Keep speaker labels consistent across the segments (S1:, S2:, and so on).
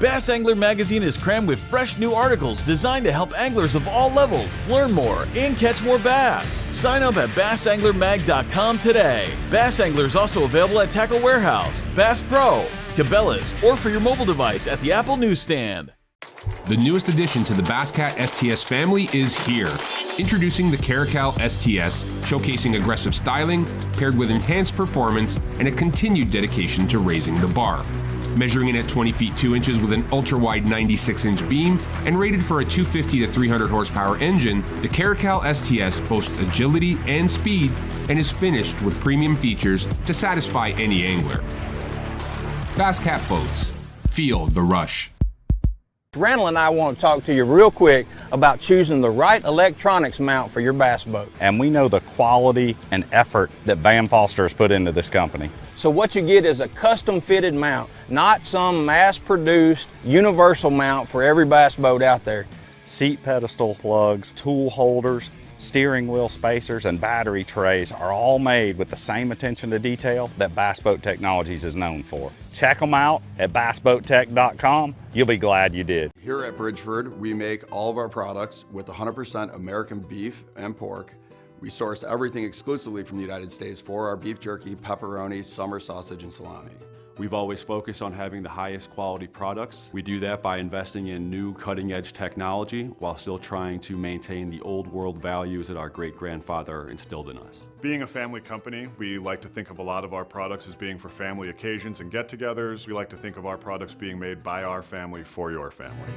S1: Bass Angler Magazine is crammed with fresh new articles designed to help anglers of all levels learn more and catch more bass. Sign up at bassanglermag.com today. Bass Angler is also available at Tackle Warehouse, Bass Pro, Cabela's, or for your mobile device at the Apple newsstand.
S2: The newest addition to the Basscat STS family is here. Introducing the Caracal STS, showcasing aggressive styling paired with enhanced performance and a continued dedication to raising the bar. Measuring in at 20 feet 2 inches with an ultra-wide 96-inch beam and rated for a 250 to 300 horsepower engine, the Caracal STS boasts agility and speed and is finished with premium features to satisfy any angler. Basscat Boats. Feel the rush.
S3: Randall and I want to talk to you real quick about choosing the right electronics mount for your bass boat.
S4: And we know the quality and effort that Van Foster has put into this company.
S3: So what you get is a custom fitted mount, not some mass-produced universal mount for every bass boat out there.
S4: Seat pedestal plugs, tool holders, steering wheel spacers, and battery trays are all made with the same attention to detail that Bass Boat Technologies is known for. Check them out at bassboattech.com. You'll be glad you did.
S5: Here at Bridgford, we make all of our products with 100% American beef and pork. We source everything exclusively from the United States for our beef jerky, pepperoni, summer sausage, and salami.
S6: We've always focused on having the highest quality products. We do that by investing in new cutting-edge technology while still trying to maintain the old world values that our great-grandfather instilled in us.
S7: Being a family company, we like to think of a lot of our products as being for family occasions and get-togethers. We like to think of our products being made by our family for your family.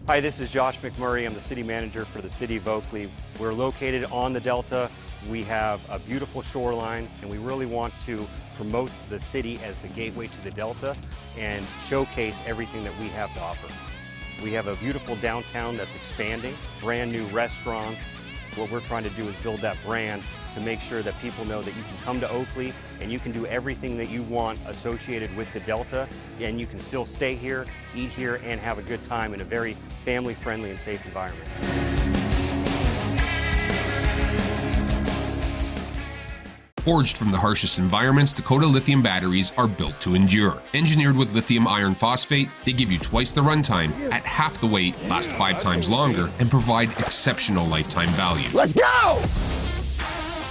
S8: Hi, this is Josh McMurray. I'm the city manager for the city of Oakley. We're located on the Delta. We have a beautiful shoreline, and we really want to promote the city as the gateway to the Delta and showcase everything that we have to offer. We have a beautiful downtown that's expanding, brand new restaurants. What we're trying to do is build that brand to make sure that people know that you can come to Oakley and you can do everything that you want associated with the Delta, and you can still stay here, eat here, and have a good time in a very family-friendly and safe environment.
S2: Forged from the harshest environments, Dakota Lithium batteries are built to endure. Engineered with lithium iron phosphate, they give you twice the runtime, at half the weight, last 5 times longer, and provide exceptional lifetime value.
S9: Let's go!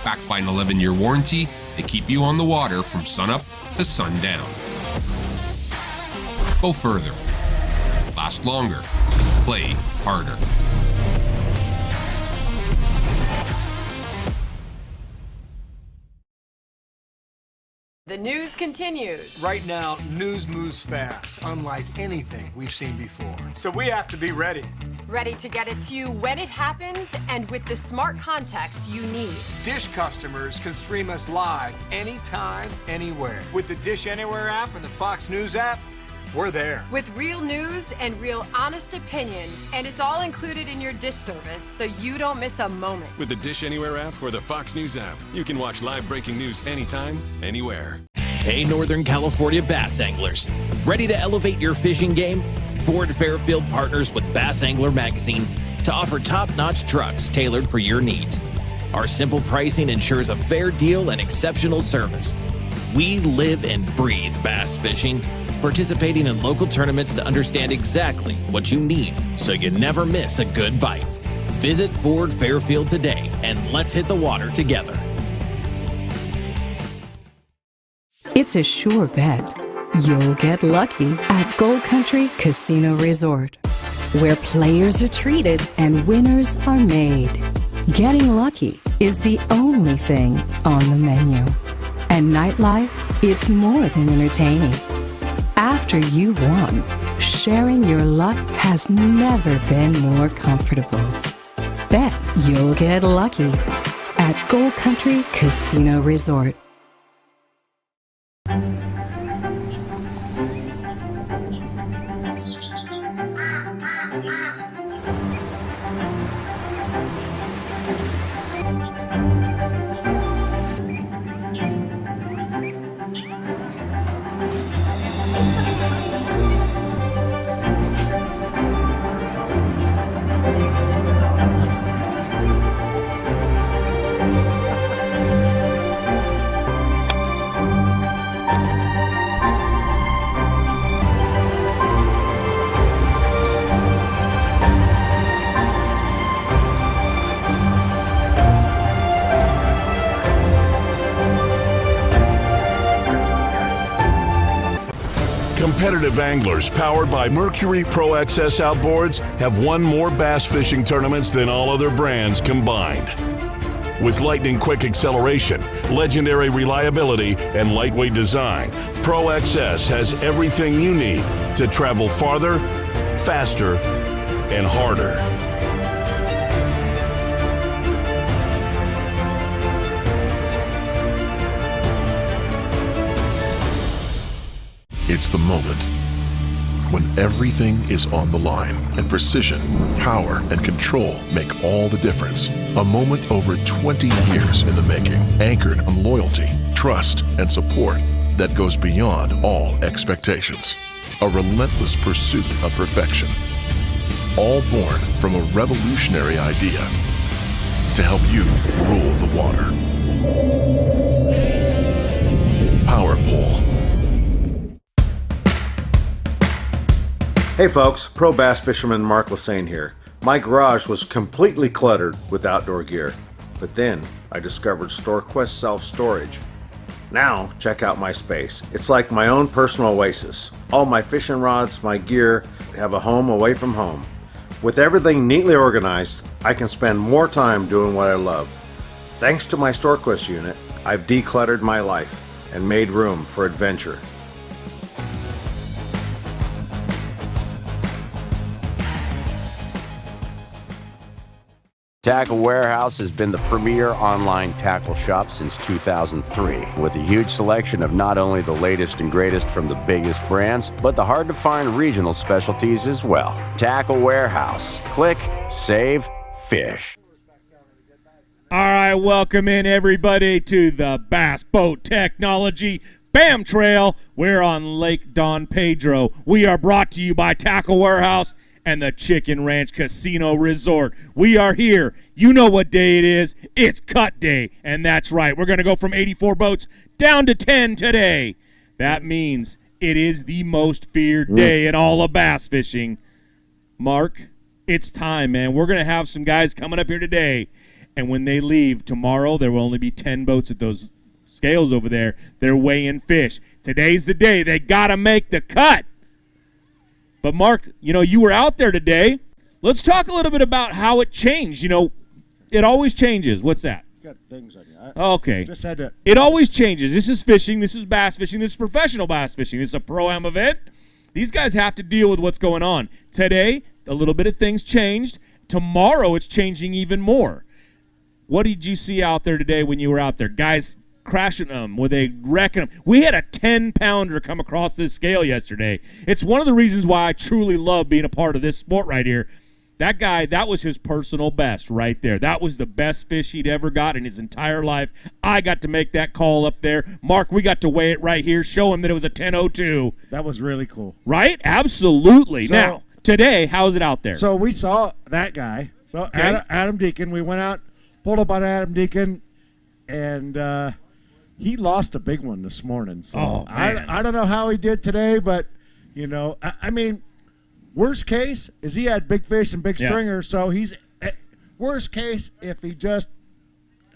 S2: Backed by an 11-year warranty, they keep you on the water from sunup to sundown. Go further. Last longer. Play harder.
S10: The news continues.
S11: Right now, news moves fast, unlike anything we've seen before. So we have to be ready.
S10: Ready to get it to you when it happens and with the smart context you need.
S11: Dish customers can stream us live anytime, anywhere. With the Dish Anywhere app and the Fox News app, we're there.
S10: With real news and real honest opinion, and it's all included in your Dish service, so you don't miss a moment.
S12: With the Dish Anywhere app or the Fox News app, you can watch live breaking news anytime, anywhere.
S1: Hey, Northern California bass anglers. Ready to elevate your fishing game? Ford Fairfield partners with Bass Angler Magazine to offer top-notch trucks tailored for your needs. Our simple pricing ensures a fair deal and exceptional service. We live and breathe bass fishing, participating in local tournaments to understand exactly what you need so you never miss a good bite. Visit Ford Fairfield today and let's hit the water together.
S13: It's a sure bet. You'll get lucky at Gold Country Casino Resort, where players are treated and winners are made. Getting lucky is the only thing on the menu. And nightlife, it's more than entertaining. After you've won, sharing your luck has never been more comfortable. Bet you'll get lucky at Gold Country Casino Resort.
S9: Competitive anglers powered by Mercury Pro XS Outboards have won more bass fishing tournaments than all other brands combined. With lightning-quick acceleration, legendary reliability, and lightweight design, Pro XS has everything you need to travel farther, faster, and harder.
S14: It's the moment when everything is on the line and precision, power, and control make all the difference. A moment over 20 years in the making, anchored on loyalty, trust, and support that goes beyond all expectations. A relentless pursuit of perfection. All born from a revolutionary idea to help you rule the water. Power Pole.
S15: Hey folks, pro bass fisherman Mark Lassane here. My garage was completely cluttered with outdoor gear, but then I discovered StorQuest self-storage. Now check out my space. It's like my own personal oasis. All my fishing rods, my gear have a home away from home. With everything neatly organized, I can spend more time doing what I love. Thanks to my StorQuest unit, I've decluttered my life and made room for adventure.
S16: Tackle Warehouse has been the premier online tackle shop since 2003, with a huge selection of not only the latest and greatest from the biggest brands, but the hard-to-find regional specialties as well. Tackle Warehouse. Click, save, fish.
S17: All right, welcome in everybody to the Bass Boat Technology BAM Trail. We're on Lake Don Pedro. We are brought to you by Tackle Warehouse and the Chicken Ranch Casino Resort. We are here. You know what day it is. It's cut day. And that's right. We're going to go from 84 boats down to 10 today. That means it is the most feared day in all of bass fishing. Mark, it's time, man. We're going to have some guys coming up here today. And when they leave tomorrow, there will only be 10 boats at those scales over there. They're weighing fish. Today's the day. They got to make the cut. But, Mark, you were out there today. Let's talk a little bit about how it changed. It always changes. What's that?
S18: You got things on you.
S17: Okay.
S18: Just had to.
S17: It always changes. This is fishing. This is bass fishing. This is professional bass fishing. This is a pro-am event. These guys have to deal with what's going on. Today, a little bit of things changed. Tomorrow, it's changing even more. What did you see out there today when you were out there? Guys crashing them, were they wrecking them? We had a 10-pounder come across this scale yesterday. It's one of the reasons why I truly love being a part of this sport right here. That guy, that was his personal best right there. That was the best fish he'd ever got in his entire life. I got to make that call up there. Mark, we got to weigh it right here, show him that it was a 10.02.
S18: That was really cool.
S17: Right? Absolutely. So, now, today, how's it out there?
S18: So we saw that guy. So okay. Adam Deakin, we went out, pulled up on Adam Deakin, and he lost a big one this morning. So I don't know how he did today, but, I mean, worst case is he had big fish and big stringers, so he's worst case if he just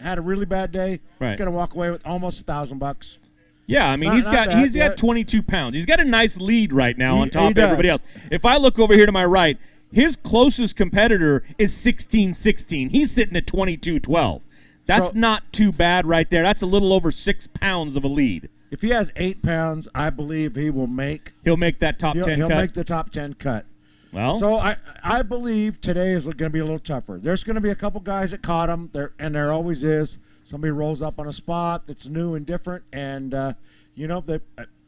S18: had a really bad day, he's going to walk away with almost $1,000.
S17: Yeah, I mean, he's got 22 pounds. He's got a nice lead right now on top of everybody else. If I look over here to my right, his closest competitor is 16-16. He's sitting at 22-12. That's not too bad right there. That's a little over 6 pounds of a lead.
S18: If he has 8 pounds, I believe he'll make
S17: that top 10 cut.
S18: He'll make the top 10 cut.
S17: Well,
S18: so I believe today is going to be a little tougher. There's going to be a couple guys that caught him, there always is. Somebody rolls up on a spot that's new and different, and the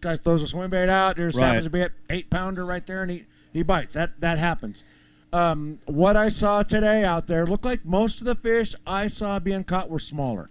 S18: guy throws a swim bait out. There's happens to be an 8-pounder right there, and he bites. That happens. What I saw today out there looked like most of the fish I saw being caught were smaller.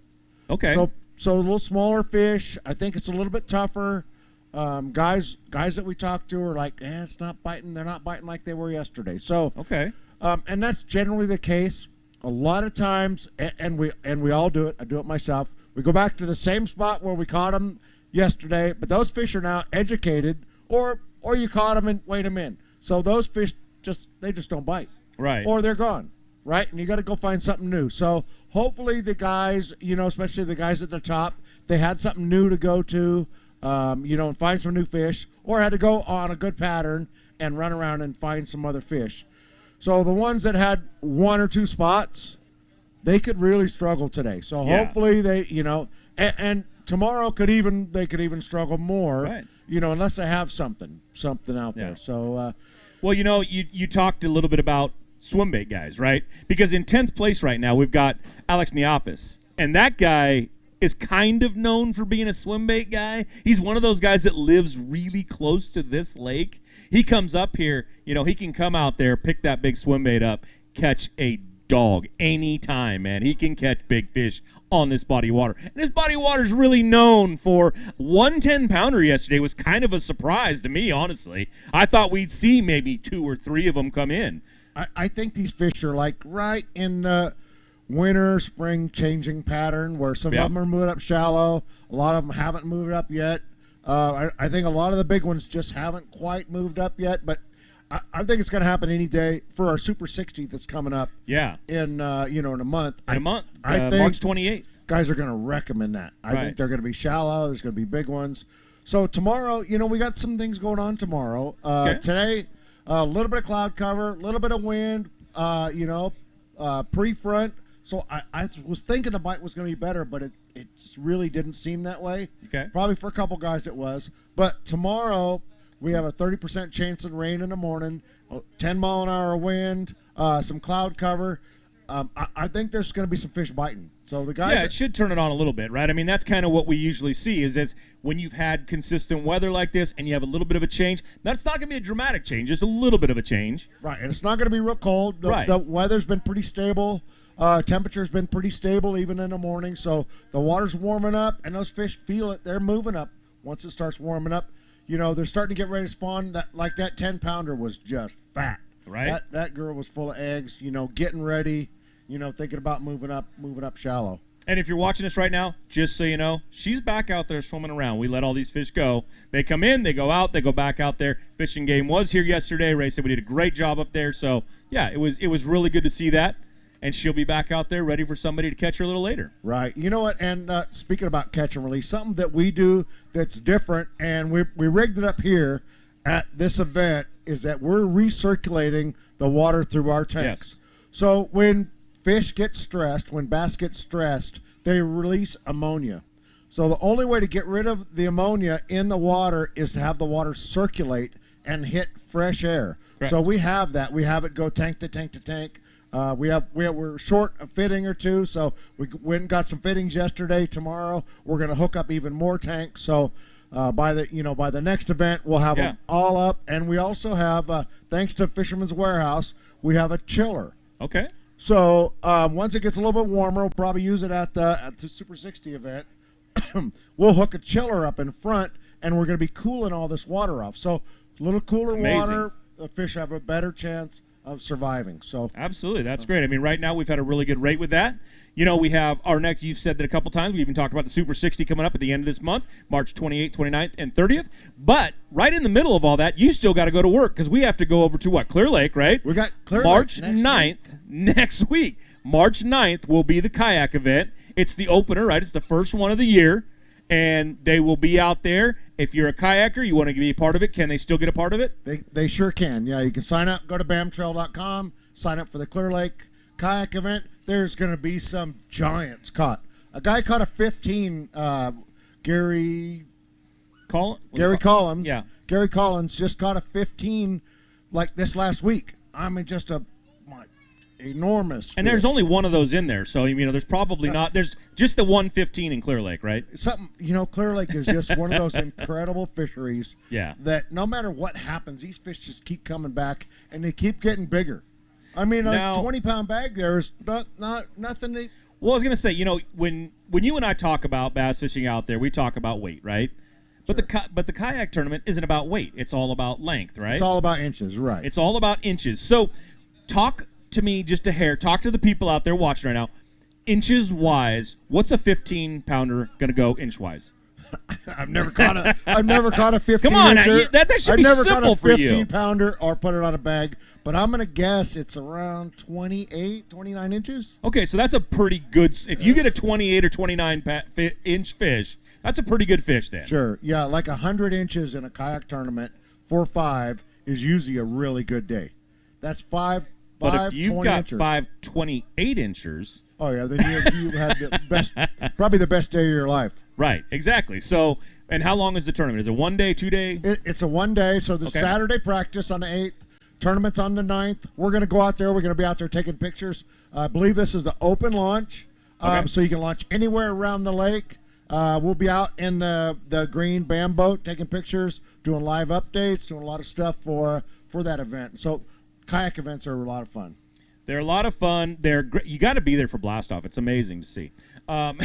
S17: Okay.
S18: So a little smaller fish. I think it's a little bit tougher. Guys that we talked to are like, it's not biting. They're not biting like they were yesterday. So
S17: okay.
S18: And that's generally the case. A lot of times, and we all do it. I do it myself. We go back to the same spot where we caught them yesterday, but those fish are now educated, or you caught them and weighed them in. So those fish just don't bite.
S17: Right.
S18: Or they're gone. Right? And you got to go find something new. So hopefully the guys, especially the guys at the top, they had something new to go to. and find some new fish, or had to go on a good pattern and run around and find some other fish. So the ones that had 1 or 2 spots, they could really struggle today. So hopefully they, and tomorrow they could even struggle more,
S17: right.
S18: Unless they have something out there. So,
S17: well, you talked a little bit about swimbait guys, right? Because in 10th place right now, we've got Alex Neapis, and that guy is kind of known for being a swimbait guy. He's one of those guys that lives really close to this lake. He comes up here, he can come out there, pick that big swimbait up, catch a dog anytime, man. He can catch big fish on this body of water. And this body of water is really known for 110-pounder yesterday. Was kind of a surprise to me, honestly. I thought we'd see maybe 2 or 3 of them come in.
S18: I think these fish are like right in winter, spring changing pattern where some of them are moving up shallow. A lot of them haven't moved up yet. I think a lot of the big ones just haven't quite moved up yet, but I think it's going to happen any day for our Super 60 that's coming up.
S17: Yeah.
S18: In in a month.
S17: I think
S18: March
S17: 28th.
S18: Guys are going to recommend that. I think they're going to be shallow. There's going to be big ones. So tomorrow, we got some things going on tomorrow. Today, a little bit of cloud cover, a little bit of wind, pre-front. So I was thinking the bite was going to be better, but it just really didn't seem that way.
S17: Okay.
S18: Probably for a couple guys it was. But tomorrow we have a 30% chance of rain in the morning, 10-mile-an-hour wind, some cloud cover. I think there's going to be some fish biting. So the guys,
S17: it should turn it on a little bit, right? I mean, that's kind of what we usually see is when you've had consistent weather like this and you have a little bit of a change. That's not going to be a dramatic change, just a little bit of a change.
S18: Right, and it's not going to be real cold. The weather's been pretty stable. Temperature's been pretty stable even in the morning. So the water's warming up, and those fish feel it. They're moving up once it starts warming up. They're starting to get ready to spawn. That 10-pounder was just fat.
S17: Right.
S18: That girl was full of eggs. Getting ready. Thinking about moving up shallow.
S17: And if you're watching us right now, just so you know, she's back out there swimming around. We let all these fish go. They come in, they go out, they go back out there. Fishing game was here yesterday. Ray said we did a great job up there. So, yeah, it was really good to see that. And she'll be back out there ready for somebody to catch her a little later.
S18: Right. You know what? And speaking about catch and release, something that we do that's different, and we rigged it up here at this event, is that we're recirculating the water through our tanks.
S17: Yes.
S18: So when fish get stressed, when bass get stressed, they release ammonia. So the only way to get rid of the ammonia in the water is to have the water circulate and hit fresh air.
S17: Correct.
S18: So we have that. We have it go tank to tank to tank. We're short a fitting or two, so we went and got some fittings yesterday. Tomorrow we're going to hook up even more tanks. So by the next event we'll have them all up, and we also have thanks to Fisherman's Warehouse, we have a chiller.
S17: Okay.
S18: So once it gets a little bit warmer, we'll probably use it at the Super 60 event. We'll hook a chiller up in front, and we're going to be cooling all this water off. So a little cooler water, the fish have a better chance of surviving. So
S17: absolutely, that's great. I mean, right now we've had a really good rate with that. We have our next, you've said that a couple times, we even talked about the Super 60 coming up at the end of this month, March 28th, 29th, and 30th. But right in the middle of all that, you still got to go to work because we have to go over to what? Clear Lake, right?
S18: We got Clear
S17: March
S18: Lake
S17: 9th, next week. March 9th will be the kayak event. It's the opener, right? It's the first one of the year. And they will be out there. If you're a kayaker, you want to be a part of it, can they still get a part of it?
S18: They sure can. Yeah, you can sign up. Go to bamtrail.com. Sign up for the Clear Lake kayak event. There's going to be some giants caught. A guy caught a 15. Gary Collins.
S17: Yeah.
S18: Gary Collins just caught a 15 like this last week. I mean, just a enormous
S17: and
S18: fish.
S17: There's only one of those in there, so there's probably not. There's just the 115 in Clear Lake, right?
S18: Clear Lake is just one of those incredible fisheries.
S17: Yeah.
S18: That no matter what happens, these fish just keep coming back and they keep getting bigger. I mean,
S17: now,
S18: 20-pound bag there is not nothing.
S17: Well, I was gonna say, when you and I talk about bass fishing out there, we talk about weight, right? But the kayak tournament isn't about weight; it's all about length, right?
S18: It's all about inches, right?
S17: It's all about inches. So, talk to me just a hair. Talk to the people out there watching right now. Inches wise, what's a 15-pounder gonna go inch wise?
S18: I've never caught a 15.
S17: Come on,
S18: incher.
S17: that should be simple for you.
S18: I've never caught a 15-pounder or put it on a bag, but I'm gonna guess it's around 28, 29 inches.
S17: Okay, so that's a pretty good. If you get a 28 or 29 inch fish, That's a pretty good fish then.
S18: Sure. Yeah, like 100 inches in a kayak tournament for 5 is usually a really good day. That's 5
S17: But if you've
S18: 20
S17: got
S18: inches.
S17: 5 28 inchers.
S18: Oh, yeah, then you had the best, probably the best day of your life.
S17: Right, exactly. So, and how long is the tournament? Is it 1 day, 2 day?
S18: It's a 1 day. So the Saturday practice on the 8th, tournament's on the 9th. We're going to go out there. We're going to be out there taking pictures. I believe this is the open launch, so you can launch anywhere around the lake. We'll be out in the green BAM boat taking pictures, doing live updates, doing a lot of stuff for that event. So kayak events are a lot of fun.
S17: They're a lot of fun. They're great. You got to be there for blast off. It's amazing to see. I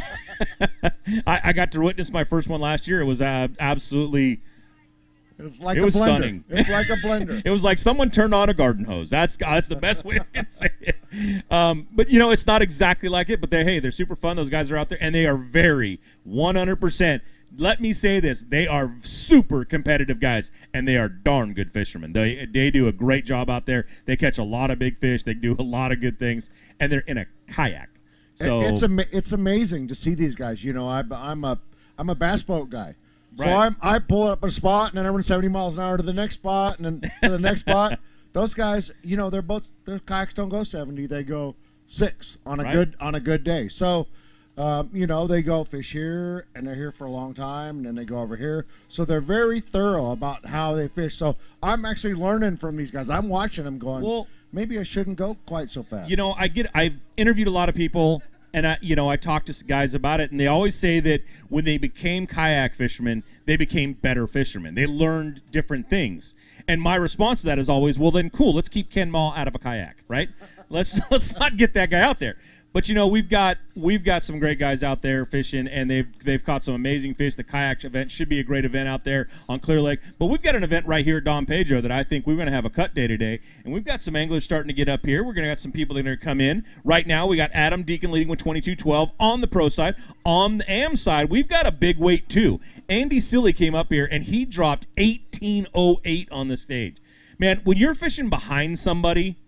S17: got to witness my first one last year. It was absolutely.
S18: It's like
S17: it
S18: a
S17: was
S18: blender.
S17: Stunning.
S18: It's like a blender.
S17: It was like someone turned on a garden hose. That's the best way I can say it. But it's not exactly like it. But they're super fun. Those guys are out there, and they are very 100%. Let me say this: they are super competitive guys, and they are darn good fishermen. They do a great job out there. They catch a lot of big fish. They do a lot of good things, and they're in a kayak. So
S18: it's amazing to see these guys. I'm a bass boat guy.
S17: Right.
S18: So I pull up a spot and then I run 70 miles an hour to the next spot and then to the next spot. Those guys, their kayaks don't go 70; they go 6 on a good day. So, they go fish here and they're here for a long time, and then they go over here. So they're very thorough about how they fish. So I'm actually learning from these guys. I'm watching them going, well, maybe I shouldn't go quite so fast.
S17: I've interviewed a lot of people. And I talked to guys about it, and they always say that when they became kayak fishermen, they became better fishermen. They learned different things. And my response to that is always, well, then cool, let's keep Ken Mall out of a kayak, right? Let's not get that guy out there. But we've got some great guys out there fishing, and they've caught some amazing fish. The kayak event should be a great event out there on Clear Lake. But we've got an event right here at Don Pedro that I think we're going to have a cut day today, and we've got some anglers starting to get up here. We're going to have some people that are going to come in. Right now, we got Adam Deakin leading with 22.12 on the pro side. On the AM side, we've got a big weight too. Andy Stilley came up here, and he dropped 18.08 on the stage. Man, when you're fishing behind somebody,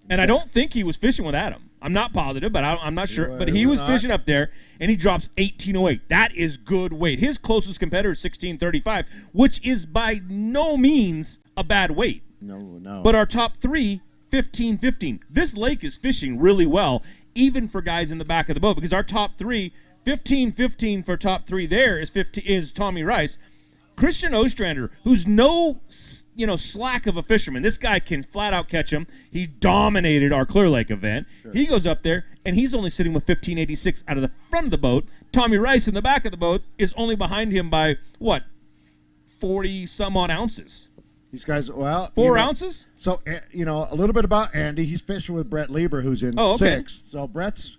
S17: and I don't think he was fishing with Adam. I'm not positive, but I'm not sure. But he was fishing up there, and he drops 18.08. That is good weight. His closest competitor is 16.35, which is by no means a bad weight.
S18: No.
S17: But our top 3, 15.15. This lake is fishing really well, even for guys in the back of the boat, because our top 3, 15.15 for top 3 there is Tommy Rice. Christian Ostrander, who's no slack of a fisherman. This guy can flat out catch him. He dominated our Clear Lake event. Sure. He goes up there, and he's only sitting with 15.86 out of the front of the boat. Tommy Rice in the back of the boat is only behind him by, 40-some-odd ounces.
S18: These guys,
S17: 4 ounces?
S18: So, a little bit about Andy. He's fishing with Brett Lieber, who's in 6th. So Brett's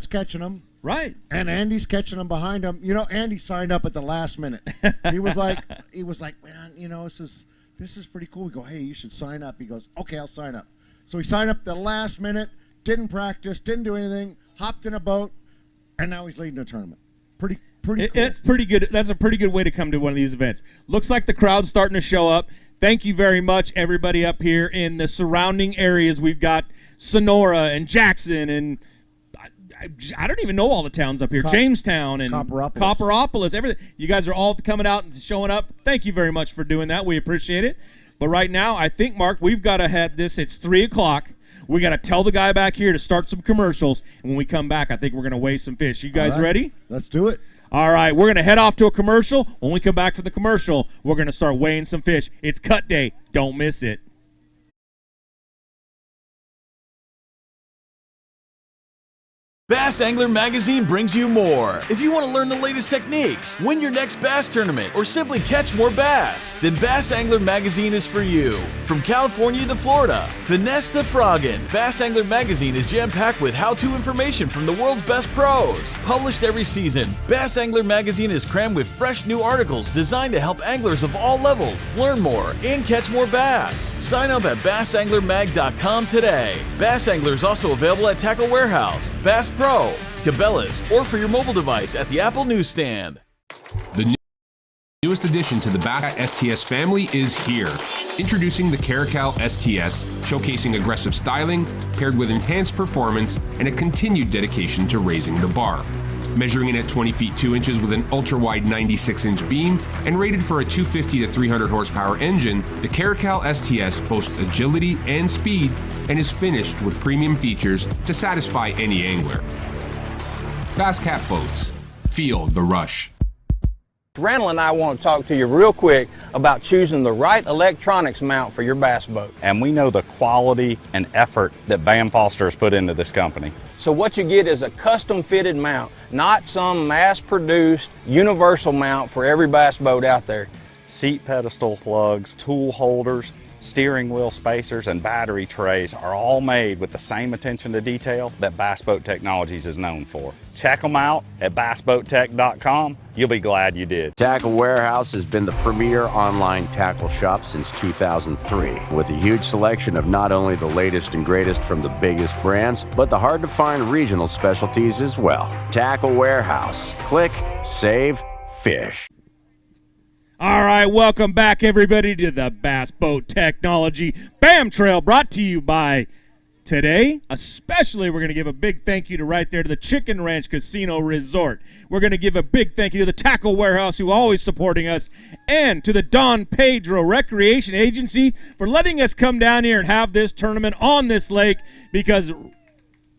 S18: catching him.
S17: Right.
S18: And Andy's catching him behind him. Andy signed up at the last minute. He was like, man, this is pretty cool. We go, hey, you should sign up. He goes, okay, I'll sign up. So he signed up the last minute, didn't practice, didn't do anything, hopped in a boat, and now he's leading a tournament. Pretty cool.
S17: It's pretty good. That's a pretty good way to come to one of these events. Looks like the crowd's starting to show up. Thank you very much, everybody up here in the surrounding areas. We've got Sonora and Jackson and I don't even know all the towns up here. Jamestown and Copperopolis, everything. You guys are all coming out and showing up. Thank you very much for doing that. We appreciate it. But right now, I think, Mark, we've got to head this. It's 3 o'clock. We got to tell the guy back here to start some commercials. And when we come back, I think we're going to weigh some fish. You guys ready?
S18: Let's do it.
S17: All right, we're going to head off to a commercial. When we come back from the commercial, we're going to start weighing some fish. It's cut day. Don't miss it.
S1: Bass Angler Magazine brings you more. If you want to learn the latest techniques, win your next bass tournament, or simply catch more bass, then Bass Angler Magazine is for you. From California to Florida, finesse to frogging, Bass Angler Magazine is jam-packed with how-to information from the world's best pros. Published every season, Bass Angler Magazine is crammed with fresh new articles designed to help anglers of all levels learn more and catch more bass. Sign up at bassanglermag.com today. Bass Angler is also available at Tackle Warehouse, Bass Pro, Cabela's, or for your mobile device at the Apple newsstand.
S2: The newest addition to the Bass STS family is here. Introducing the Calif STS, showcasing aggressive styling paired with enhanced performance and a continued dedication to raising the bar. Measuring in at 20 feet 2 inches with an ultra-wide 96-inch beam and rated for a 250 to 300 horsepower engine, the Caracal STS boasts agility and speed and is finished with premium features to satisfy any angler. Bass Cat Boats. Feel the rush.
S3: Randall and I want to talk to you real quick about choosing the right electronics mount for your bass boat.
S4: And we know the quality and effort that Bam Foster has put into this company.
S3: So what you get is a custom fitted mount, not some mass produced universal mount for every bass boat out there.
S4: Seat pedestal plugs, tool holders, steering wheel spacers, and battery trays are all made with the same attention to detail that Bass Boat Technologies is known for. Check them out at bassboattech.com. You'll be glad you did.
S16: Tackle Warehouse has been the premier online tackle shop since 2003, with a huge selection of not only the latest and greatest from the biggest brands, but the hard-to-find regional specialties as well. Tackle Warehouse. Click, save, fish.
S17: All right, welcome back, everybody, to the Bass Boat Technology BAM Trail, brought to you by today. Especially, we're going to give a big thank you to right there to the Chicken Ranch Casino Resort. We're going to give a big thank you to the Tackle Warehouse, who are always supporting us, and to the Don Pedro Recreation Agency for letting us come down here and have this tournament on this lake, because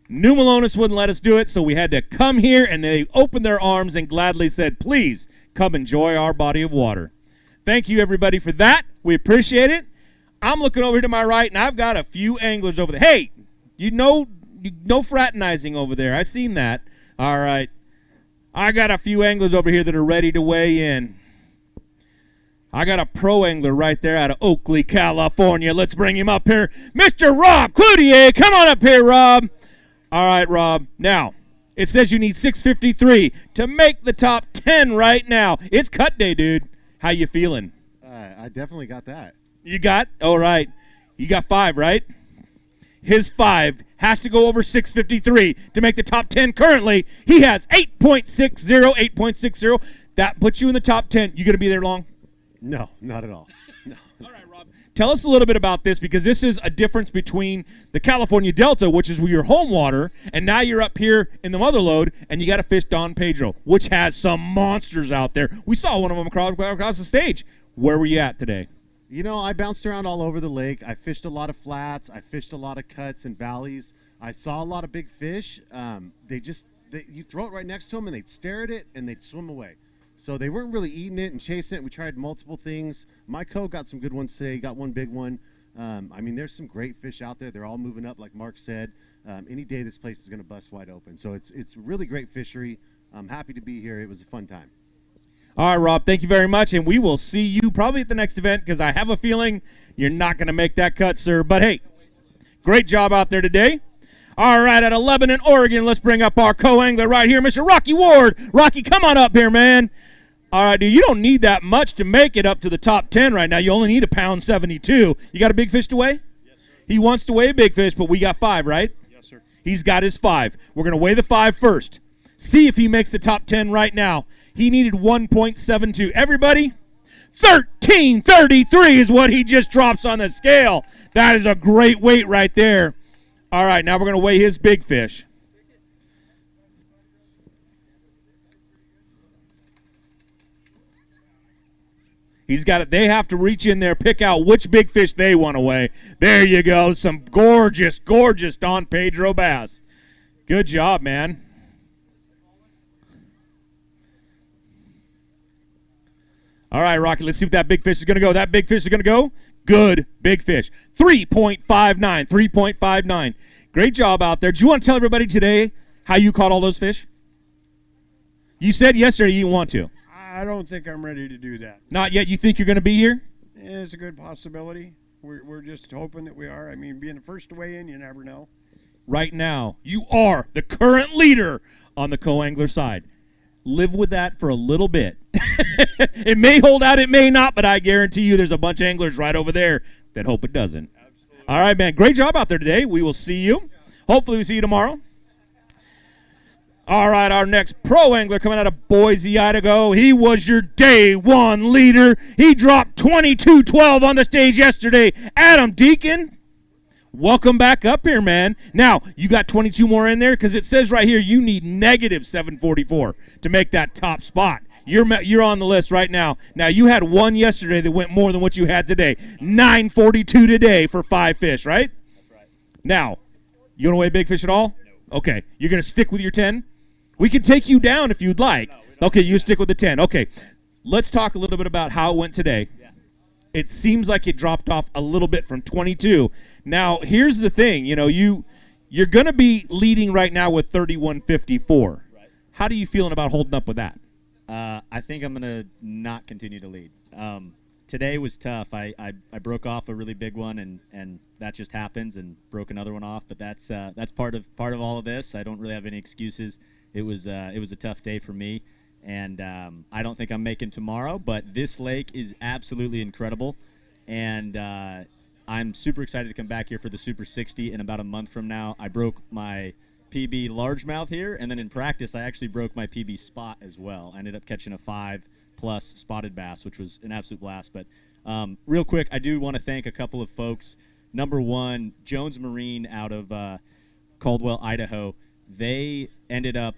S17: New Melones wouldn't let us do it, so we had to come here, and they opened their arms and gladly said, please, come enjoy our body of water. Thank you, everybody, for that. We appreciate it. I'm looking over here to my right, and I've got a few anglers over there. Hey, no fraternizing over there. I seen that. All right. I got a few anglers over here that are ready to weigh in. I got a pro angler right there out of Oakley, California. Let's bring him up here. Mr. Rob Cloutier. Come on up here, Rob. All right, Rob. Now, it says you need 653 to make the top 10 right now. It's cut day, dude. How you feeling?
S19: I definitely got that.
S17: You got? All right. You got 5, right? His 5 has to go over 653 to make the top 10 currently. He has 8.60, 8.60. That puts you in the top 10. You going to be there long?
S19: No, not at all. No.
S17: All right, Rob. Tell us a little bit about this, because this is a difference between the California Delta, which is your home water, and now you're up here in the motherlode, and you got to fish Don Pedro, which has some monsters out there. We saw one of them across the stage. Where were you at today?
S19: You know, I bounced around all over the lake. I fished a lot of flats. I fished a lot of cuts and valleys. I saw a lot of big fish. You throw it right next to them, and they'd stare at it, and they'd swim away. So they weren't really eating it and chasing it. We tried multiple things. My co got some good ones today. Got one big one. I mean, there's some great fish out there. They're all moving up, like Mark said. Any day this place is going to bust wide open. So it's really great fishery. I'm happy to be here. It was a fun time.
S17: All right, Rob, thank you very much, and we will see you probably at the next event, because I have a feeling you're not going to make that cut, sir. But, hey, great job out there today. All right, out of Lebanon, Oregon, let's bring up our co-angler right here, Mr. Rocky Ward. Rocky, come on up here, man. All right, dude, you don't need that much to make it up to the top 10 right now. You only need 1.72 pounds. You got a big fish to weigh?
S19: Yes, sir.
S17: He wants to weigh a big fish, but we got 5, right?
S19: Yes, sir.
S17: He's got his 5. We're going to weigh the 5 first. See if he makes the top 10 right now. He needed 1.72. Everybody, 1333 is what he just drops on the scale. That is a great weight right there. All right, now we're going to weigh his big fish. He's got it. They have to reach in there, pick out which big fish they want to weigh. There you go. Some gorgeous, gorgeous Don Pedro bass. Good job, man. All right, Rocky, let's see what that big fish is going to go. That big fish is going to go. Good big fish. 3.59, 3.59. Great job out there. Do you want to tell everybody today how you caught all those fish? You said yesterday you want to.
S20: I don't think I'm ready to do that.
S17: Not yet? You think you're going to be here?
S20: It's a good possibility. We're just hoping that we are. I mean, being the first to weigh in, you never know.
S17: Right now, you are the current leader on the co-angler side. Live with that for a little bit. It may hold out, it may not, but I guarantee you there's a bunch of anglers right over there that hope it doesn't. Absolutely. All right, man. Great job out there today. We will see you. Hopefully we see you tomorrow. All right, our next pro angler coming out of Boise, Idaho. He was your day one leader. He dropped 22-12 on the stage yesterday. Adam Deakin. Welcome back up here, man. Now, you got 22 more in there because it says right here you need negative 744 to make that top spot. You're on the list right now. Now, you had one yesterday that went more than what you had today. 942 today for 5 fish, right? That's right. Now, you don't weigh big fish at all? No. Okay. You're going to stick with your 10? We can take you down if you'd like. No, okay, you stick with the 10. Okay. Let's talk a little bit about how it went today. Yeah. It seems like it dropped off a little bit from 22. Now, here's the thing. You know, you're going to be leading right now with 31.54. Right. How are you feeling about holding up with that?
S21: I think I'm going to not continue to lead. Today was tough. I broke off a really big one, and that just happens, and broke another one off. But that's part of all of this. I don't really have any excuses. It was a tough day for me, and I don't think I'm making tomorrow. But this lake is absolutely incredible, and I'm super excited to come back here for the Super 60 in about a month from now. I broke my PB largemouth here, and then in practice I actually broke my PB spot as well. I ended up catching a 5+ spotted bass, which was an absolute blast. But real quick, I do want to thank a couple of folks. Number one, Jones Marine out of Caldwell, Idaho. They ended up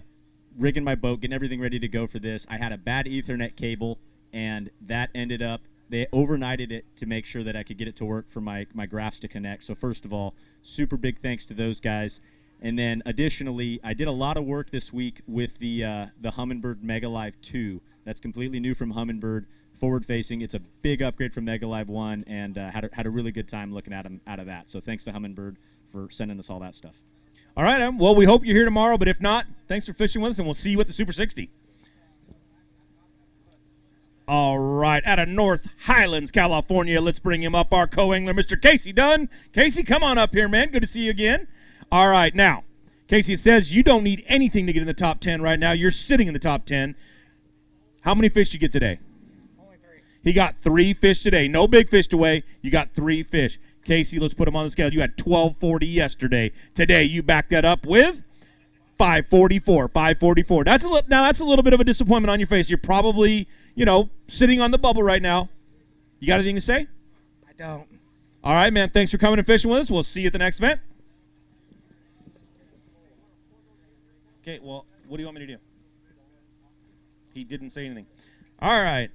S21: rigging my boat, getting everything ready to go for this. I had a bad Ethernet cable, and that ended up, they overnighted it to make sure that I could get it to work for my graphs to connect. So first of all, super big thanks to those guys. And then additionally, I did a lot of work this week with the Humminbird Mega Live 2. That's completely new from Humminbird, forward facing. It's a big upgrade from Mega Live 1, and had a really good time looking at them out of that. So thanks to Humminbird for sending us all that stuff.
S17: All right, Adam. Well, we hope you're here tomorrow, but if not, thanks for fishing with us, and we'll see you at the Super 60. All right, out of North Highlands, California, let's bring him up, our co-angler, Mr. Casey Dunn. Casey, come on up here, man. Good to see you again. All right, now, Casey says you don't need anything to get in the top 10 right now. You're sitting in the top 10. How many fish did you get today?
S22: Only 3.
S17: He got 3 fish today. No big fish to weigh. You got 3 fish. Casey, let's put him on the scale. You had 1240 yesterday. Today, you backed that up with 544. 544. That's a little bit of a disappointment on your face. You're probably, sitting on the bubble right now. You got anything to say?
S22: I don't.
S17: All right, man. Thanks for coming and fishing with us. We'll see you at the next event. Okay, well, what do you want me to do? He didn't say anything. All right.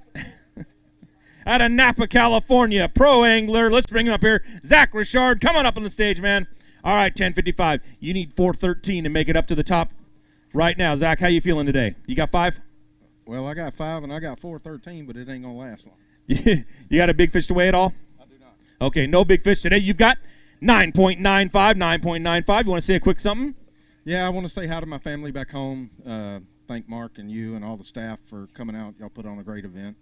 S17: Out of Napa, California, pro angler. Let's bring him up here. Zach Richard, come on up on the stage, man. All right, 10:55. You need 413 to make it up to the top right now. Zach, how you feeling today? You got 5?
S23: Well, I got 5 and I got 413, but it ain't going to last long.
S17: You got a big fish to weigh at all?
S23: I do not.
S17: Okay, no big fish today. You've got 9.95, 9.95. You want to say a quick something?
S23: Yeah, I want to say hi to my family back home. Thank Mark and you and all the staff for coming out. Y'all put on a great event.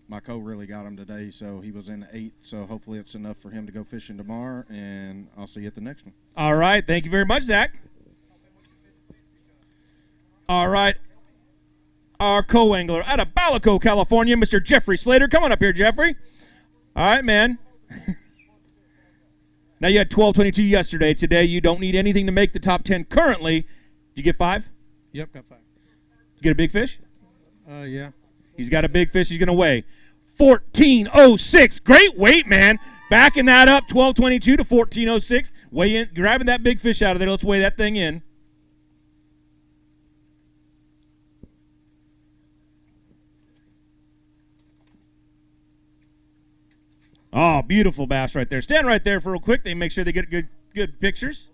S23: My co really got him today, so he was in the 8th, so hopefully it's enough for him to go fishing tomorrow, and I'll see you at the next one.
S17: All right. Thank you very much, Zach. All right. Our co-angler out of Balico, California, Mr. Jeffrey Slater. Come on up here, Jeffrey. All right, man. Now, you had 1222 yesterday. Today, you don't need anything to make the top 10 currently. Did you get 5?
S23: Yep, got 5.
S17: You get a big fish?
S23: Yeah.
S17: He's got a big fish he's going to weigh. 1406. Great weight, man. Backing that up, 1222 to 1406. Weigh in, grabbing that big fish out of there. Let's weigh that thing in. Oh, beautiful bass right there. Stand right there for real quick. They make sure they get good pictures.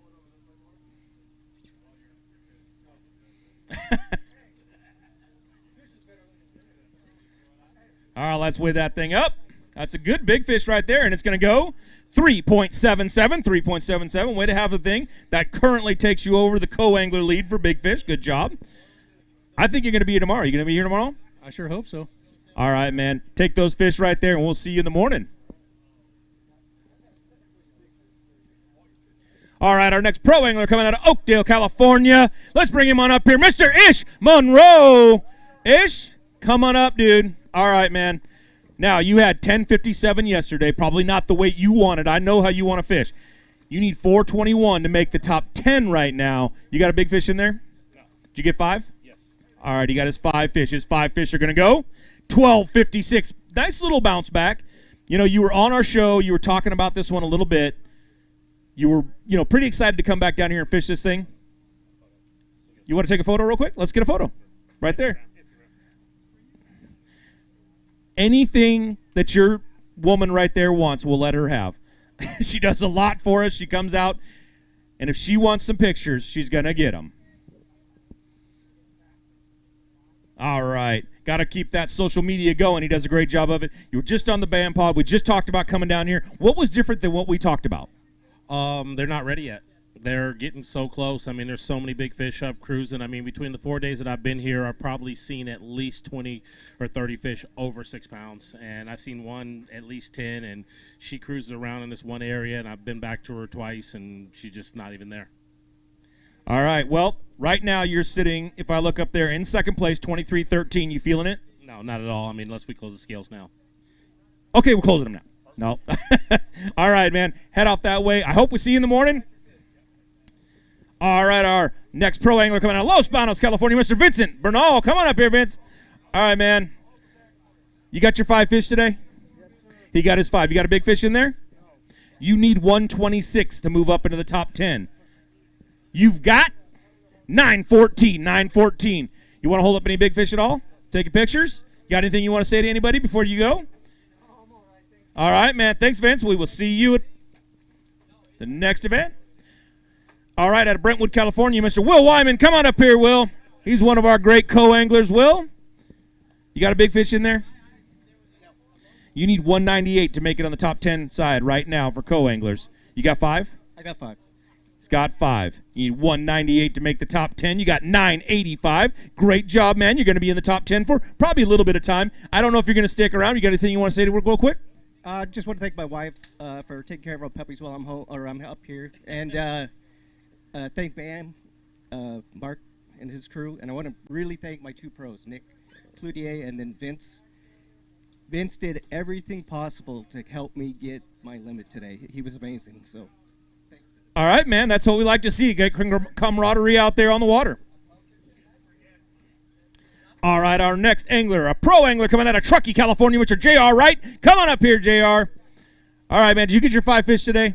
S17: All right, let's weigh that thing up. That's a good big fish right there, and it's going to go 3.77, 3.77. Way to have a thing. That currently takes you over the co-angler lead for big fish. Good job. I think you're going to be here tomorrow. You going to be here tomorrow?
S23: I sure hope so.
S17: All right, man. Take those fish right there, and we'll see you in the morning. All right, our next pro angler coming out of Oakdale, California. Let's bring him on up here. Mr. Ish Monroe. Ish, come on up, dude. All right, man. Now, you had 10:57 yesterday. Probably not the weight you wanted. I know how you want to fish. You need 421 to make the top 10 right now. You got a big fish in there? No. Did you get 5? Yes. All right, he got his 5 fish. His 5 fish are going to go 12:56. Nice little bounce back. You know, you were on our show. You were talking about this one a little bit. you were, pretty excited to come back down here and fish this thing. You want to take a photo real quick? Let's get a photo right there. Anything that your woman right there wants, we'll let her have. She does a lot for us. She comes out, and if she wants some pictures, she's going to get them. All right. Got to keep that social media going. He does a great job of it. You were just on the BAM pod. We just talked about coming down here. What was different than what we talked about?
S5: They're not ready yet. They're getting so close. I mean, there's so many big fish up cruising. I mean, between the 4 days that I've been here, I've probably seen at least 20 or 30 fish over 6 pounds. And I've seen one at least 10, and she cruises around in this one area, and I've been back to her twice, and she's just not even there.
S17: All right. Well, right now you're sitting, if I look up there, in second place, 23-13. You feeling it?
S5: No, not at all. I mean, unless we close the scales now.
S17: Okay, we're closing them now. No. All right, man. Head off that way. I hope we see you in the morning. All right, our next pro angler coming out of Los Banos, California, Mr. Vincent Bernal. Come on up here, Vince. All right, man. You got your 5 fish today? Yes, sir. He got his 5. You got a big fish in there? No. You need 126 to move up into the top 10. You've got 914, 914. You want to hold up any big fish at all? Taking pictures? You got anything you want to say to anybody before you go? All right, man. Thanks, Vince. We will see you at the next event. All right, out of Brentwood, California, Mr. Will Wyman. Come on up here, Will. He's one of our great co-anglers. Will, you got a big fish in there? You need 198 to make it on the top 10 side right now for co-anglers. You got 5?
S6: I got 5.
S17: He's got 5. You need 198 to make the top 10. You got 985. Great job, man. You're going to be in the top 10 for probably a little bit of time. I don't know if you're going to stick around. You got anything you want to say to her real quick?
S6: Just want to thank my wife for taking care of our puppies while I'm up here. And thank BAM, Mark and his crew, and I want to really thank my 2 pros, Nick Cloutier and then Vince. Vince did everything possible to help me get my limit today. He was amazing. So, thanks.
S17: All right, man. That's what we like to see. Get camaraderie out there on the water. All right, our next angler, a pro angler coming out of Truckee, California, Mr. JR Wright. Come on up here, JR. All right, man. Did you get your 5 fish today?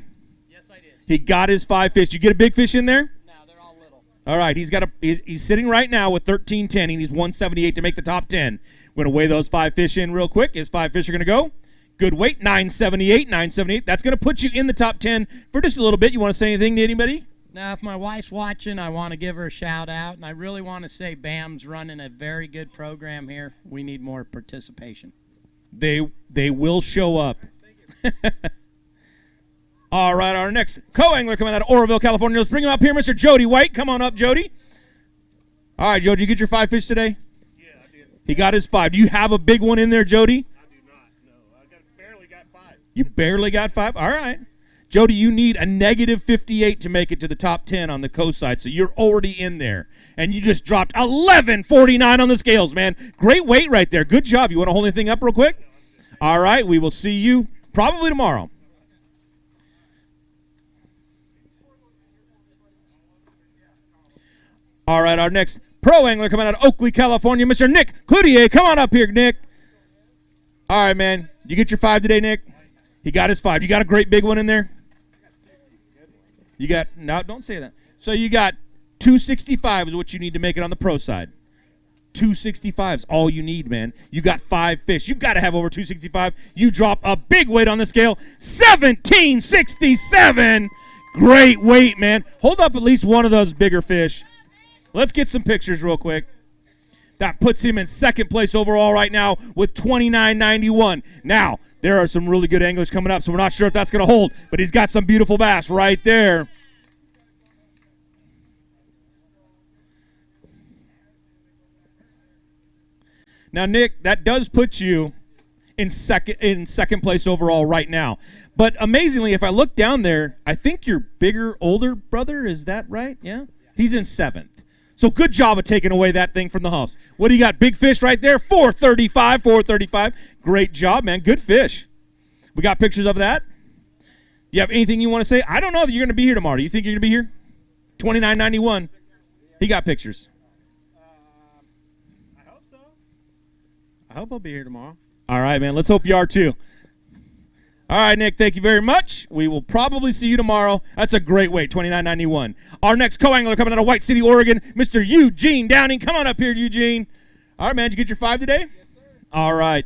S17: He got his 5 fish. You get a big fish in there?
S6: No, they're all little.
S17: All right, he's sitting right now with 1310. He needs 178 to make the top 10. We're going to weigh those 5 fish in real quick. His 5 fish are going to go. Good weight, 978, 978. That's going to put you in the top 10 for just a little bit. You want to say anything to anybody?
S7: Now, if my wife's watching, I want to give her a shout out, and I really want to say BAM's running a very good program here. We need more participation.
S17: They will show up. All right, our next co-angler coming out of Oroville, California. Let's bring him up here, Mr. Jody White. Come on up, Jody. All right, Jody, did you get your 5 fish today?
S24: Yeah, I did.
S17: He got his 5. Do you have a big one in there, Jody?
S24: I do not, no. I barely got 5.
S17: You barely got 5? All right. Jody, you need a negative 58 to make it to the top 10 on the coast side, so you're already in there. And you just dropped 1149 on the scales, man. Great weight right there. Good job. You want to hold anything up real quick? All right, we will see you probably tomorrow. All right, our next pro angler coming out of Oakley, California, Mr. Nick Cloutier. Come on up here, Nick. All right, man. You get your 5 today, Nick? He got his 5. You got a great big one in there? You got, no, don't say that. So you got 265 is what you need to make it on the pro side. 265 is all you need, man. You got 5 fish. You got to have over 265. You drop a big weight on the scale, 1767. Great weight, man. Hold up at least one of those bigger fish. Let's get some pictures real quick. That puts him in second place overall right now with 29.91. Now, there are some really good anglers coming up, so we're not sure if that's going to hold, but he's got some beautiful bass right there. Now, Nick, that does put you in second place overall right now. But amazingly, if I look down there, I think your bigger, older brother, is that right? Yeah? He's in 7th. So good job of taking away that thing from the house. What do you got? Big fish right there, 435, 435. Great job, man. Good fish. We got pictures of that. Do you have anything you want to say? I don't know that you're going to be here tomorrow. Do you think you're going to be here? 29.91. He got pictures.
S6: I hope so. I hope I'll be here tomorrow.
S17: All right, man. Let's hope you are too. All right, Nick, thank you very much. We will probably see you tomorrow. That's a great weight, $29.91. Our next co-angler coming out of White City, Oregon, Mr. Eugene Downing. Come on up here, Eugene. All right, man, did you get your 5 today? Yes, sir. All right.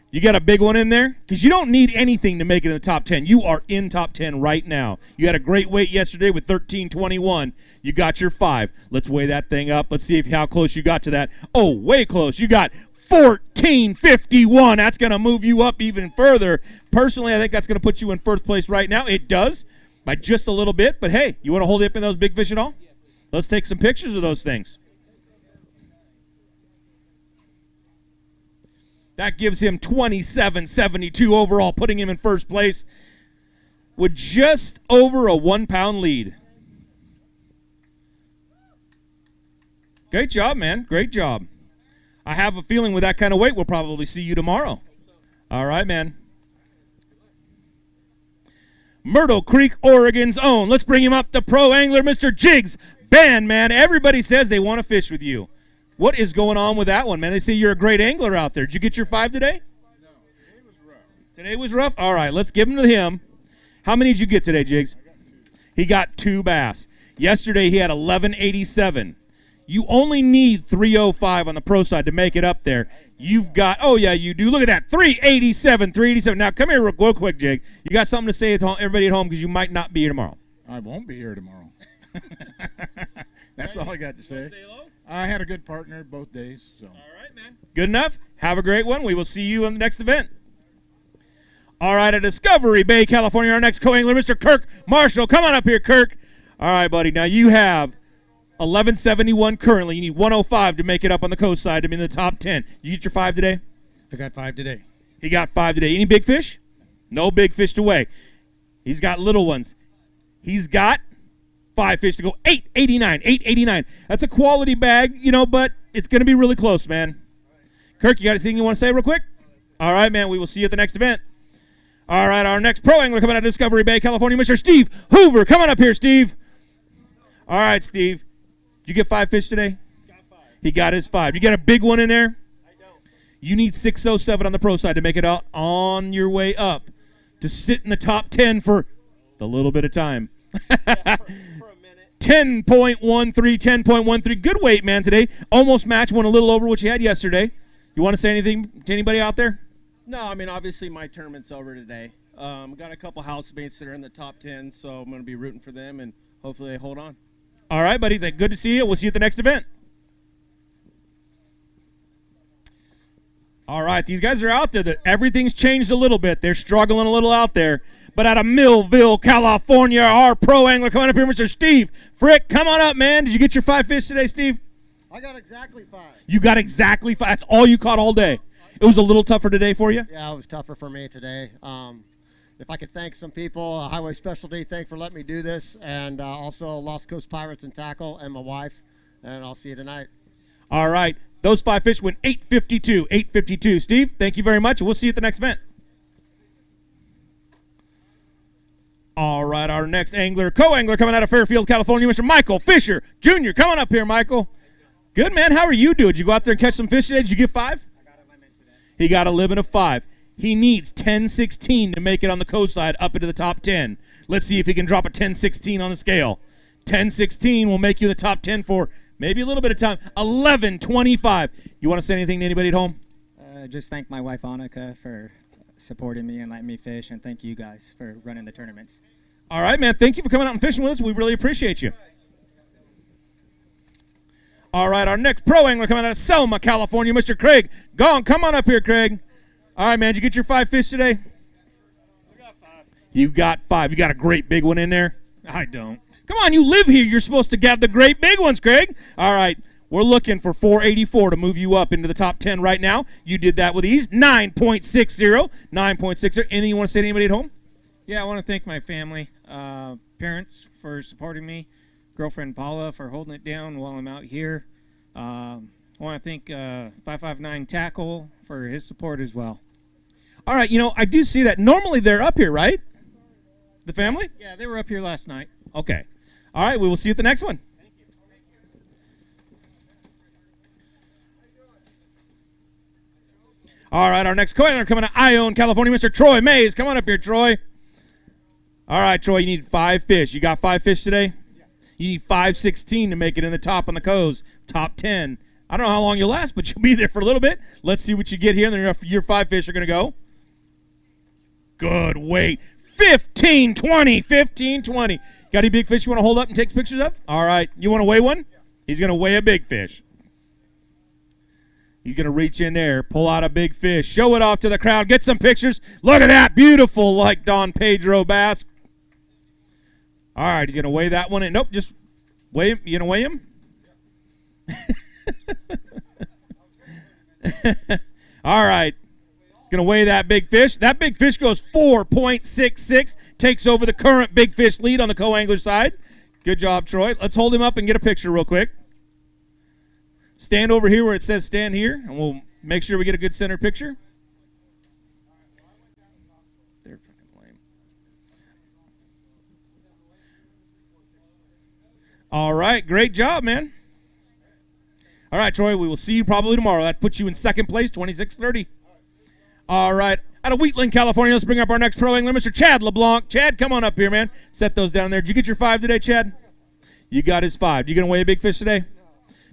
S17: You got a big one in there? Because you don't need anything to make it in the top 10. You are in top 10 right now. You had a great weight yesterday with 13.21. You got your 5. Let's weigh that thing up. Let's see how close you got to that. Oh, way close. You got 14.51. That's going to move you up even further. Personally, I think that's going to put you in first place right now. It does, by just a little bit. But, hey, you want to hold it up in those big fish at all? Let's take some pictures of those things. That gives him 27.72 overall, putting him in first place with just over a 1-pound lead. Great job, man. Great job. I have a feeling with that kind of weight, we'll probably see you tomorrow. All right, man. Myrtle Creek, Oregon's own. Let's bring him up, the pro angler, Mr. Jigs Band, man. Everybody says they want to fish with you. What is going on with that one, man? They say you're a great angler out there. Did you get your 5 today? No, today was rough. Today was rough? All right, let's give them to him. How many did you get today, Jigs? I got 2. He got 2 bass. Yesterday he had 11.87. You only need 3.05 on the pro side to make it up there. You've got, oh yeah, you do. Look at that, 3.87, 3.87. Now come here real quick, Jig. You got something to say to everybody at home because you might not be here tomorrow.
S23: I won't be here tomorrow. That's all I got to say. I had a good partner both days. So. All
S17: right, man. Good enough. Have a great one. We will see you on the next event. All right, at Discovery Bay, California, our next co-angler, Mr. Kirk Marshall. Come on up here, Kirk. All right, buddy. Now you have 11.71 currently. You need 105 to make it up on the coast side to be in the top 10. You get your 5 today?
S23: I got 5 today.
S17: He got 5 today. Any big fish? No big fish to weigh. He's got little ones. He's got 5 fish to go. 8.89. 8.89. That's a quality bag, you know, but it's going to be really close, man. Kirk, you got anything you want to say real quick? All right, man. We will see you at the next event. All right, our next pro angler coming out of Discovery Bay, California, Mr. Steve Hoover. Come on up here, Steve. All right, Steve. Did you get 5 fish today? Got 5. He got his 5. You got a big one in there? I don't. You need 6.07 on the pro side to make it out on your way up to sit in the top 10 for the little bit of time. Yeah, for a minute. 10.13, 10.13. Good weight, man, today. Almost matched, went a little over what you had yesterday. You want to say anything to anybody out there?
S8: No, I mean, obviously my tournament's over today. Got a couple housemates that are in the top 10, so I'm going to be rooting for them, and hopefully they hold on.
S17: All right, buddy. Good to see you. We'll see you at the next event. All right, these guys are out there. Everything's changed a little bit. They're struggling a little out there. But out of Millville, California, our pro angler coming up here, Mr. Steve Frick. Come on up, man. Did you get your 5 fish today, Steve?
S10: I got exactly 5.
S17: You got exactly 5. That's all you caught all day. It was a little tougher today for you?
S10: Yeah, it was tougher for me today. If I could thank some people, Highway Specialty, thank for letting me do this, and also Lost Coast Pirates and Tackle and my wife, and I'll see you tonight.
S17: All right. Those 5 fish went 8.52. 8.52. Steve, thank you very much, and we'll see you at the next event. All right, our next angler, co-angler coming out of Fairfield, California, Mr. Michael Fisher Jr. Come on up here, Michael. Good, man. How are you doing? Did you go out there and catch some fish today? Did you get 5? I got a limit today. He got a limit of 5. He needs 10.16 to make it on the coast side up into the top 10. Let's see if he can drop a 10.16 on the scale. 10.16 will make you in the top 10 for maybe a little bit of time. 11.25. You want to say anything to anybody at home?
S11: Just thank my wife, Annika, for supporting me and letting me fish, and thank you guys for running the tournaments.
S17: All right, man. Thank you for coming out and fishing with us. We really appreciate you. All right, our next pro angler coming out of Selma, California, Mr. Craig Gong. Come on up here, Craig. All right, man. Did you get your 5 fish today? I got 5. You got 5. You got a great big one in there?
S23: I don't.
S17: Come on, you live here. You're supposed to get the great big ones, Craig. All right. We're looking for 484 to move you up into the top 10 right now. You did that with ease. 9.60. 9.60. Anything you want to say to anybody at home?
S12: Yeah, I want to thank my family, parents for supporting me, girlfriend Paula for holding it down while I'm out here. I want to thank 559 Tackle for his support as well.
S17: All right, you know, I do see that. Normally they're up here, right? The family?
S12: Yeah, they were up here last night.
S17: Okay. All right, we will see you at the next one. All right, our next co-angler coming to Ione, California, Mr. Troy Mays. Come on up here, Troy. All right, Troy, you need 5 fish. You got 5 fish today? You need 516 to make it in the top on the coves, top 10. I don't know how long you'll last, but you'll be there for a little bit. Let's see what you get here. And then your 5 fish are going to go. Good weight. 1520, 1520. Got any big fish you want to hold up and take pictures of? All right. You want to weigh one? He's going to weigh a big fish. He's going to reach in there, pull out a big fish, show it off to the crowd, get some pictures. Look at that beautiful Lake Don Pedro bass. All right, he's going to weigh that one. Nope, just weigh him. You going to weigh him? All right. Going to weigh that big fish. That big fish goes 4.66, takes over the current big fish lead on the co-angler side. Good job, Troy. Let's hold him up and get a picture real quick. Stand over here where it says stand here, and we'll make sure we get a good center picture. They're fucking lame. All right, great job, man. All right, Troy, we will see you probably tomorrow. That puts you in second place, 26:30. All right, out of Wheatland, California, let's bring up our next pro angler, Mr. Chad LeBlanc. Chad, come on up here, man. Set those down there. Did you get your 5 today, Chad? You got his 5. You going to weigh a big fish today?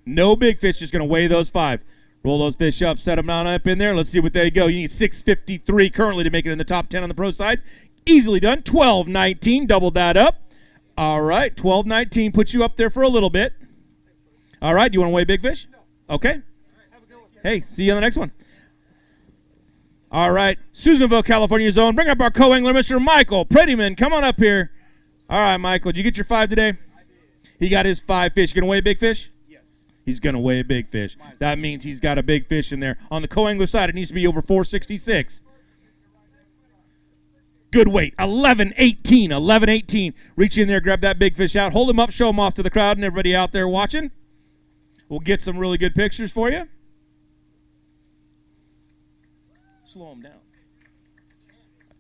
S17: No big fish, just going to weigh those 5. Roll those fish up, set them down up in there. Let's see what they go. You need 653 currently to make it in the top 10 on the pro side. Easily done. 1219, doubled that up. All right, 1219 puts you up there for a little bit. All right, do you want to weigh big fish? Okay. Hey, see you on the next one. All right, Susanville, California zone. Bring up our co-angler, Mr. Michael Prettyman. Come on up here. All right, Michael, did you get your 5 today? He got his 5 fish. You going to weigh a big fish? He's going to weigh a big fish. That means he's got a big fish in there. On the co-angler side, it needs to be over 466. Good weight, 1118, 1118. Reach in there, grab that big fish out. Hold him up, show him off to the crowd and everybody out there watching. We'll get some really good pictures for you. Slow him down.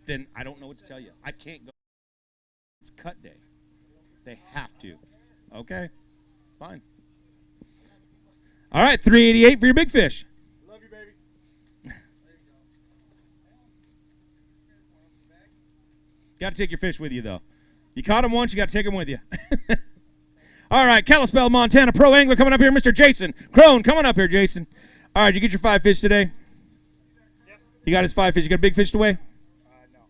S17: Then I don't know what to tell you. I can't go. It's cut day. They have to. Okay, fine. All right, 388 for your big fish.
S23: Love you, baby.
S17: Got to take your fish with you, though. You caught him once, you got to take him with you. All right, Kalispell, Montana, pro angler coming up here, Mr. Jason Crone. Come on up here, Jason. All right, you get your 5 fish today? Yep. He got his 5 fish. You got a big fish to weigh?
S23: No.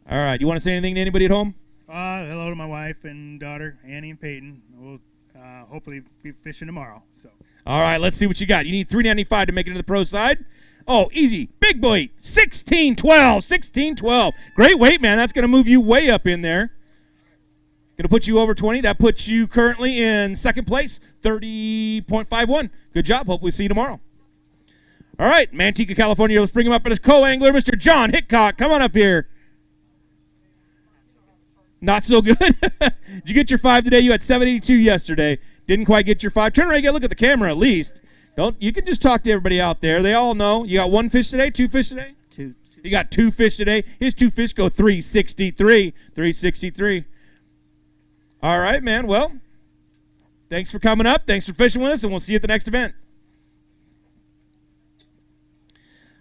S17: All right, you want to say anything to anybody at home?
S23: Hello to my wife and daughter, Annie and Peyton. We'll hopefully be fishing tomorrow. So.
S17: All right, let's see what you got. You need 395 to make it to the pro side. Oh, easy. Big weight. 1612. 1612. Great weight, man. That's going to move you way up in there. Going to put you over 20. That puts you currently in second place, 30.51. Good job. Hope we see you tomorrow. All right, Manteca, California. Let's bring him up as co-angler, Mr. John Hickok. Come on up here. Not so good. Did you get your 5 today? You had 782 yesterday. Didn't quite get your 5. Turn around and get a look at the camera at least. You can just talk to everybody out there. They all know. You got 1 fish today? 2 fish today?
S6: 2.
S17: You got 2 fish today. His 2 fish go 363. 363. All right, man. Well, thanks for coming up. Thanks for fishing with us, and we'll see you at the next event.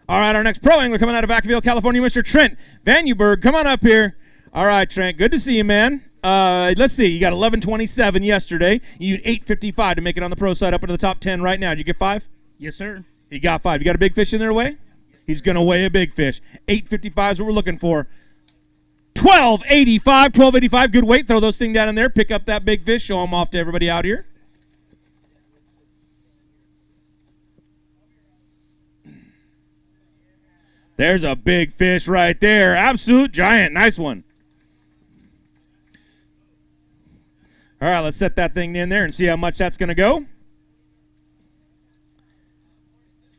S17: All right, our next pro angler coming out of Vacaville, California, Mr. Trent Vanuberg. Come on up here. All right, Trent. Good to see you, man. Let's see. You got 1127 yesterday. You need 855 to make it on the pro side up into the top 10 right now. Did you get 5?
S23: Yes, sir.
S17: He got 5. You got a big fish in there to weigh? He's going to weigh a big fish. 855 is what we're looking for. 1285. 1285. Good weight. Throw those things down in there. Pick up that big fish. Show them off to everybody out here. There's a big fish right there. Absolute giant. Nice one. All right, let's set that thing in there and see how much that's going to go.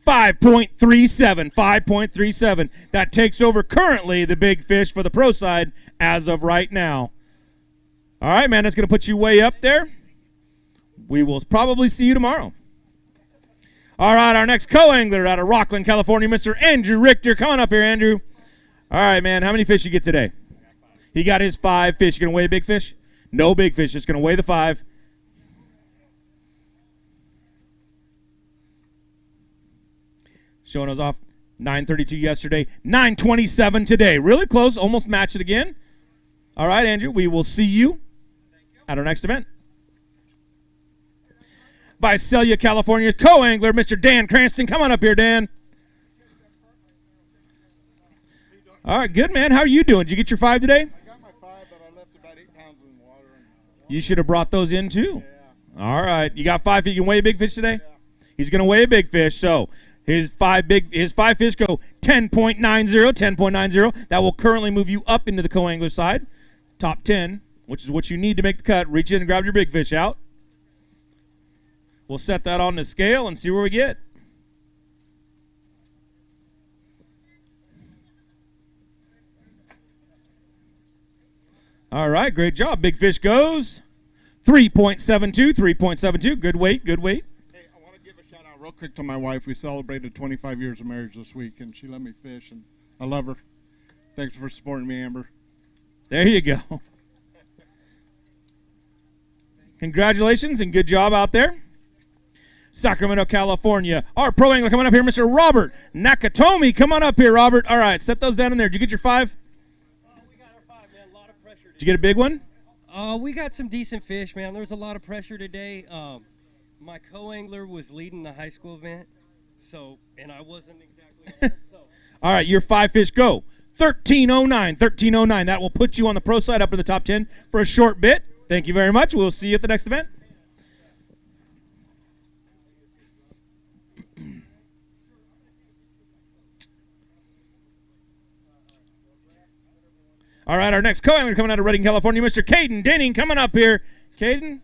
S17: 5.37. 5.37. That takes over currently the big fish for the pro side as of right now. All right, man, that's going to put you way up there. We will probably see you tomorrow. All right, our next co-angler out of Rockland, California, Mr. Andrew Richter. Come on up here, Andrew. All right, man, how many fish you get today? He got his 5 fish. You going to weigh a big fish? No big fish. Just going to weigh the 5. Showing us off. 932 yesterday, 927 today. Really close, almost matched it again. All right, Andrew, we will see you at our next event. Visalia, California, co-angler, Mr. Dan Cranston. Come on up here, Dan. All right, good, man. How are you doing? Did you get your 5 today?
S23: I got my 5, but I left about 8 pounds in the water.
S17: You should have brought those in, too. Yeah. All right. You got 5 fish. You can weigh a big fish today? Yeah. He's going to weigh a big fish, so his 5 fish go 10.90, 10.90. That will currently move you up into the co-angler side. Top 10, which is what you need to make the cut. Reach in and grab your big fish out. We'll set that on the scale and see where we get. All right, great job. Big fish goes 3.72, 3.72. Good weight, good weight.
S23: Hey, I want to give a shout out real quick to my wife. We celebrated 25 years of marriage this week, and she let me fish, and I love her. Thanks for supporting me, Amber.
S17: There you go. Congratulations and good job out there. Sacramento, California. Our pro angler coming up here, Mr. Robert Nakatomi. Come on up here, Robert. All right, set those down in there. Did you get your 5? Did you get a big one?
S9: We got some decent fish, man. There was a lot of pressure today. My co-angler was leading the high school event, and I wasn't exactly.
S17: All right, your 5 fish go 13.09, 13.09. That will put you on the pro side up in the top 10 for a short bit. Thank you very much. We'll see you at the next event. All right, our next co-angler coming out of Redding, California, Mr. Caden Denning, coming up here. Caden,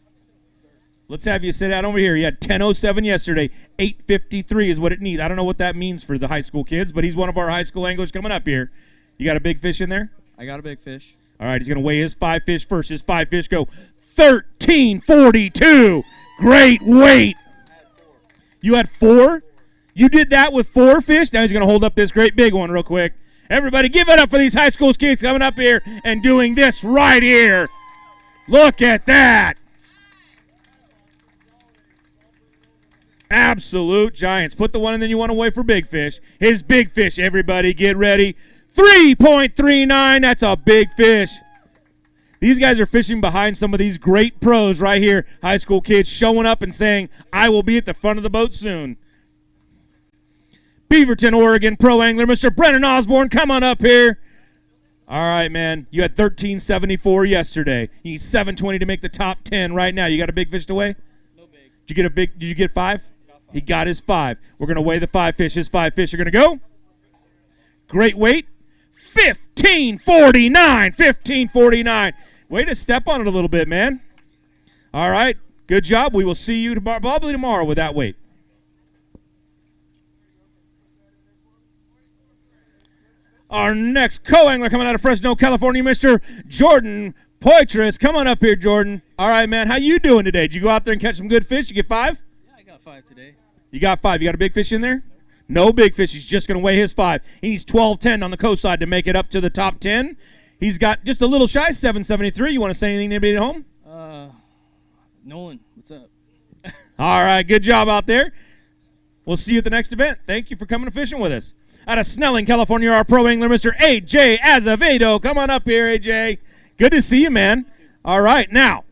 S17: let's have you sit down over here. You had 10.07 yesterday. 8.53 is what it needs. I don't know what that means for the high school kids, but he's one of our high school anglers coming up here. You got a big fish in there?
S9: I got a big fish.
S17: All right, he's going to weigh his 5 fish first. His 5 fish go 13.42. Great weight. You had 4? You did that with 4 fish? Now he's going to hold up this great big one real quick. Everybody give it up for these high school kids coming up here and doing this right here. Look at that. Absolute giants. Put the one and then you want to weigh for big fish. His big fish, everybody get ready. 3.39. That's a big fish. These guys are fishing behind some of these great pros right here. High school kids showing up and saying, I will be at the front of the boat soon. Beaverton, Oregon, pro angler, Mr. Brennan Osborne, come on up here. All right, man. You had 13.74 yesterday. You need 7.20 to make the top 10 right now. You got a big fish to weigh? No big. Did you get 5? He got his 5. We're going to weigh the 5 fish. His 5 fish are going to go. Great weight. 15.49. 15.49. Way to step on it a little bit, man. All right. Good job. We will see you probably tomorrow with that weight. Our next co-angler coming out of Fresno, California, Mr. Jordan Poitras. Come on up here, Jordan. All right, man. How you doing today? Did you go out there and catch some good fish? You get 5?
S9: Yeah, I got 5 today.
S17: You got 5. You got a big fish in there? No big fish. He's just going to weigh his 5. He needs 12.10 on the coast side to make it up to the top 10. He's got just a little shy, 7.73. You want to say anything to anybody at home?
S9: Nolan, what's up?
S17: All right, good job out there. We'll see you at the next event. Thank you for coming and fishing with us. Out of Snelling, California, our pro angler, Mr. A.J. Azevedo. Come on up here, A.J. Good to see you, man. All right, now.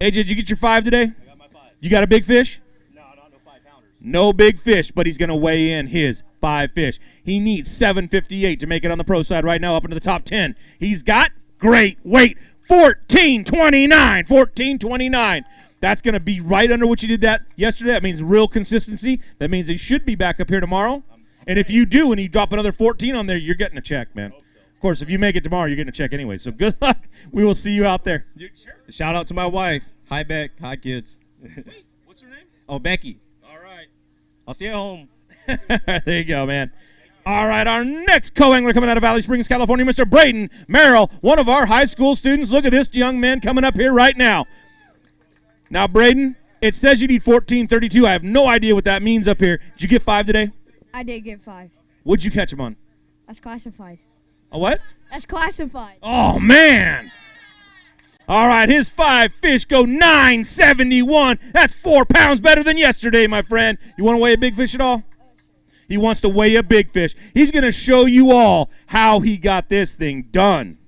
S17: A.J., did you get your 5 today? I got my 5. You got a big fish?
S13: No 5-pounders.
S17: No big fish, but he's going to weigh in his 5 fish. He needs 7.58 to make it on the pro side right now up into the top 10. He's got great weight, 14.29. 14.29. That's going to be right under what you did that yesterday. That means real consistency. That means he should be back up here tomorrow. And if you do and you drop another 14 on there, you're getting a check, man. Of course, if you make it tomorrow, you're getting a check anyway. So good luck. We will see you out there.
S14: Sure. Shout out to my wife. Hi, Beck. Hi, kids.
S17: Wait, what's her name?
S14: Oh, Becky.
S17: All right.
S14: I'll see you at home.
S17: There you go, man. All right, our next co-angler coming out of Valley Springs, California, Mr. Braden Merrill, one of our high school students. Look at this young man coming up here right now. Now, Braden, it says you need 14.32. I have no idea what that means up here. Did you get 5 today?
S15: I did get 5.
S17: What'd you catch him on?
S15: That's classified.
S17: A what?
S15: That's classified.
S17: Oh, man. All right, his 5 fish go 9.71. That's 4 pounds better than yesterday, my friend. You want to weigh a big fish at all? He wants to weigh a big fish. He's going to show you all how he got this thing done.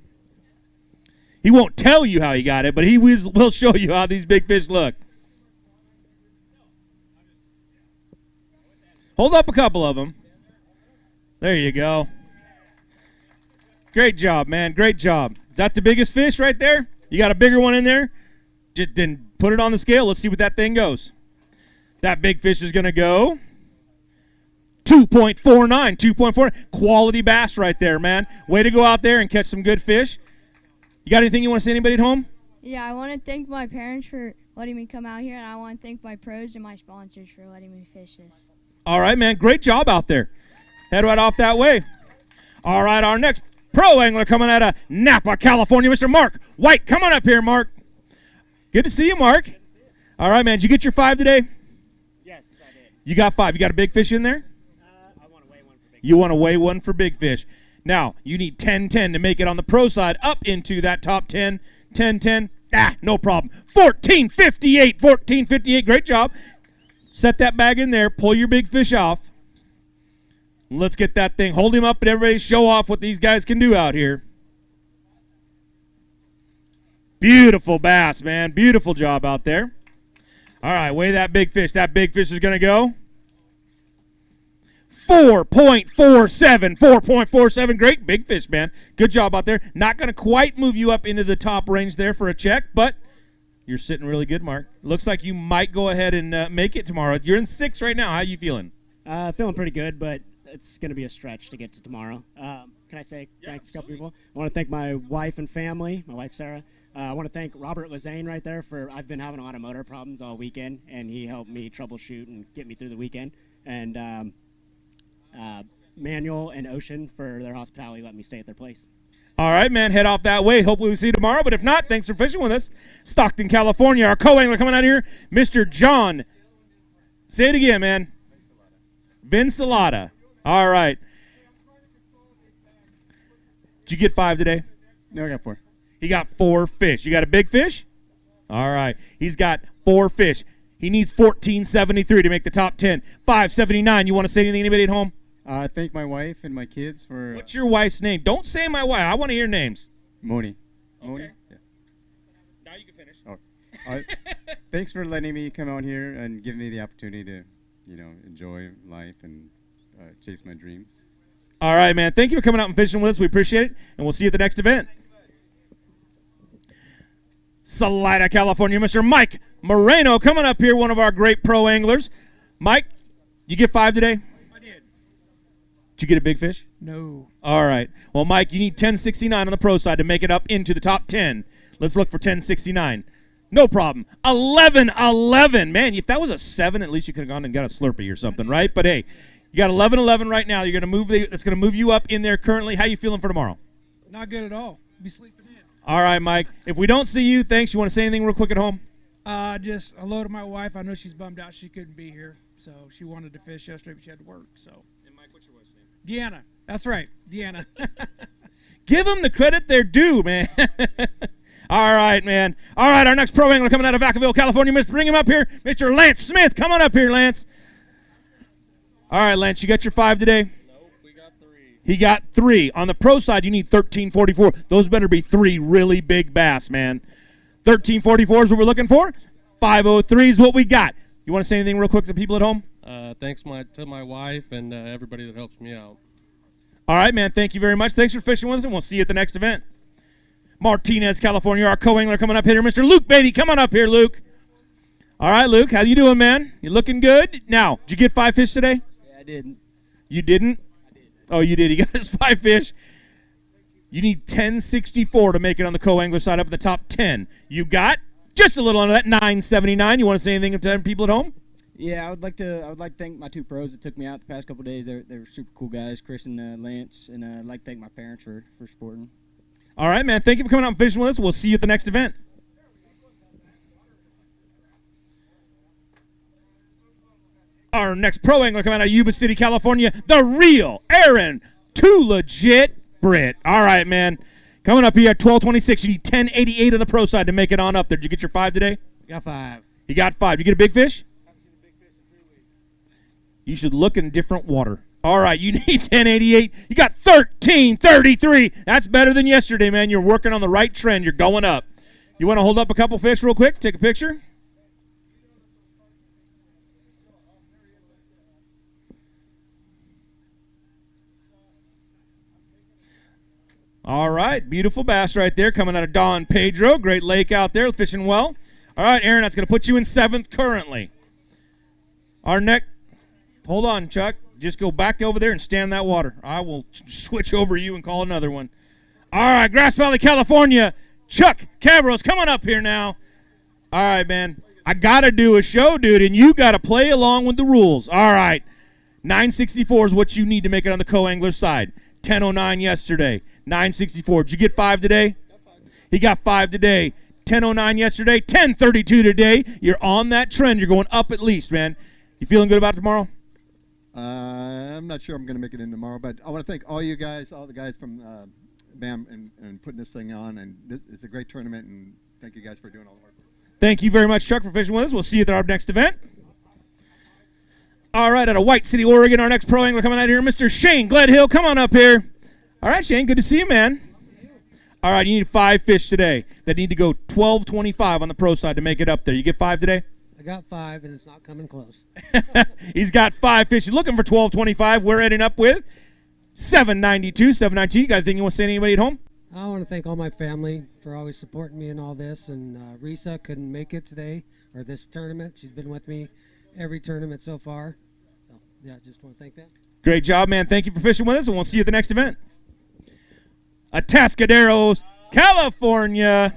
S17: He won't tell you how he got it, but he will show you how these big fish look. Hold up a couple of them. There you go. Great job, man. Great job. Is that the biggest fish right there? You got a bigger one in there? Just then put it on the scale. Let's see what that thing goes. That big fish is going to go 2.49, 2.4. Quality bass right there, man. Way to go out there and catch some good fish. You got anything you want to say to anybody at home?
S15: Yeah, I want to thank my parents for letting me come out here, and I want to thank my pros and my sponsors for letting me fish this.
S17: All right, man. Great job out there. Head right off that way. All right, our next pro angler coming out of Napa, California, Mr. Mark White. Come on up here, Mark. Good to see you, Mark. All right, man. Did you get your 5 today?
S1: Yes, I did.
S17: You got 5. You got a big fish in there?
S1: I want to weigh one for big.
S17: You want to weigh one for big fish. Now, you need 10-10 to make it on the pro side up into that top 10. 10-10. No problem. 14.58. 14.58. Great job. Set that bag in there. Pull your big fish off. Let's get that thing. Hold him up and everybody show off what these guys can do out here. Beautiful bass, man. Beautiful job out there. All right, weigh that big fish. That big fish is going to go 4.47. 4.47. Great big fish, man. Good job out there. Not going to quite move you up into the top range there for a check, but you're sitting really good, Mark. Looks like you might go ahead and make it tomorrow. You're in 6 right now. How you feeling?
S1: Feeling pretty good, but it's going to be a stretch to get to tomorrow. Can I say thanks to a couple people? I want to thank my wife and family, my wife Sarah. I want to thank Robert Lazane right there I've been having a lot of motor problems all weekend, and he helped me troubleshoot and get me through the weekend. And Manuel and Ocean for their hospitality, let me stay at their place.
S17: All right, man, head off that way. Hopefully we see you tomorrow, but if not, thanks for fishing with us. Stockton, California, our co-angler coming out here, Mr. John. Say it again, man. Vincelata. All right. Did you get 5 today?
S23: No, I got 4.
S17: He got 4 fish. You got a big fish? All right. He's got 4 fish. He needs 14.73 to make the top 10. 5.79. You want to say anything to anybody at home?
S23: I thank my wife and my kids for...
S17: What's your wife's name? Don't say my wife. I want to hear names.
S23: Moni.
S17: Okay.
S23: Moni? Yeah.
S17: Now you can finish.
S23: Oh. Thanks for letting me come out here and giving me the opportunity to, enjoy life and chase my dreams.
S17: All right, man. Thank you for coming out and fishing with us. We appreciate it, and we'll see you at the next event. Salida, California, Mr. Mike Moreno coming up here, one of our great pro anglers. Mike, you get 5 today?
S2: I did.
S17: Did you get a big fish?
S2: No.
S17: All right. Well, Mike, you need 10.69 on the pro side to make it up into the top 10. Let's look for 10.69. No problem. 11.11. Man, if that was a 7, at least you could have gone and got a Slurpee or something, right? But, hey, you got 11.11 right now. You're going to move. That's going to move you up in there currently. How you feeling for tomorrow?
S2: Not good at all. Be sleeping in.
S17: All right, Mike. If we don't see you, thanks. You want to say anything real quick at home?
S2: Just hello to my wife. I know she's bummed out she couldn't be here. So she wanted to fish yesterday, but she had to work. So.
S17: And Mike, what's your wife's name?
S2: Deanna. That's right, Deanna.
S17: Give them the credit they're due, man. All right, man. All right, our next pro angler coming out of Vacaville, California. Bring him up here, Mr. Lance Smith. Come on up here, Lance. All right, Lance, you got your 5 today?
S13: Nope, we got 3.
S17: He got 3. On the pro side, you need 13.44. Those better be 3 really big bass, man. 13.44 is what we're looking for. 5.03 is what we got. You want to say anything real quick to people at home?
S13: Thanks to my wife and everybody that helps me out.
S17: All right, man. Thank you very much. Thanks for fishing with us, and we'll see you at the next event. Martinez, California, our co-angler coming up here, Mr. Luke Beatty. Come on up here, Luke. All right, Luke, how you doing, man? You looking good? Now, did you get 5 fish today?
S1: Yeah, I didn't.
S17: You didn't?
S1: I did.
S17: Oh, you did. He got his 5 fish. You need 10.64 to make it on the co-angler side up in the top 10. You got just a little under that, 9.79. You want to say anything to people at home?
S1: Yeah, I would like to thank my 2 pros that took me out the past couple of days. They were super cool guys, Chris and Lance, and I'd like to thank my parents for supporting.
S17: All right, man. Thank you for coming out and fishing with us. We'll see you at the next event. Our next pro angler coming out of Yuba City, California, the real Aaron Too Legit Britt. All right, man. Coming up here at 12.26. You need 10.88 on the pro side to make it on up there. Did you get your 5 today?
S2: Got 5.
S17: You got 5. You get a big fish? You should look in different water. All right, you need 1088. You got 1333. That's better than yesterday, man. You're working on the right trend. You're going up. You want to hold up a couple fish real quick? Take a picture. All right, beautiful bass right there coming out of Don Pedro. Great lake out there, fishing well. All right, Aaron, that's going to put you in 7th currently. Our next, hold on, Chuck. Just go back over there and stand in that water. I will switch over you and call another one. All right, Grass Valley, California. Chuck Cavros, come on up here now. All right, man. I got to do a show, dude, and you got to play along with the rules. All right. 964 is what you need to make it on the co-angler side. 1009 yesterday. 964. Did you get 5 today? He got 5 today. 1009 yesterday. 1032 today. You're on that trend. You're going up at least, man. You feeling good about it tomorrow?
S3: I'm not sure I'm going to make it in tomorrow, but I want to thank all you guys, all the guys from BAM and putting this thing on. And it's a great tournament, and thank you guys for doing all the work.
S17: Thank you very much, Chuck, for fishing with us. We'll see you at our next event. All right, out of White City, Oregon, our next pro angler coming out here, Mr. Shane Gledhill. Come on up here. All right, Shane, good to see you, man. All right, you need 5 fish today that need to go 1225 on the pro side to make it up there. You get 5 today?
S4: I got 5, and it's not coming close.
S17: He's got 5 fish. He's looking for 1225. We're ending up with 792, 719. You got anything you want to say to anybody at home?
S4: I want to thank all my family for always supporting me in all this. And Risa couldn't make it today, or this tournament. She's been with me every tournament so far. So, yeah, just want to thank them.
S17: Great job, man. Thank you for fishing with us, and we'll see you at the next event. Atascaderos, California.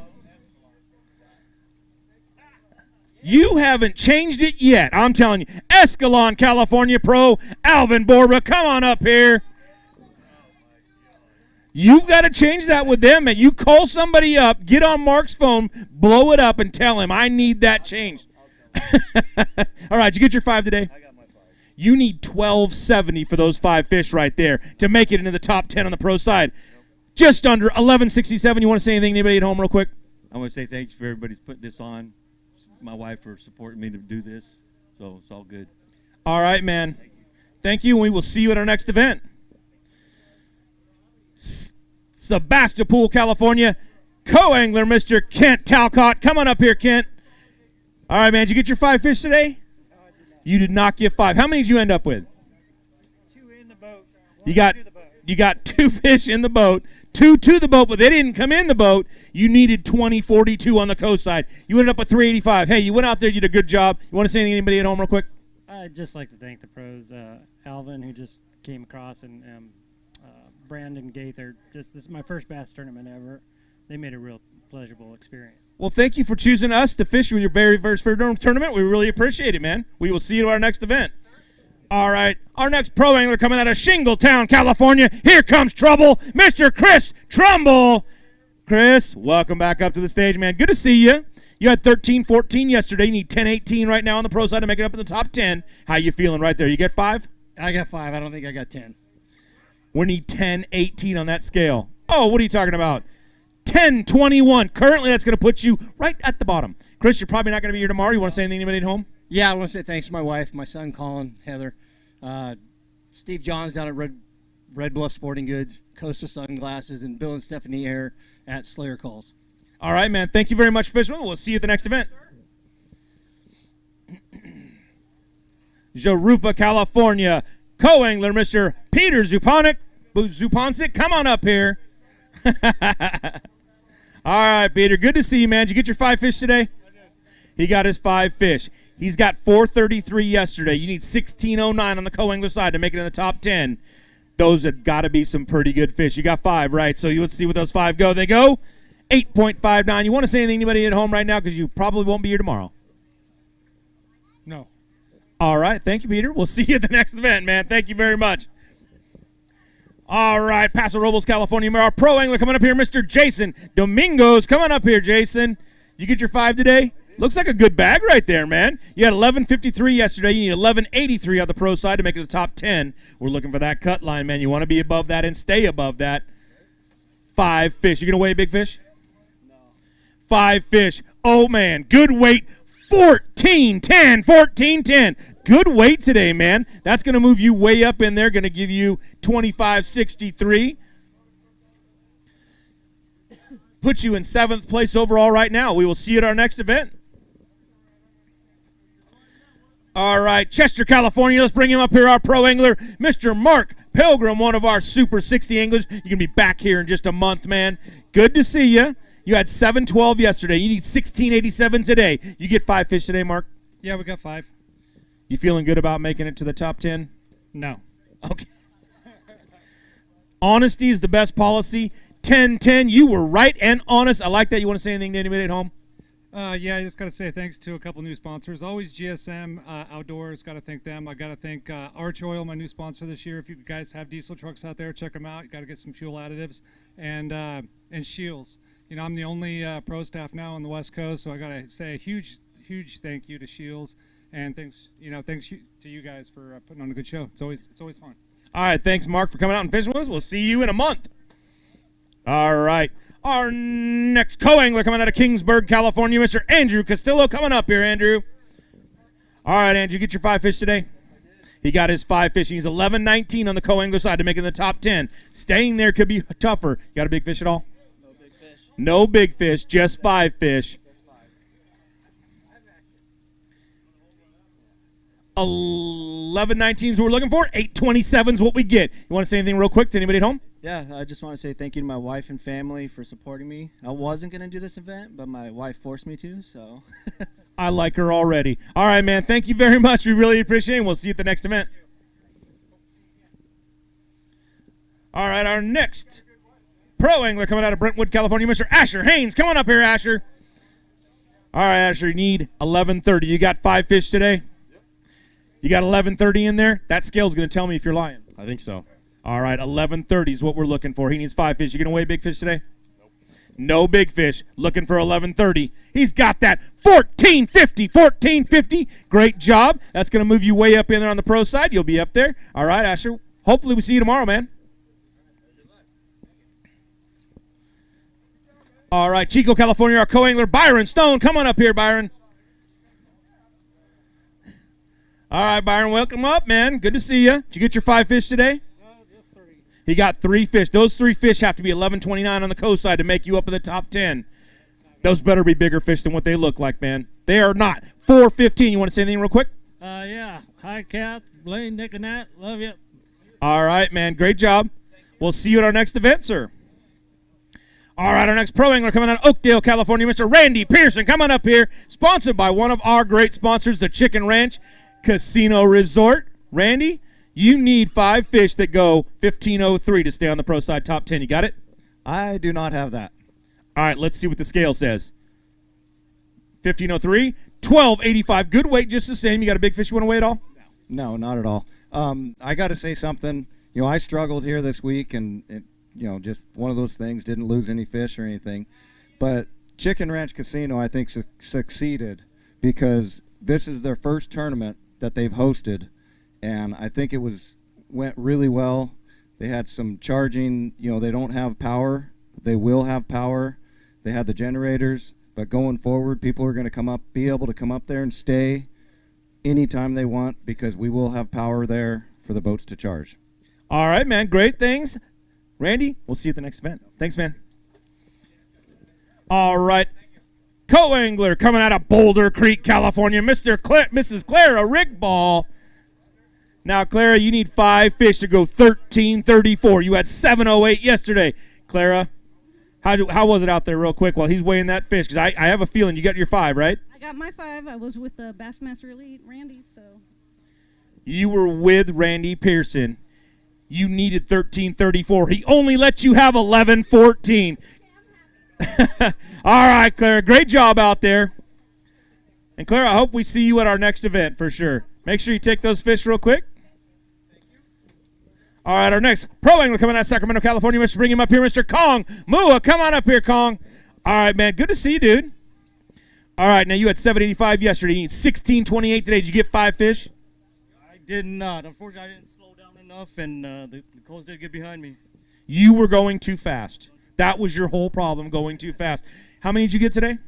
S17: You haven't changed it yet. I'm telling you. Escalon, California Pro, Alvin Borba, come on up here. You've got to change that with them, man. You call somebody up, get on Mark's phone, blow it up, and tell him, I need that changed. All right, did you get your 5 today? I got my 5. You need 1270 for those 5 fish right there to make it into the top 10 on the pro side. Just under 1167. You want to say anything to anybody at home real quick?
S16: I want to say thanks for everybody's putting this on. My wife for supporting me to do this, so it's all good.
S17: All right, man. Thank you, and we will see you at our next event. Sebastopol, California, co-angler Mr. Kent Talcott. Come on up here, Kent. All right, man. Did you get your 5 fish today? No, I did not. You did not get 5. How many did you end up with?
S4: 2 in the boat.
S17: You got 2 fish in the boat, 2 to the boat, but they didn't come in the boat. You needed 2042 on the coast side. You ended up with 385. Hey, you went out there, you did a good job. You want to say anything to anybody at home real quick?
S18: I'd just like to thank the pros, Alvin, who just came across, and Brandon Gaither. This is my first bass tournament ever. They made a real pleasurable experience.
S17: Well, thank you for choosing us to fish with your very first tournament. We really appreciate it, man. We will see you at our next event. All right, our next pro angler coming out of Shingletown, California. Here comes trouble, Mr. Chris Trumbull. Chris, welcome back up to the stage, man. Good to see you. You had 13-14 yesterday. You need 10-18 right now on the pro side to make it up in the top 10. How you feeling right there? You get 5?
S25: I got 5. I don't think I got 10.
S17: We need 10-18 on that scale. Oh, what are you talking about? 10-21. Currently, that's going to put you right at the bottom. Chris, you're probably not going to be here tomorrow. You want to say anything to anybody at home?
S25: Yeah, I want to say thanks to my wife, my son Colin, Heather, Steve Johns down at Red Bluff Sporting Goods, Costa Sunglasses, and Bill and Stephanie Air at Slayer Calls.
S17: All right, man. Thank you very much for fishing. We'll see you at the next event. Jurupa, California, co-angler Mr. Peter Zupancic. Come on up here. All right, Peter. Good to see you, man. Did you get your 5 fish today? I did. He got his 5 fish. He's got 433 yesterday. You need 1609 on the co-angler side to make it in the top 10. Those have got to be some pretty good fish. You got 5, right? So let's see what those 5 go. They go 8.59. You want to say anything to anybody at home right now because you probably won't be here tomorrow?
S2: No.
S17: All right. Thank you, Peter. We'll see you at the next event, man. Thank you very much. All right. Paso Robles, California. Our pro angler coming up here, Mr. Jason Domingos. Come on up here, Jason. You get your 5 today? Looks like a good bag right there, man. You had 1153 yesterday. You need 1183 on the pro side to make it the top 10. We're looking for that cut line, man. You want to be above that and stay above that. 5 fish. You going to weigh a big fish? No. 5 fish. Oh, man. Good weight. 14-10. 14-10. Good weight today, man. That's going to move you way up in there. Going to give you 25.63. Put you in 7th place overall right now. We will see you at our next event. All right, Chester, California. Let's bring him up here, our pro angler, Mr. Mark Pilgrim, one of our Super 60 anglers. You're going to be back here in just a month, man. Good to see you. You had 712 yesterday. You need 1687 today. You get 5 fish today, Mark?
S5: Yeah, we got 5.
S17: You feeling good about making it to the top 10?
S5: No.
S17: Okay. Honesty is the best policy. 10-10. You were right and honest. I like that. You want to say anything to anybody at home?
S5: Yeah, I just got to say thanks to a couple new sponsors. Always GSM Outdoors, got to thank them. I got to thank Arch Oil, my new sponsor this year. If you guys have diesel trucks out there, check them out. You got to get some fuel additives. And Shields. You know, I'm the only pro staff now on the West Coast, so I got to say a huge thank you to Shields. And thanks to you guys for putting on a good show. It's always fun.
S17: All right, thanks, Mark, for coming out and fishing with us. We'll see you in a month. All right. Our next co-angler coming out of Kingsburg, California, Mr. Andrew Castillo. Coming up here, Andrew. All right, Andrew, get your 5 fish today. He got his 5 fish. He's 11-19 on the co-angler side to make it in the top 10. Staying there could be tougher. You got a big fish at all?
S19: No big fish.
S17: No big fish, just 5 fish. 11-19 is what we're looking for. 827 is what we get. You want to say anything real quick to anybody at home?
S19: Yeah, I just want to say thank you to my wife and family for supporting me. I wasn't going to do this event, but my wife forced me to, so.
S17: I like her already. All right, man. Thank you very much. We really appreciate it. We'll see you at the next event. All right, our next pro angler coming out of Brentwood, California, Mr. Asher Haynes. Come on up here, Asher. All right, Asher, you need 11:30. You got 5 fish today? You got 11:30 in there? That scale's going to tell me if you're lying.
S14: I think so.
S17: All right, 11:30 is what we're looking for. He needs 5 fish. You going to weigh big fish today? Nope. No big fish. Looking for 11:30. He's got that 1450. Great job. That's going to move you way up in there on the pro side. You'll be up there. All right, Asher. Hopefully we see you tomorrow, man. All right, Chico, California, our co-angler, Byron Stone. Come on up here, Byron. All right, Byron, welcome up, man. Good to see you. Did you get your 5 fish today?
S5: No, just 3.
S17: He got 3 fish. Those 3 fish have to be 11:29 on the coast side to make you up in the top 10. Those better be bigger fish than what they look like, man. They are not. 4:15. You want to say anything real quick?
S18: Yeah. Hi, Kath, Blaine, Nick, and Nat. Love you.
S17: All right, man. Great job. We'll see you at our next event, sir. All right, our next pro angler coming out of Oakdale, California, Mr. Randy Pearson. Come on up here. Sponsored by one of our great sponsors, the Chicken Ranch Casino Resort. Randy, you need 5 fish that go 15:03 to stay on the pro side top 10. You got it?
S20: I do not have that.
S17: All right, let's see what the scale says. 15:03, 12:85. Good weight, just the same. You got a big fish you want to weigh at all?
S20: No, not at all. I got to say something. You know, I struggled here this week, and you know, just one of those things. Didn't lose any fish or anything, but Chicken Ranch Casino, I think, succeeded because this is their first tournament that they've hosted, and I think it went really well. They had some charging. You know, they don't have power. They will have power. They had the generators, but going forward, people are going to be able to come up there and stay anytime they want because we will have power there for the boats to charge.
S17: All right, man. Great things. Randy, we'll see you at the next event. Thanks, man. All right. Co-angler coming out of Boulder Creek, California, Mrs. Clara Rigball. Now, Clara, you need 5 fish to go 13:34. You had 7:08 yesterday. Clara, how was it out there real quick while he's weighing that fish? Because I have a feeling you got your 5, right?
S21: I got my 5. I was with the Bassmaster Elite, Randy, so.
S17: You were with Randy Pearson. You needed 13:34. He only let you have 11:14. All right, Clara. Great job out there. And, Clara, I hope we see you at our next event for sure. Make sure you take those fish real quick. All right, our next pro angler coming out of Sacramento, California. Let's bring him up here, Mr. Kong Mua. Come on up here, Kong. All right, man. Good to see you, dude. All right, now you had 785 yesterday. You need 1628 today. Did you get 5 fish?
S5: I did not. Unfortunately, I didn't slow down enough, and the coals did get behind me.
S17: You were going too fast. That was your whole problem, going too fast. How many did you get today?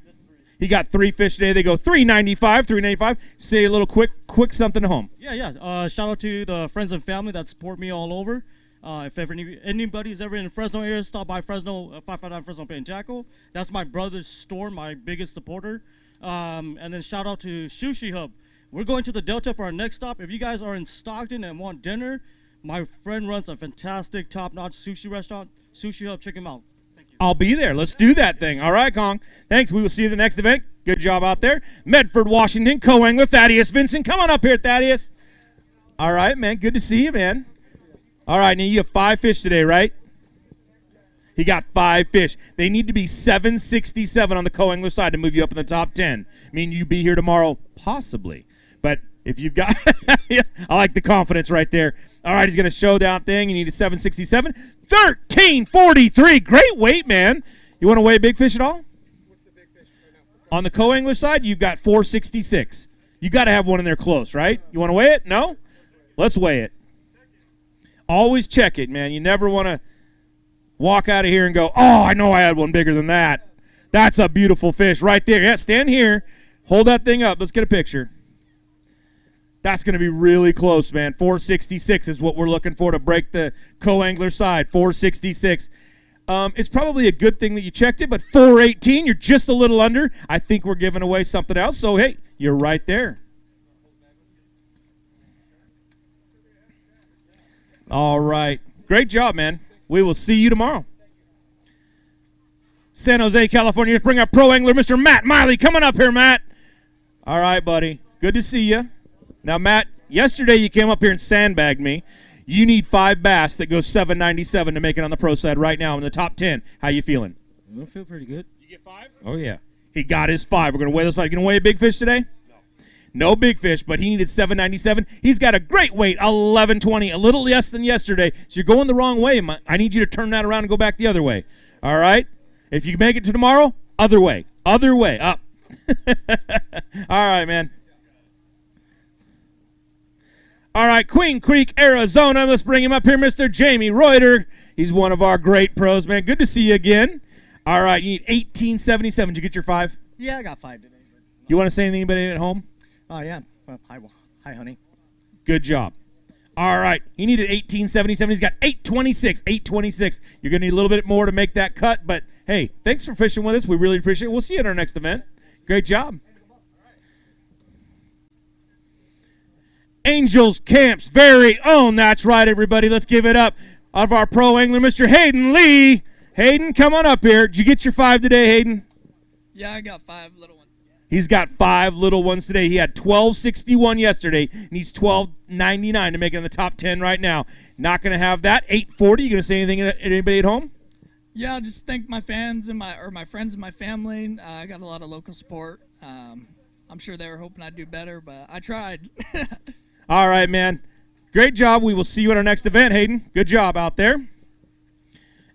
S17: He got 3 fish today. They go 395, 395. Say a little quick something to home.
S7: Yeah. Shout out to the friends and family that support me all over. If ever anybody's ever in the Fresno area, stop by Fresno, 559 Fresno Bait and Tackle. That's my brother's store, my biggest supporter. And then shout out to Sushi Hub. We're going to the Delta for our next stop. If you guys are in Stockton and want dinner, my friend runs a fantastic, top-notch sushi restaurant, Sushi Hub. Check him out.
S17: I'll be there. Let's do that thing. All right, Kong. Thanks. We will see you at the next event. Good job out there. Medford, Washington, co-angler Thaddeus Vincent. Come on up here, Thaddeus. All right, man. Good to see you, man. All right, now you have 5 fish today, right? He got 5 fish. They need to be 767 on the co-angler side to move you up in the top 10. I mean, you be here tomorrow, possibly. But if you've got, I like the confidence right there. All right, he's going to show that thing. You need a 767. 1343. Great weight, man. You want to weigh a big fish at all? What's the big fish right now? On the co-angler side, you've got 466. You got to have one in there close, right? You want to weigh it? No? Let's weigh it. Always check it, man. You never want to walk out of here and go, oh, I know I had one bigger than that. That's a beautiful fish right there. Yeah, stand here. Hold that thing up. Let's get a picture. That's going to be really close, man. 466 is what we're looking for to break the co-angler side. 466. It's probably a good thing that you checked it, but 418, you're just a little under. I think we're giving away something else. So, hey, you're right there. All right. Great job, man. We will see you tomorrow. San Jose, California. Let's bring our pro angler, Mr. Matt Miley. Coming up here, Matt. All right, buddy. Good to see you. Now, Matt, yesterday you came up here and sandbagged me. You need 5 bass that go 797 to make it on the pro side right now in the top 10. How you feeling?
S19: I feel pretty good.
S7: You get 5?
S19: Oh, yeah.
S17: He got his 5. We're going to weigh those 5. You going to weigh a big fish today? No big fish, but he needed 797. He's got a great weight, 1120, a little less than yesterday. So you're going the wrong way. I need you to turn that around and go back the other way. All right? If you make it to tomorrow, other way. Other way, up. All right, man. All right, Queen Creek, Arizona. Let's bring him up here, Mr. Jamie Reuter. He's one of our great pros, man. Good to see you again. All right, you need 1877. Did you get your 5?
S6: Yeah, I got 5 today.
S17: You want to say anything about it at home?
S6: Oh, yeah. Well, hi, honey.
S17: Good job. All right, he needed 1877. He's got 826. 826. You're going to need a little bit more to make that cut, but hey, thanks for fishing with us. We really appreciate it. We'll see you at our next event. Great job. Angels Camp's very own. That's right, everybody. Let's give it up of our pro angler, Mr. Hayden Lee. Hayden, come on up here. Did you get your 5 today, Hayden?
S8: Yeah, I got 5 little ones.
S17: He's got 5 little ones today. He had 1261 yesterday. Needs 1299 to make it in the top 10 right now. Not going to have that. 840. You going to say anything to anybody at home?
S8: Yeah, I'll just thank my fans and my friends and my family. I got a lot of local support. I'm sure they were hoping I'd do better, but I tried.
S17: All right, man. Great job. We will see you at our next event, Hayden. Good job out there.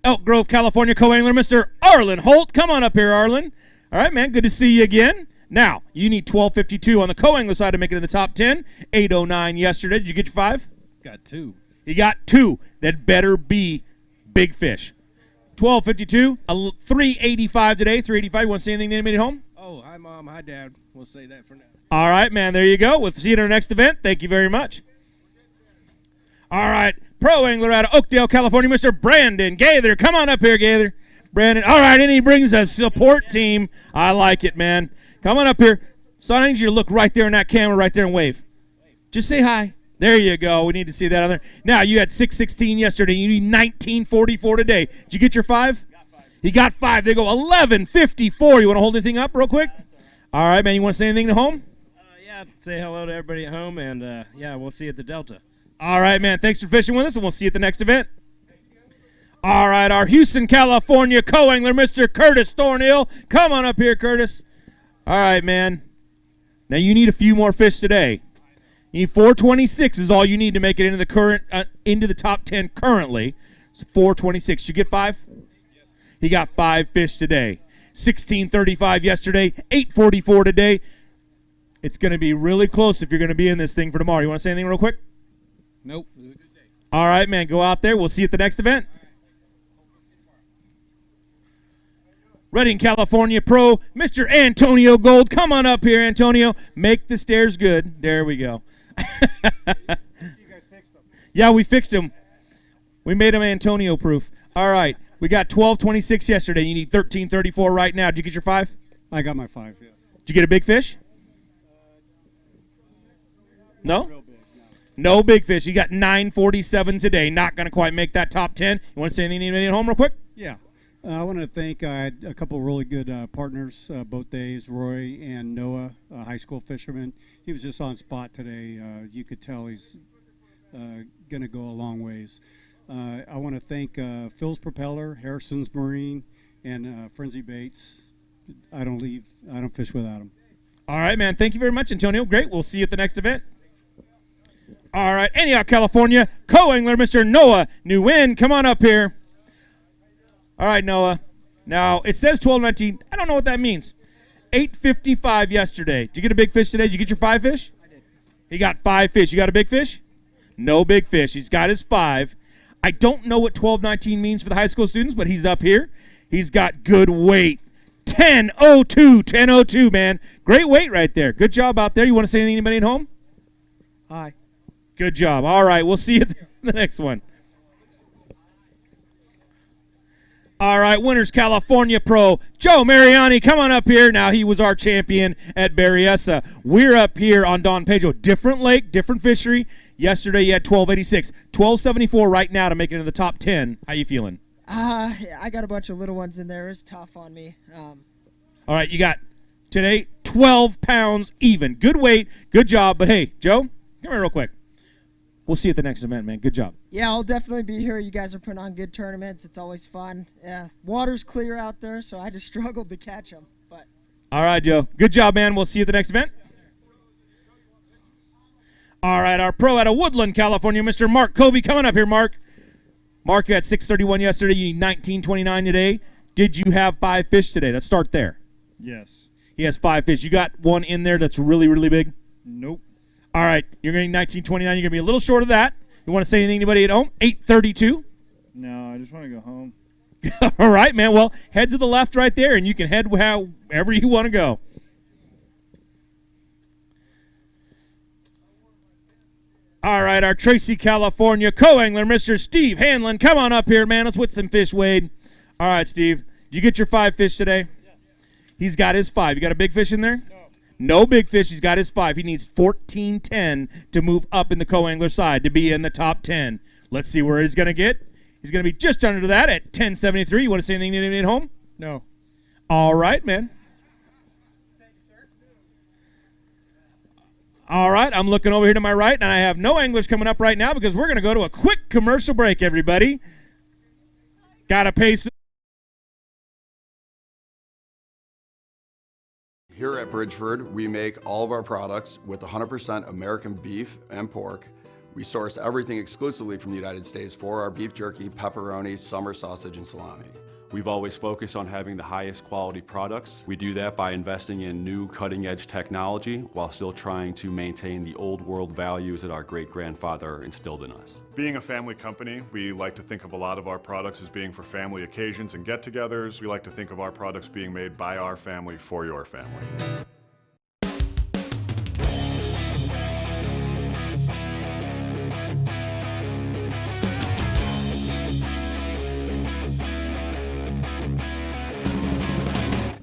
S17: Elk Grove, California co-angler, Mr. Arlen Holt. Come on up here, Arlen. All right, man. Good to see you again. Now, you need 1252 on the co-angler side to make it in the top 10. 809 yesterday. Did you get your 5?
S23: Got 2.
S17: You got 2. That better be big fish. 1252, 385 today. 385. You want to say anything to anybody at home?
S23: Oh, hi, Mom. Hi, Dad. We'll say that for now.
S17: All right, man. There you go. We'll see you at our next event. Thank you very much. All right. Pro angler out of Oakdale, California, Mr. Brandon Gaither. Come on up here, Gaither. Brandon. All right, and he brings a support team. I like it, man. Come on up here. So I need you to look right there in that camera right there and wave. Just say hi. There you go. We need to see that on there. Now, you had 616 yesterday. You need 1944 today. Did you get your 5? He got 5. They go 1154. You want to hold anything up real quick? All right, man. You want to say anything to home?
S14: Yeah, say hello to everybody at home, and yeah, we'll see you at the Delta.
S17: All right, man. Thanks for fishing with us, and we'll see you at the next event. All right, our Houston, California co-angler, Mr. Curtis Thornhill. Come on up here, Curtis. All right, man. Now you need a few more fish today. You need 426 is all you need to make it into the top 10 currently. So 426. Did you get 5? He got 5 fish today. 1635 yesterday, 844 today. It's going to be really close if you're going to be in this thing for tomorrow. You want to say anything real quick?
S23: Nope.
S17: All right, man. Go out there. We'll see you at the next event. Redding, California Pro, Mr. Antonio Gold. Come on up here, Antonio. Make the stairs good. There we go. Yeah, we fixed them. We made them Antonio proof. All right. We got 12.26 yesterday. You need 13.34 right now. Did you get your 5?
S10: I got my 5, yeah.
S17: Did you get a big fish? No? No big fish. You got 9.47 today. Not going to quite make that top 10. You want to say anything at home real quick?
S10: Yeah. I want to thank I had a couple really good partners both days, Roy and Noah, a high school fisherman. He was just on spot today. You could tell he's going to go a long ways. I want to thank Phil's Propeller, Harrison's Marine, and Frenzy Baits. I don't fish without them.
S17: All right, man. Thank you very much, Antonio. Great. We'll see you at the next event. All right. Antioch, California, co-angler, Mr. Noah Nguyen. Come on up here. All right, Noah. Now, it says 12.19. I don't know what that means. 8.55 yesterday. Did you get a big fish today? Did you get your 5 fish? I did. He got 5 fish. You got a big fish? No big fish. He's got his 5. I don't know what 12.19 means for the high school students, but he's up here. He's got good weight. 10.02, man. Great weight right there. Good job out there. You want to say anything to anybody at home?
S4: Hi.
S17: Good job. All right, we'll see you at the next one. All right, winners, California Pro. Joe Mariani, come on up here. Now, he was our champion at Berryessa. We're up here on Don Pedro. Different lake, different fishery. Yesterday, you had 12.86. 12.74 right now to make it into the top 10. How you feeling?
S11: I got a bunch of little ones in there. It's tough on me.
S17: All right, you got today 12 pounds even. Good weight, good job. But, hey, Joe, come here real quick. We'll see you at the next event, man. Good job.
S11: Yeah, I'll definitely be here. You guys are putting on good tournaments. It's always fun. Yeah, water's clear out there, so I just struggled to catch them. But
S17: all right, Joe. Good job, man. We'll see you at the next event. All right, our pro out of Woodland, California, Mr. Mark Kobe. Coming up here, Mark. Mark, you had 6.31 yesterday. You need 19.29 today. Did you have 5 fish today? Let's start there.
S12: Yes.
S17: He has 5 fish. You got one in there that's really, really big?
S12: Nope.
S17: All right, you're going to need 19.29. You're going to be a little short of that. You want to say anything to anybody at home? 8.32.
S12: No, I just want to go home.
S17: All right, man. Well, head to the left right there, and you can head however you want to go. All right, our Tracy, California co-angler, Mr. Steve Hanlon. Come on up here, man. Let's whip some fish, Wade. All right, Steve. You get your 5 fish today? Yes. He's got his 5. You got a big fish in there? No. No big fish. He's got his 5. He needs 14.10 to move up in the co-angler side to be in the top 10. Let's see where he's going to get. He's going to be just under that at 10.73. You want to say anything to anybody at home?
S12: No.
S17: All right, man. All right, I'm looking over here to my right, and I have no anglers coming up right now because we're going to go to a quick commercial break, everybody. Got to pay some.
S22: Here at Bridgford, we make all of our products with 100% American beef and pork. We source everything exclusively from the United States for our beef jerky, pepperoni, summer sausage, and salami.
S24: We've always focused on having the highest quality products. We do that by investing in new cutting-edge technology while still trying to maintain the old world values that our great-grandfather instilled in us.
S26: Being a family company, we like to think of a lot of our products as being for family occasions and get-togethers. We like to think of our products being made by our family for your family.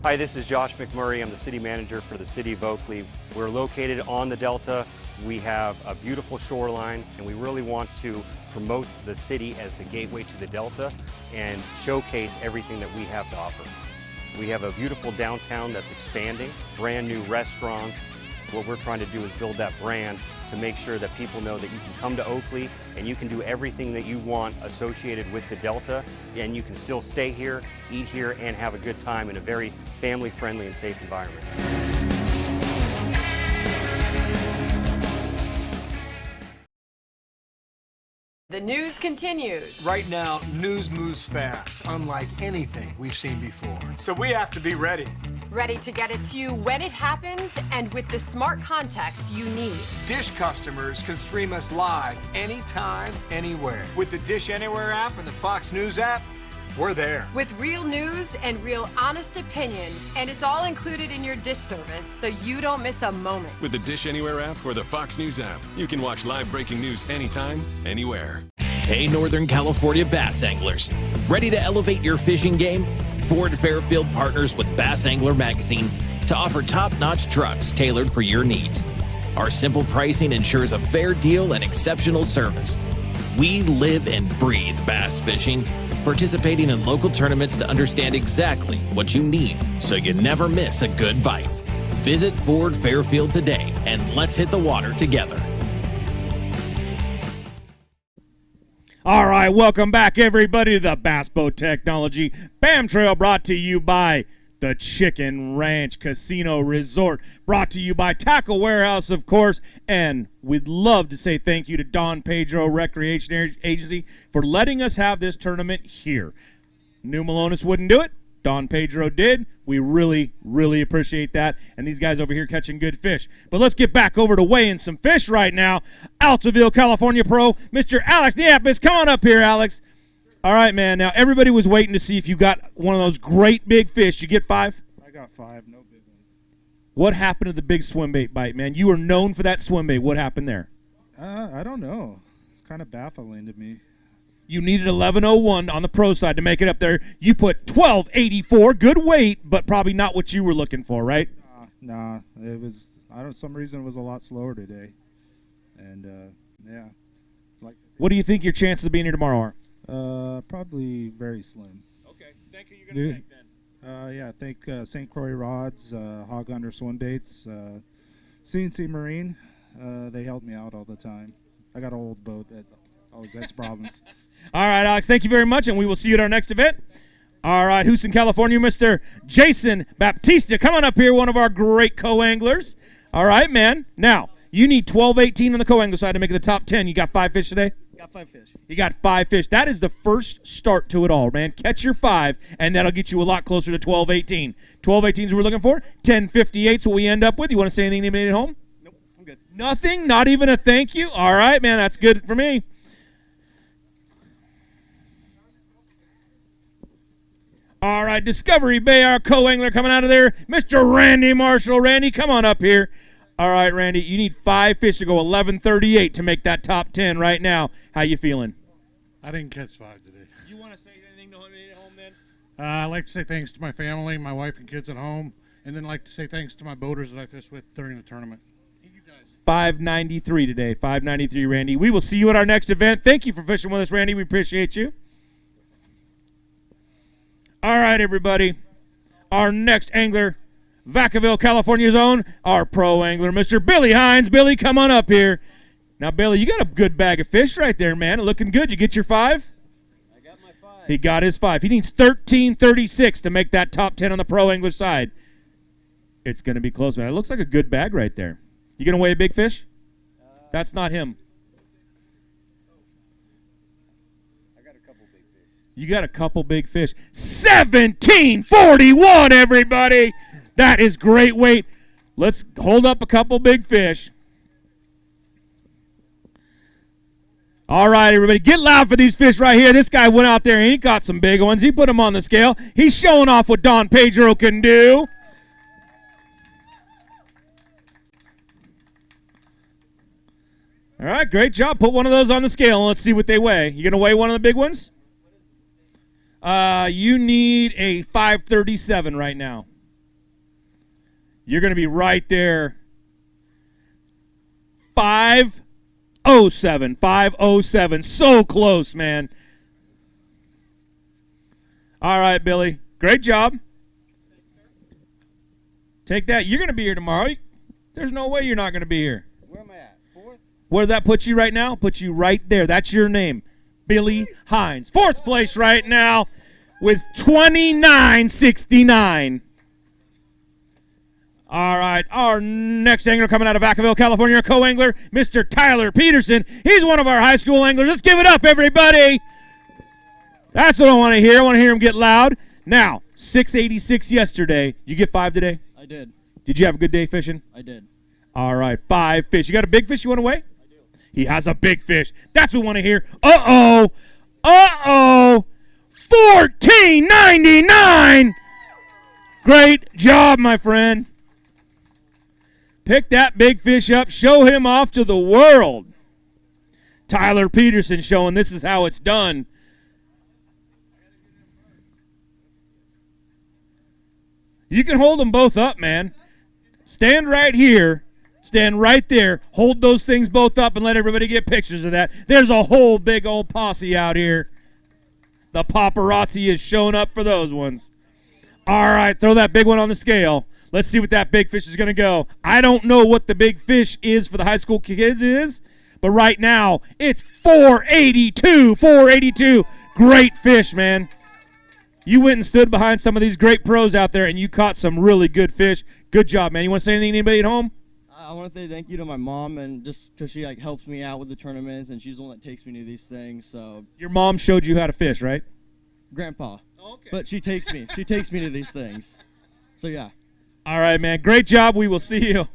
S27: Hi, this is Josh McMurray. I'm the city manager for the city of Oakley. We're located on the Delta. We have a beautiful shoreline, and we really want to promote the city as the gateway to the Delta and showcase everything that we have to offer. We have a beautiful downtown that's expanding, brand new restaurants. What we're trying to do is build that brand to make sure that people know that you can come to Oakley and you can do everything that you want associated with the Delta, and you can still stay here, eat here, and have a good time in a very family-friendly and safe environment.
S28: The news continues.
S29: Right now, news moves fast, unlike anything we've seen before. So we have to be ready.
S28: Ready to get it to you when it happens and with the smart context you need.
S29: Dish customers can stream us, us live anytime, anywhere. With the Dish Anywhere app and the Fox News app, we're there.
S28: With real news and real honest opinion. And it's all included in your dish service, so you don't miss a moment.
S1: With the Dish Anywhere app or the Fox News app, you can watch live breaking news anytime, anywhere.
S2: Hey, Northern California bass anglers. Ready to elevate your fishing game? Ford Fairfield partners with Bass Angler Magazine to offer top-notch trucks tailored for your needs. Our simple pricing ensures a fair deal and exceptional service. We live and breathe bass fishing, participating in local tournaments to understand exactly what you need so you never miss a good bite. Visit Ford Fairfield today and let's hit the water together.
S17: All right, welcome back, everybody, to the Bass Boat Technology BAM Trail, brought to you by the Chicken Ranch Casino Resort, brought to you by Tackle Warehouse, of course, and we'd love to say thank you to Don Pedro Recreation Agency for letting us have this tournament here. New Malonis wouldn't do it. Don Pedro did. We really, really appreciate that. And these guys over here catching good fish. But let's get back over to weighing some fish right now. Altaville, California Pro, Mr. Alex Niapis. Come on up here, Alex. All right, man. Now, everybody was waiting to see if you got one of those great big fish. You get 5?
S12: I got 5, no big ones.
S17: What happened to the big swimbait bite, man? You were known for that swimbait. What happened there?
S12: I don't know. It's kind of baffling to me.
S17: You needed 1101 on the pro side to make it up there. You put 1284, good weight, but probably not what you were looking for, right?
S12: Nah, it was. Some reason it was a lot slower today, and yeah.
S17: What do you think your chances of being here tomorrow are?
S12: Probably very slim.
S17: Okay, thank you. You're gonna thank then.
S12: Yeah, I think St. Croix rods, Hog Under swim baits, CNC Marine. They help me out all the time. I got an old boat that always has problems.
S17: All right, Alex, thank you very much, and we will see you at our next event. All right, Houston, California, Mr. Jason Baptista. Come on up here, one of our great co-anglers. All right, man. Now, you need 12-18 on the co-angler side to make it the top 10. You got 5 fish today?
S6: Got 5 fish.
S17: You got 5 fish. That is the first start to it all, man. Catch your 5, and that'll get you a lot closer to 12-18. 12-18 is what we're looking for. 10-58 is what we end up with. You want to say anything to anybody at home?
S6: Nope, I'm good.
S17: Nothing? Not even a thank you? All right, man. That's good for me. All right, Discovery Bay, our co-angler coming out of there, Mr. Randy Marshall. Randy, come on up here. All right, Randy, you need 5 fish to go 11:38 to make that top 10 right now. How you feeling?
S3: I didn't catch 5 today.
S17: You want to say anything to anybody at home then?
S3: I'd like to say thanks to my family, my wife and kids at home, and then like to say thanks to my boaters that I fished with during the tournament.
S17: 593 today, 593, Randy. We will see you at our next event. Thank you for fishing with us, Randy. We appreciate you. All right, everybody. Our next angler, Vacaville, California's own, our pro angler, Mr. Billy Hines. Billy, come on up here. Now, Billy, you got a good bag of fish right there, man. Looking good. You get your 5?
S9: I got my 5.
S17: He got his 5. He needs 1336 to make that top 10 on the pro angler side. It's going to be close, man. It looks like a good bag right there. You going to weigh a big fish? That's not him. You got a couple big fish. 1741, everybody. That is great weight. Let's hold up a couple big fish. All right, everybody, get loud for these fish right here. This guy went out there and he got some big ones. He put them on the scale. He's showing off what Don Pedro can do. All right, great job. Put one of those on the scale and let's see what they weigh. You going to weigh one of the big ones? You need a 537 right now. You're going to be right there. 507. 507. So close, man. All right, Billy. Great job. Take that. You're going to be here tomorrow. There's no way you're not going to be here.
S9: Where am I at? 4th?
S17: Where did that put you right now? Put you right there. That's your name. Billy Hines. 4th place right now with 29.69. All right, our next angler coming out of Vacaville, California, co-angler, Mr. Tyler Peterson. He's one of our high school anglers. Let's give it up, everybody. That's what I want to hear. I want to hear him get loud. Now, 686 yesterday. You get 5 today?
S7: I did.
S17: Did you have a good day fishing?
S7: I did.
S17: All right, 5 fish. You got a big fish you want to weigh? I do. He has a big fish. That's what we want to hear. Uh-oh. Uh-oh. $14.99. Great job, my friend. Pick that big fish up. Show him off to the world. Tyler Peterson showing this is how it's done. You can hold them both up, man. Stand right here. Stand right there. Hold those things both up and let everybody get pictures of that. There's a whole big old posse out here. The paparazzi is showing up for those ones. All right, throw that big one on the scale. Let's see what that big fish is going to go. I don't know what the big fish is for the high school kids is, but right now it's 482. 482. Great fish, man. You went and stood behind some of these great pros out there, and you caught some really good fish. Good job, man. You want to say anything to anybody at home?
S5: I want to say thank you to my mom, and just because she helps me out with the tournaments, and she's the one that takes me to these things. So
S17: your mom showed you how to fish, right?
S5: Grandpa. Okay. But she takes me. She takes me to these things. So yeah.
S17: All right, man. Great job. We will see you.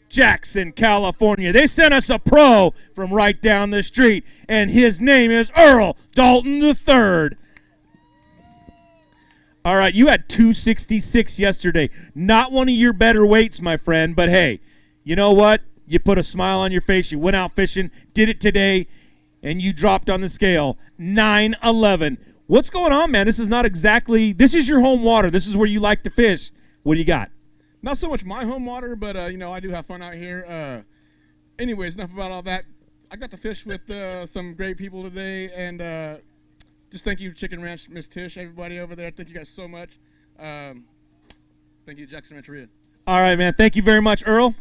S17: Jackson, California. They sent us a pro from right down the street, and his name is Earl Dalton III. All right, you had 266 yesterday. Not one of your better weights, my friend, but hey, you know what? You put a smile on your face. You went out fishing, did it today, and you dropped on the scale. 911. What's going on, man? This is not exactly – this is your home water. This is where you like to fish. What do you got?
S13: Not so much my home water, but, I do have fun out here. Anyways, enough about all that. I got to fish with some great people today, and just thank you, Chicken Ranch, Miss Tish, everybody over there. Thank you guys so much. Thank you, Jackson Rancheria.
S17: All right, man. Thank you very much, Earl.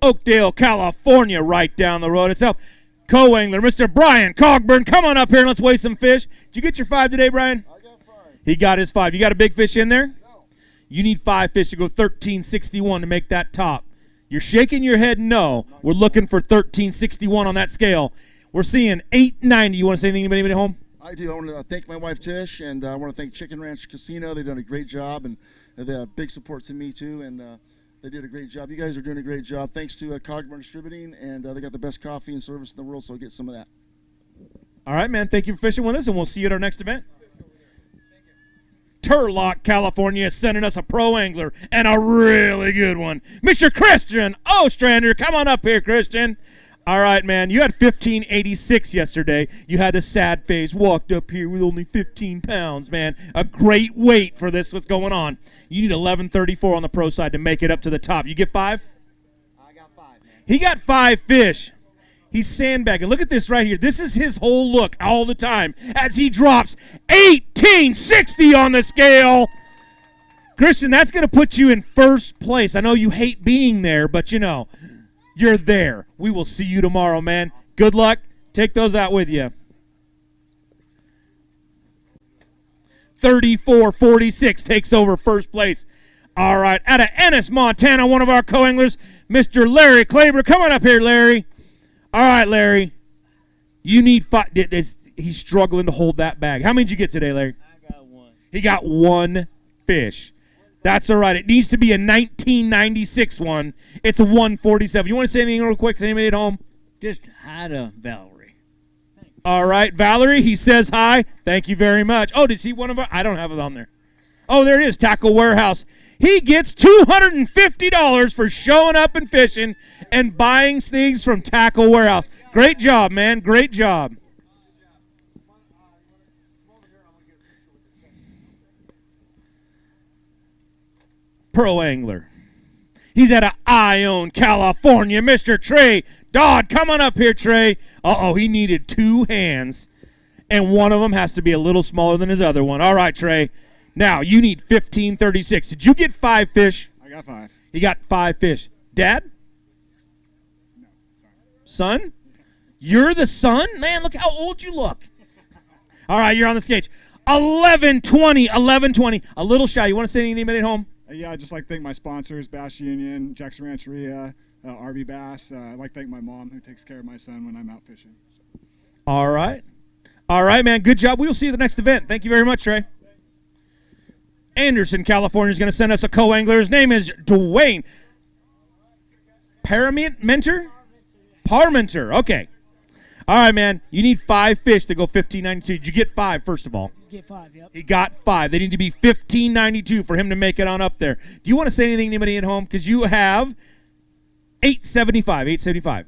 S17: Oakdale, California, right down the road itself. Co-angler, Mr. Brian Cogburn. Come on up here and let's weigh some fish. Did you get your 5 today, Brian? He got his 5. You got a big fish in there? No. You need 5 fish to go 1361 to make that top. You're shaking your head no. We're looking for 1361 on that scale. We're seeing 890. You want to say anything to anybody at home?
S15: I do. I want to thank my wife Tish, and I want to thank Chicken Ranch Casino. They've done a great job, and they have big support to me too, and they did a great job. You guys are doing a great job. Thanks to Cogburn Distributing, and they got the best coffee and service in the world, so get some of that.
S17: All right, man. Thank you for fishing with us, and we'll see you at our next event. Turlock, California, is sending us a pro angler, and a really good one. Mr. Christian Ostrander, come on up here, Christian. All right, man, you had 1586 yesterday. You had a sad face, walked up here with only 15 pounds, man. A great weight for this, what's going on. You need 1134 on the pro side to make it up to the top. You get 5?
S5: I got 5, man.
S17: He got 5 fish. He's sandbagging. Look at this right here. This is his whole look all the time as he drops 1860 on the scale. Christian, that's going to put you in first place. I know you hate being there, but, you're there. We will see you tomorrow, man. Good luck. Take those out with you. 3446 takes over first place. All right. Out of Ennis, Montana, one of our co-anglers, Mr. Larry Klaber. Come on up here, Larry. All right, Larry. You need 5. He's struggling to hold that bag. How many did you get today, Larry?
S5: I got 1.
S17: He got 1 fish. That's all right. It needs to be a 1996 one. It's a 147. You want to say anything real quick to anybody at home?
S5: Just hi to Valerie.
S17: All right, Valerie, he says hi. Thank you very much. Oh, does he one of our? I don't have it on there. Oh, there it is, Tackle Warehouse. He gets $250 for showing up and fishing and buying things from Tackle Warehouse. Great job, man. Great job. Pro angler. He's out of Ione, California. Mr. Trey Dodd, come on up here, Trey. Uh-oh, he needed 2 hands, and one of them has to be a little smaller than his other one. All right, Trey. Now, you need 1536. Did you get 5 fish?
S13: I got 5.
S17: He got 5 fish. Dad?
S13: No,
S17: son? You're the son? Man, look how old you look. All right, you're on the skate. 1120, 1120. A little shy. You want to say anything to anybody at home?
S13: Yeah, I'd just like to thank my sponsors, Bass Union, Jackson Rancheria, RV Bass. I'd like to thank my mom who takes care of my son when I'm out fishing. So.
S17: All right. All right, man. Good job. We will see you at the next event. Thank you very much, Trey. Anderson, California is going to send us a co-angler. His name is Dwayne Parmenter? Parmenter. Okay. All right, man. You need 5 fish to go 15.92. Did you get 5, first of all?
S8: Get 5, yep.
S17: He got 5. They need to be 15.92 for him to make it on up there. Do you want to say anything to anybody at home? Because you have 875.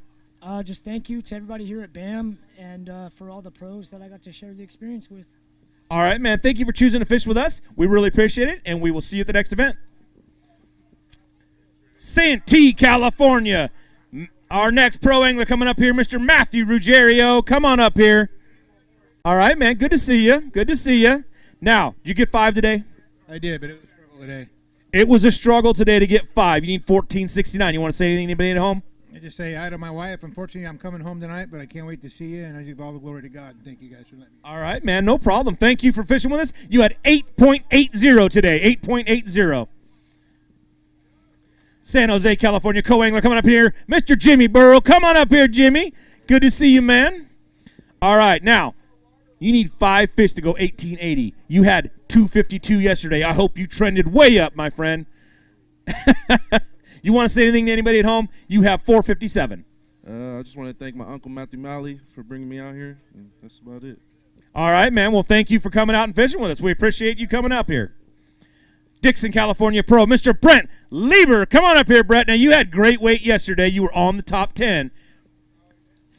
S8: Just thank you to everybody here at BAM and for all the pros that I got to share the experience with.
S17: All right, man. Thank you for choosing to fish with us. We really appreciate it, and we will see you at the next event. Santee, California. Our next pro angler coming up here, Mr. Matthew Ruggiero. Come on up here. All right, man. Good to see you. Good to see you. Now, did you get 5 today?
S14: I did, but it was a struggle today.
S17: It was a struggle today to get 5. You need 14.69. You want to say anything to anybody at home?
S14: I just say hi to my wife. Unfortunately, I'm coming home tonight, but I can't wait to see you, and I give all the glory to God. Thank you guys for letting me.
S17: All right, man. No problem. Thank you for fishing with us. You had 8.80 today. 8.80. San Jose, California, co-angler coming up here. Mr. Jimmy Burrow. Come on up here, Jimmy. Good to see you, man. All right, now, you need 5 fish to go 18.80. You had 2.52 yesterday. I hope you trended way up, my friend. You want to say anything to anybody at home? You have 4.57.
S16: I just want to thank my Uncle Matthew Malley for bringing me out here, and that's about it.
S17: All right, man. Well, thank you for coming out and fishing with us. We appreciate you coming up here. Dixon, California pro, Mr. Brent Lieber. Come on up here, Brent. Now, you had great weight yesterday. You were on the top 10.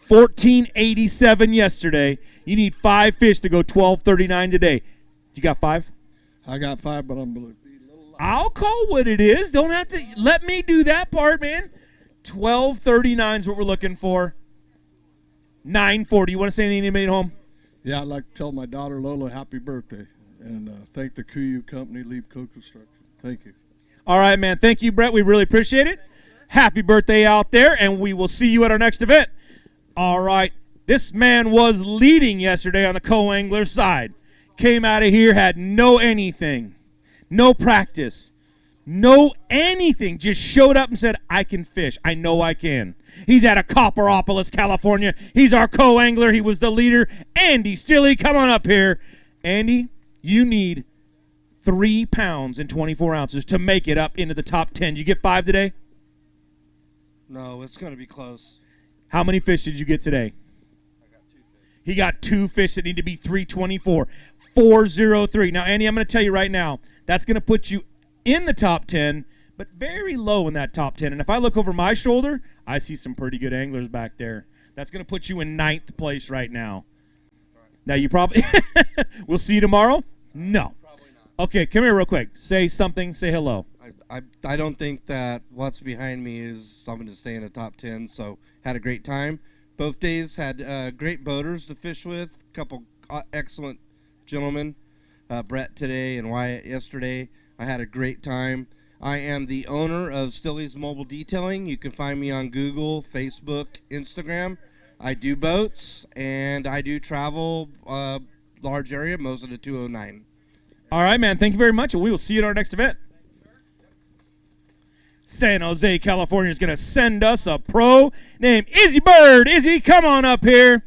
S17: 14.87 yesterday. You need 5 fish to go 12.39 today. You got 5?
S18: I got 5, but I'm blue.
S17: I'll call what it is. Don't have to let me do that part, man. 12.39 is what we're looking for. 9.40. You want to say anything to anybody at home?
S18: Yeah, I'd like to tell my daughter Lola happy birthday and thank the KU company, Leap Co-Construction. Thank you.
S17: All right, man. Thank you, Brett. We really appreciate it. Happy birthday out there, and we will see you at our next event. All right. This man was leading yesterday on the co-angler side. Came out of here, had no anything. No practice. No anything. Just showed up and said, I can fish. I know I can. He's out of Copperopolis, California. He's our co-angler. He was the leader. Andy Stilley, come on up here. Andy, you need 3 pounds and 24 ounces to make it up into the top 10. Did you get 5 today?
S19: No, it's going to be close.
S17: How many fish did you get today? He got 2 fish that need to be 324. 403. Now, Andy, I'm going to tell you right now, that's going to put you in the top 10, but very low in that top 10. And if I look over my shoulder, I see some pretty good anglers back there. That's going to put you in 9th place right now. Now, you probably – we'll see you tomorrow? No.
S19: Probably not.
S17: Okay, come here real quick. Say something. Say hello.
S19: I don't think that what's behind me is something to stay in the top 10, so had a great time. Both days had great boaters to fish with, a couple excellent gentlemen, Brett today and Wyatt yesterday. I had a great time. I am the owner of Stilley's Mobile Detailing. You can find me on Google, Facebook, Instagram. I do boats, and I do travel large area, most of the 209.
S17: All right, man. Thank you very much, and we will see you at our next event. San Jose, California is going to send us a pro named Izzy Bird. Izzy, come on up here.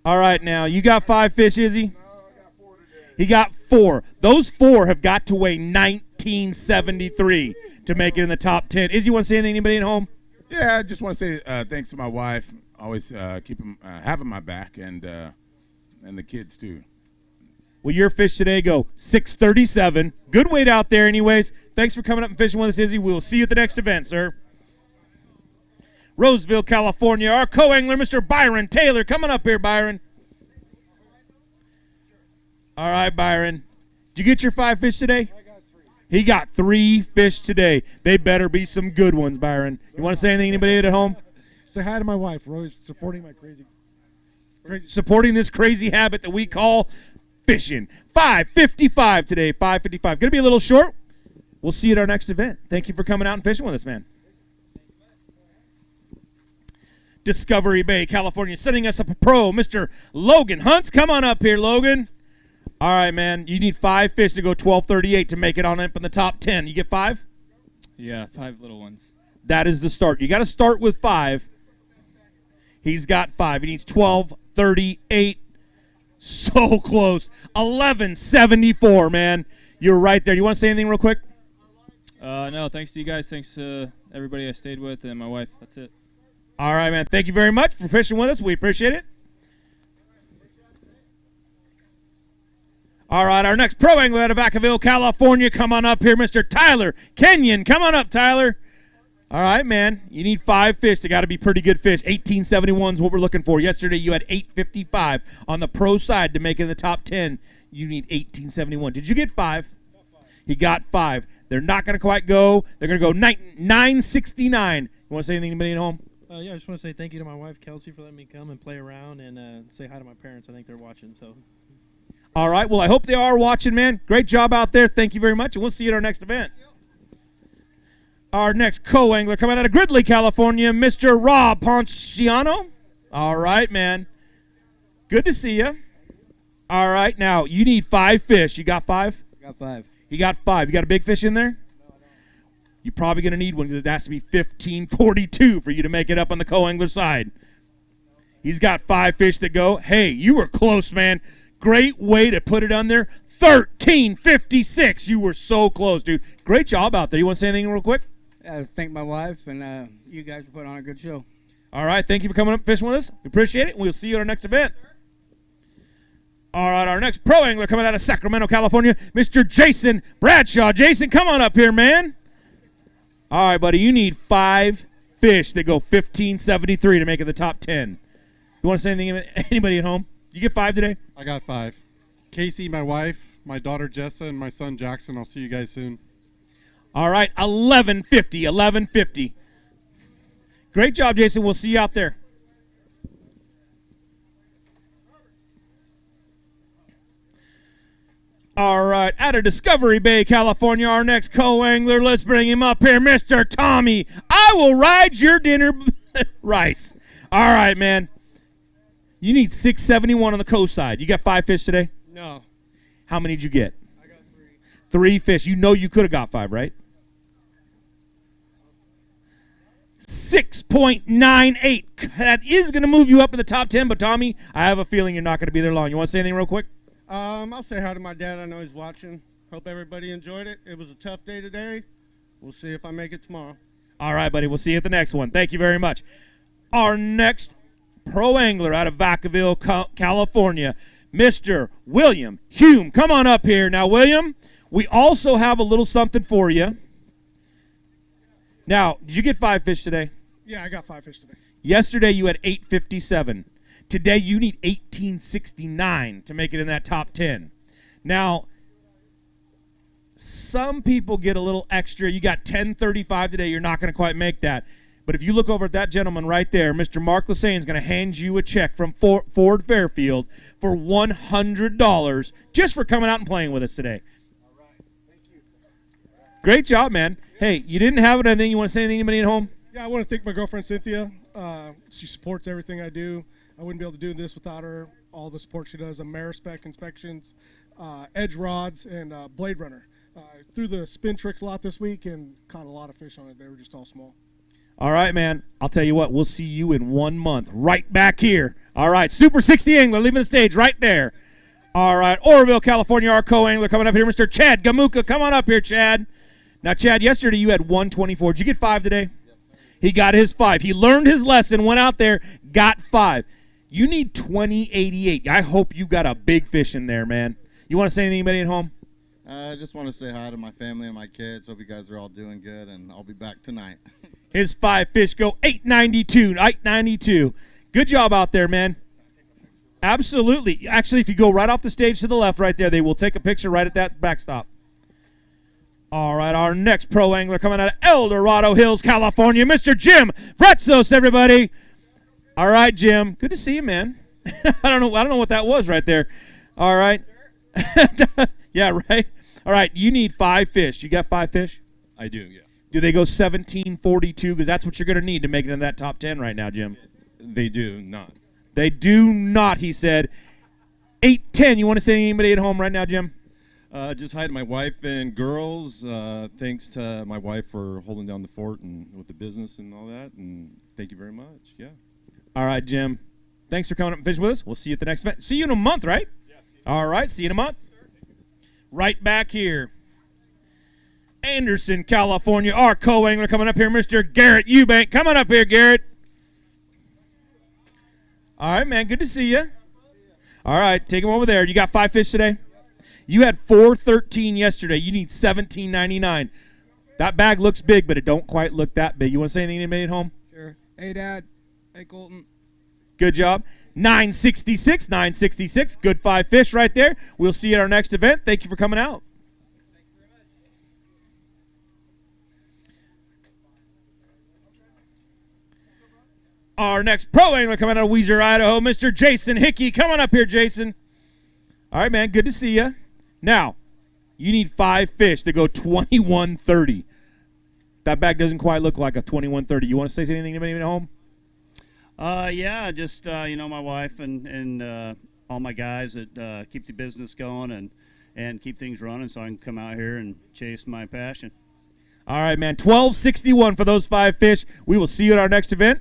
S17: All right, now, you got 5 fish, Izzy? No, I got 4 today. He got 4. Those 4 have got to weigh 1973 to make it in the top 10. Izzy, you want to say anything to anybody at home?
S20: Yeah, I just want to say thanks to my wife. Always having my back, and the kids, too.
S17: Well, your fish today go 637. Good weight out there anyways. Thanks for coming up and fishing with us, Izzy. We will see you at the next event, sir. Roseville, California, our co-angler, Mr. Byron Taylor. Coming up here, Byron. All right, Byron. Did you get your 5 fish today? I got 3. He got 3 fish today. They better be some good ones, Byron. You want to say anything to anybody at home?
S14: Say hi to my wife. We're always supporting my crazy.
S17: Supporting this crazy habit that we call fishing. 5:55 today, 5:55. Going to be a little short. We'll see you at our next event. Thank you for coming out and fishing with us, man. Discovery Bay, California, sending us up a pro, Mr. Logan Hunts. Come on up here, Logan. All right, man. You need 5 fish to go 12.38 to make it on up in the top 10. You get 5?
S21: Yeah, 5 little ones.
S17: That is the start. You got to start with 5. He's got 5. He needs 12.38. So close. 11.74, man. You're right there. You want to say anything real quick?
S21: No, thanks to you guys. Thanks to everybody I stayed with and my wife. That's it.
S17: All right, man. Thank you very much for fishing with us. We appreciate it. All right, our next pro angler out of Vacaville, California. Come on up here, Mr. Tyler Kenyon. Come on up, Tyler. All right, man. You need 5 fish. They got to be pretty good fish. 1871 is what we're looking for. Yesterday, you had 855 on the pro side to make it in the top 10. You need 1871. Did you get 5? He got 5. They're not going to quite go. They're going to go 969. You want to say anything to anybody at home?
S4: Yeah, I just want to say thank you to my wife, Kelsey, for letting me come and play around and say hi to my parents. I think they're watching. So.
S17: All right. Well, I hope they are watching, man. Great job out there. Thank you very much, and we'll see you at our next event. Our next co-angler coming out of Gridley, California, Mr. Rob Ponciano. All right, man. Good to see you. All right, now you need 5 fish. You got 5?
S5: Got 5.
S17: He got 5. You got a big fish in there? No, I don't. You're probably going to need one because it has to be 1542 for you to make it up on the co-angler side. He's got 5 fish that go. Hey, you were close, man. Great way to put it on there. 1356. You were so close, dude. Great job out there. You want to say anything real quick?
S5: I just thank my wife and you guys for putting on a good show.
S17: All right, thank you for coming up fishing with us. We appreciate it. We'll see you at our next event. All right, our next pro angler coming out of Sacramento, California, Mr. Jason Bradshaw. Jason, come on up here, man. All right, buddy, you need 5 fish that go 1573 to make it the top 10. You want to say anything to anybody at home? You get 5 today?
S10: I got 5. Casey, my wife, my daughter Jessa, and my son Jackson. I'll see you guys soon.
S17: All right, 1150. Great job, Jason. We'll see you out there. All right, out of Discovery Bay, California, our next co-angler. Let's bring him up here, Mr. Tommy. I will ride your dinner rice. All right, man. You need 671 on the coast side. You got 5 fish today?
S4: No.
S17: How many did you get?
S4: I got 3.
S17: 3 fish. You know you could have got 5, right? 6.98. That is going to move you up in the top 10, but Tommy, I have a feeling you're not going to be there long. You want to say anything real quick?
S6: I'll say hi to my dad. I know he's watching. Hope everybody enjoyed it. It was a tough day today. We'll see if I make it tomorrow.
S17: All right, buddy. We'll see you at the next one. Thank you very much. Our next pro angler out of Vacaville, California, Mr. William Hume. Come on up here. Now, William, we also have a little something for you. Now, did you get 5 fish today?
S4: Yeah, I got 5 fish today.
S17: Yesterday, you had 857. Today, you need 1869 to make it in that top 10. Now, some people get a little extra. You got 1035 today. You're not going to quite make that. But if you look over at that gentleman right there, Mr. Mark Lassane is going to hand you a check from Ford Fairfield for $100 just for coming out and playing with us today.
S10: All right. Thank you.
S17: Great job, man. Hey, you didn't have it. Anything you want to say anything to anybody at home?
S4: Yeah, I want to thank my girlfriend, Cynthia. She supports everything I do. I wouldn't be able to do this without her. All the support she does, Amerispec inspections, edge rods, and Blade Runner. Threw the spin tricks a lot this week and caught a lot of fish on it. They were just all small.
S17: All right, man. I'll tell you what. We'll see you in 1 month right back here. All right. Super 60 angler leaving the stage right there. All right. Oroville, California, our co-angler coming up here, Mr. Chad Gamuka. Come on up here, Chad. Now, Chad, yesterday you had 124. Did you get 5 today? Yes, sir. He got his 5. He learned his lesson, went out there, got 5. You need 2088. I hope you got a big fish in there, man. You want to say anything to anybody at home?
S11: I just want to say hi to my family and my kids. Hope you guys are all doing good, and I'll be back tonight.
S17: His 5 fish go 892. 892. Good job out there, man. Absolutely. Actually, if you go right off the stage to the left right there, they will take a picture right at that backstop. All right, our next pro angler coming out of El Dorado Hills, California, Mr. Jim Vretzos, everybody. All right, Jim. Good to see you, man. I don't know what that was right there. All right. Yeah, right. All right, you need 5 fish. You got 5 fish?
S10: I do, yeah.
S17: Do they go 1742? Because that's what you're going to need to make it in that top 10 right now, Jim.
S10: They do not.
S17: They do not, he said. 810. You want to say anybody at home right now, Jim?
S10: Just hi to my wife and girls. Thanks to my wife for holding down the fort and with the business and all that. And thank you very much. Yeah.
S17: All right, Jim. Thanks for coming up and fishing with us. We'll see you at the next event. See you in a month, right?
S10: Yeah.
S17: All right. See you in a month. Right back here. Anderson, California. Our co-angler coming up here, Mr. Garrett Eubank. Come on up here, Garrett. All right, man. Good to see you. All right, take them over there. You got 5 fish today? You had 413 yesterday. You need 17.99. That bag looks big, but it don't quite look that big. You want to say anything to anybody at home?
S1: Sure. Hey, Dad. Hey, Colton.
S17: Good job. 966, 966. Good 5 fish right there. We'll see you at our next event. Thank you for coming out. Our next pro angler coming out of Weiser, Idaho, Mr. Jason Hickey. Come on up here, Jason. All right, man. Good to see you. Now, you need 5 fish to go 21.30. That bag doesn't quite look like a 21.30. You want to say anything to anybody at home?
S22: Yeah, just my wife and all my guys that keep the business going and keep things running, so I can come out here and chase my passion.
S17: All right, man. 12.61 for those 5 fish. We will see you at our next event.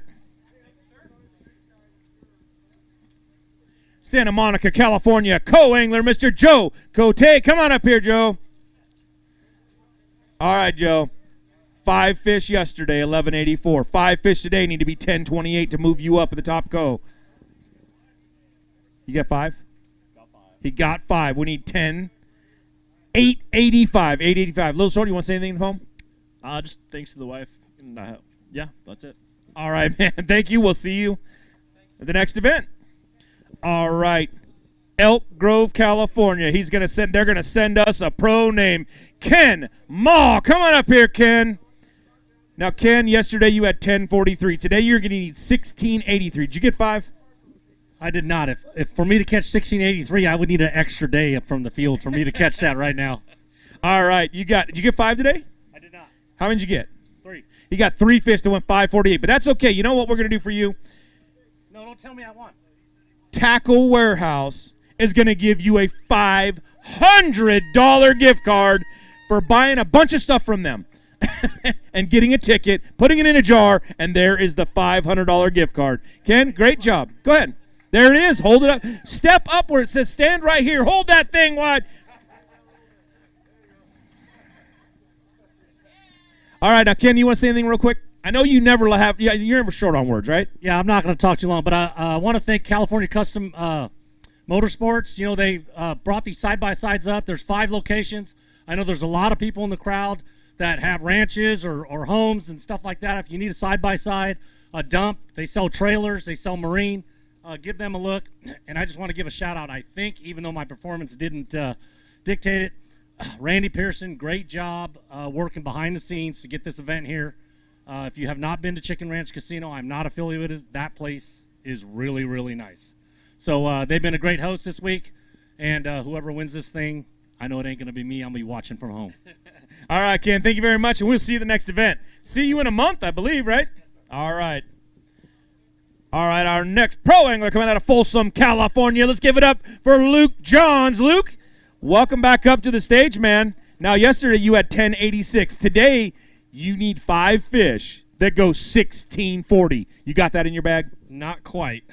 S17: Santa Monica, California, co-angler, Mr. Joe Cote. Come on up here, Joe. All right, Joe. 5 fish yesterday, 11.84. 5 fish today need to be 10.28 to move you up at the top co. You got 5? Got 5. He got 5. We need 10. 8.85. 8.85. Little Short, you want to say anything at home?
S7: Just thanks to the wife. And, yeah, that's it.
S17: All right, man. Thank you. We'll see you at the next event. All right. Elk Grove, California. They're gonna send us a pro named Ken Maw. Come on up here, Ken. Now, Ken, yesterday you had 10.43. Today you're gonna need 16.83. Did you get 5?
S23: I did not. If for me to catch 16.83, I would need an extra day up from the field for me to catch that right now.
S17: All right. Did you get 5 today?
S23: I did not.
S17: How many did you get?
S23: 3.
S17: You got 3 fish that went 5.48, but that's okay. You know what we're gonna do for you?
S23: No, don't tell me I won.
S17: Tackle Warehouse is going to give you a $500 gift card for buying a bunch of stuff from them and getting a ticket, putting it in a jar, and there is the $500 gift card. Ken, great job. Go ahead. There it is. Hold it up. Step up where it says stand right here. Hold that thing wide. All right, now, Ken, you want to say anything real quick? I know you never have. Yeah, you're never short on words, right?
S23: Yeah, I'm not going to talk too long, but I want to thank California Custom Motorsports. You know, they brought these side-by-sides up. There's 5 locations. I know there's a lot of people in the crowd that have ranches or homes and stuff like that. If you need a side-by-side, a dump, they sell trailers, they sell marine. Give them a look. And I just want to give a shout-out. I think, even though my performance didn't dictate it, Randy Pearson, great job working behind the scenes to get this event here. If you have not been to Chicken Ranch Casino, I'm not affiliated. That place is really, really nice. So they've been a great host this week, and whoever wins this thing, I know it ain't going to be me. I'm going to be watching from home.
S17: All right, Ken, thank you very much, and we'll see you at the next event. See you in a month, I believe, right? All right. All right, our next pro angler coming out of Folsom, California. Let's give it up for Luke Johns. Luke, welcome back up to the stage, man. Now, yesterday you had 10.86. Today, you need 5 fish that go 16.40. You got that in your bag?
S23: Not quite.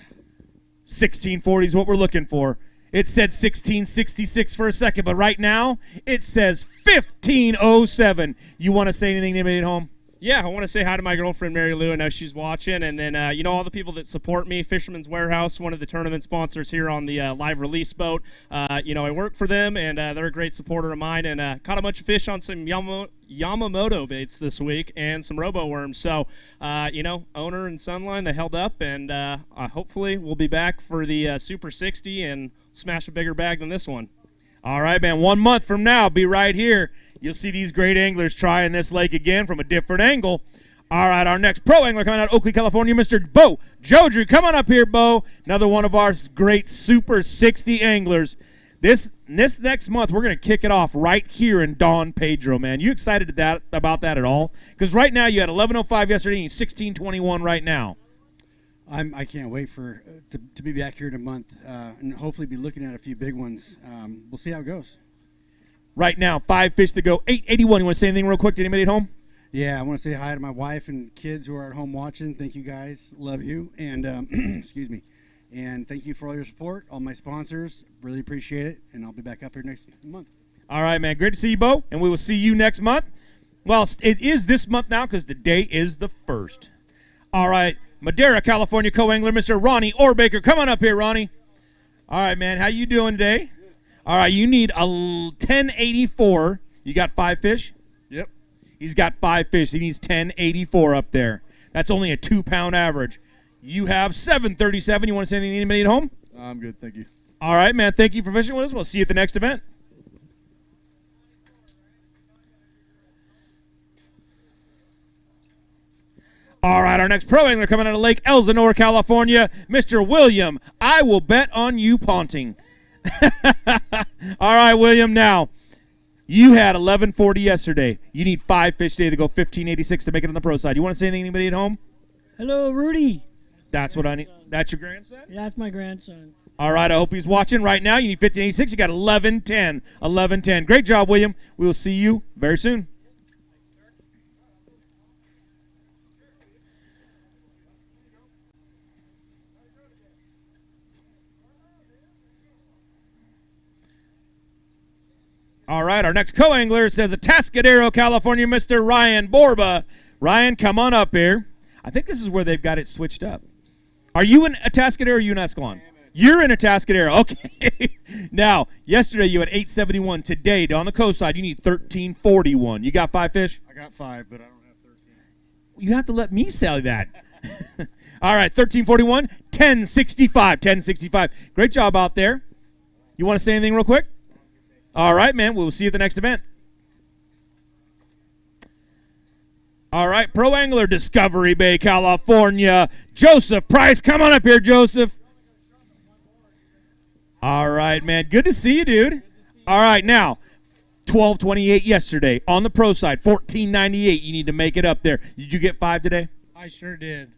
S17: 16.40 is what we're looking for. It said 16.66 for a second, but right now it says 15.07. You want to say anything to anybody at home?
S21: Yeah, I want to say hi to my girlfriend, Mary Lou. I know she's watching. And then, all the people that support me, Fisherman's Warehouse, one of the tournament sponsors here on the live release boat. I work for them, and they're a great supporter of mine. And caught a bunch of fish on some Yamamoto baits this week and some robo worms. So, owner and Sunline, they held up. And hopefully we'll be back for the Super 60 and smash a bigger bag than this one.
S17: All right, man. 1 month from now, be right here. You'll see these great anglers trying this lake again from a different angle. All right, our next pro angler coming out of Oakley, California, Mr. Bo Jodry. Come on up here, Bo. Another one of our great Super 60 anglers. This next month, we're going to kick it off right here in Don Pedro, man. You excited about that at all? Because right now you had 11.05 yesterday and 16.21 right now.
S24: I can't wait to be back here in a month and hopefully be looking at a few big ones. We'll see how it goes.
S17: Right now, 5 fish to go, 8.81. You want to say anything real quick to anybody at home?
S24: Yeah, I want to say hi to my wife and kids who are at home watching. Thank you, guys. Love you. And excuse me. And thank you for all your support, all my sponsors. Really appreciate it. And I'll be back up here next month.
S17: All right, man. Great to see you, Bo. And we will see you next month. Well, it is this month now because the day is the 1st. All right. Madera, California co-angler, Mr. Ronnie Orbaker. Come on up here, Ronnie. All right, man. How you doing today? All right, you need a 1084. You got 5 fish?
S16: Yep.
S17: He's got 5 fish. He needs 1084 up there. That's only a 2-pound average. You have 737. You want to say anything to anybody at home?
S16: I'm good, thank you.
S17: All right, man. Thank you for fishing with us. We'll see you at the next event. All right, our next pro angler coming out of Lake Elsinore, California, Mr. William. I will bet on you ponting. All right, William. Now, you had 1140 yesterday. You need 5 fish today to go 1586 to make it on the pro side. You want to say anything to anybody at home?
S2: Hello, Rudy.
S17: That's what I need. That's your grandson?
S2: Yeah, that's my grandson.
S17: All right, I hope he's watching right now. You need 1586. You got 1110. 1110. Great job, William. We will see you very soon. All right, our next co-angler says Atascadero, California, Mr. Ryan Borba. Ryan, come on up here. I think this is where they've got it switched up. Are you in Atascadero or are you in Escalon? You're in Atascadero. Okay. Now, yesterday you had 871. Today, on the coast side, you need 1341. You got 5 fish?
S18: I got 5, but I don't have 13.
S17: You have to let me sell that. All right, 1341, 1065. 1065. Great job out there. You want to say anything real quick? All right, man. We'll see you at the next event. All right, Pro Angler, Discovery Bay, California. Joseph Price, come on up here, Joseph. All right, man. Good to see you, dude. All right, now, 1228 yesterday on the pro side, 1498. You need to make it up there. Did you get 5 today?
S1: I sure did.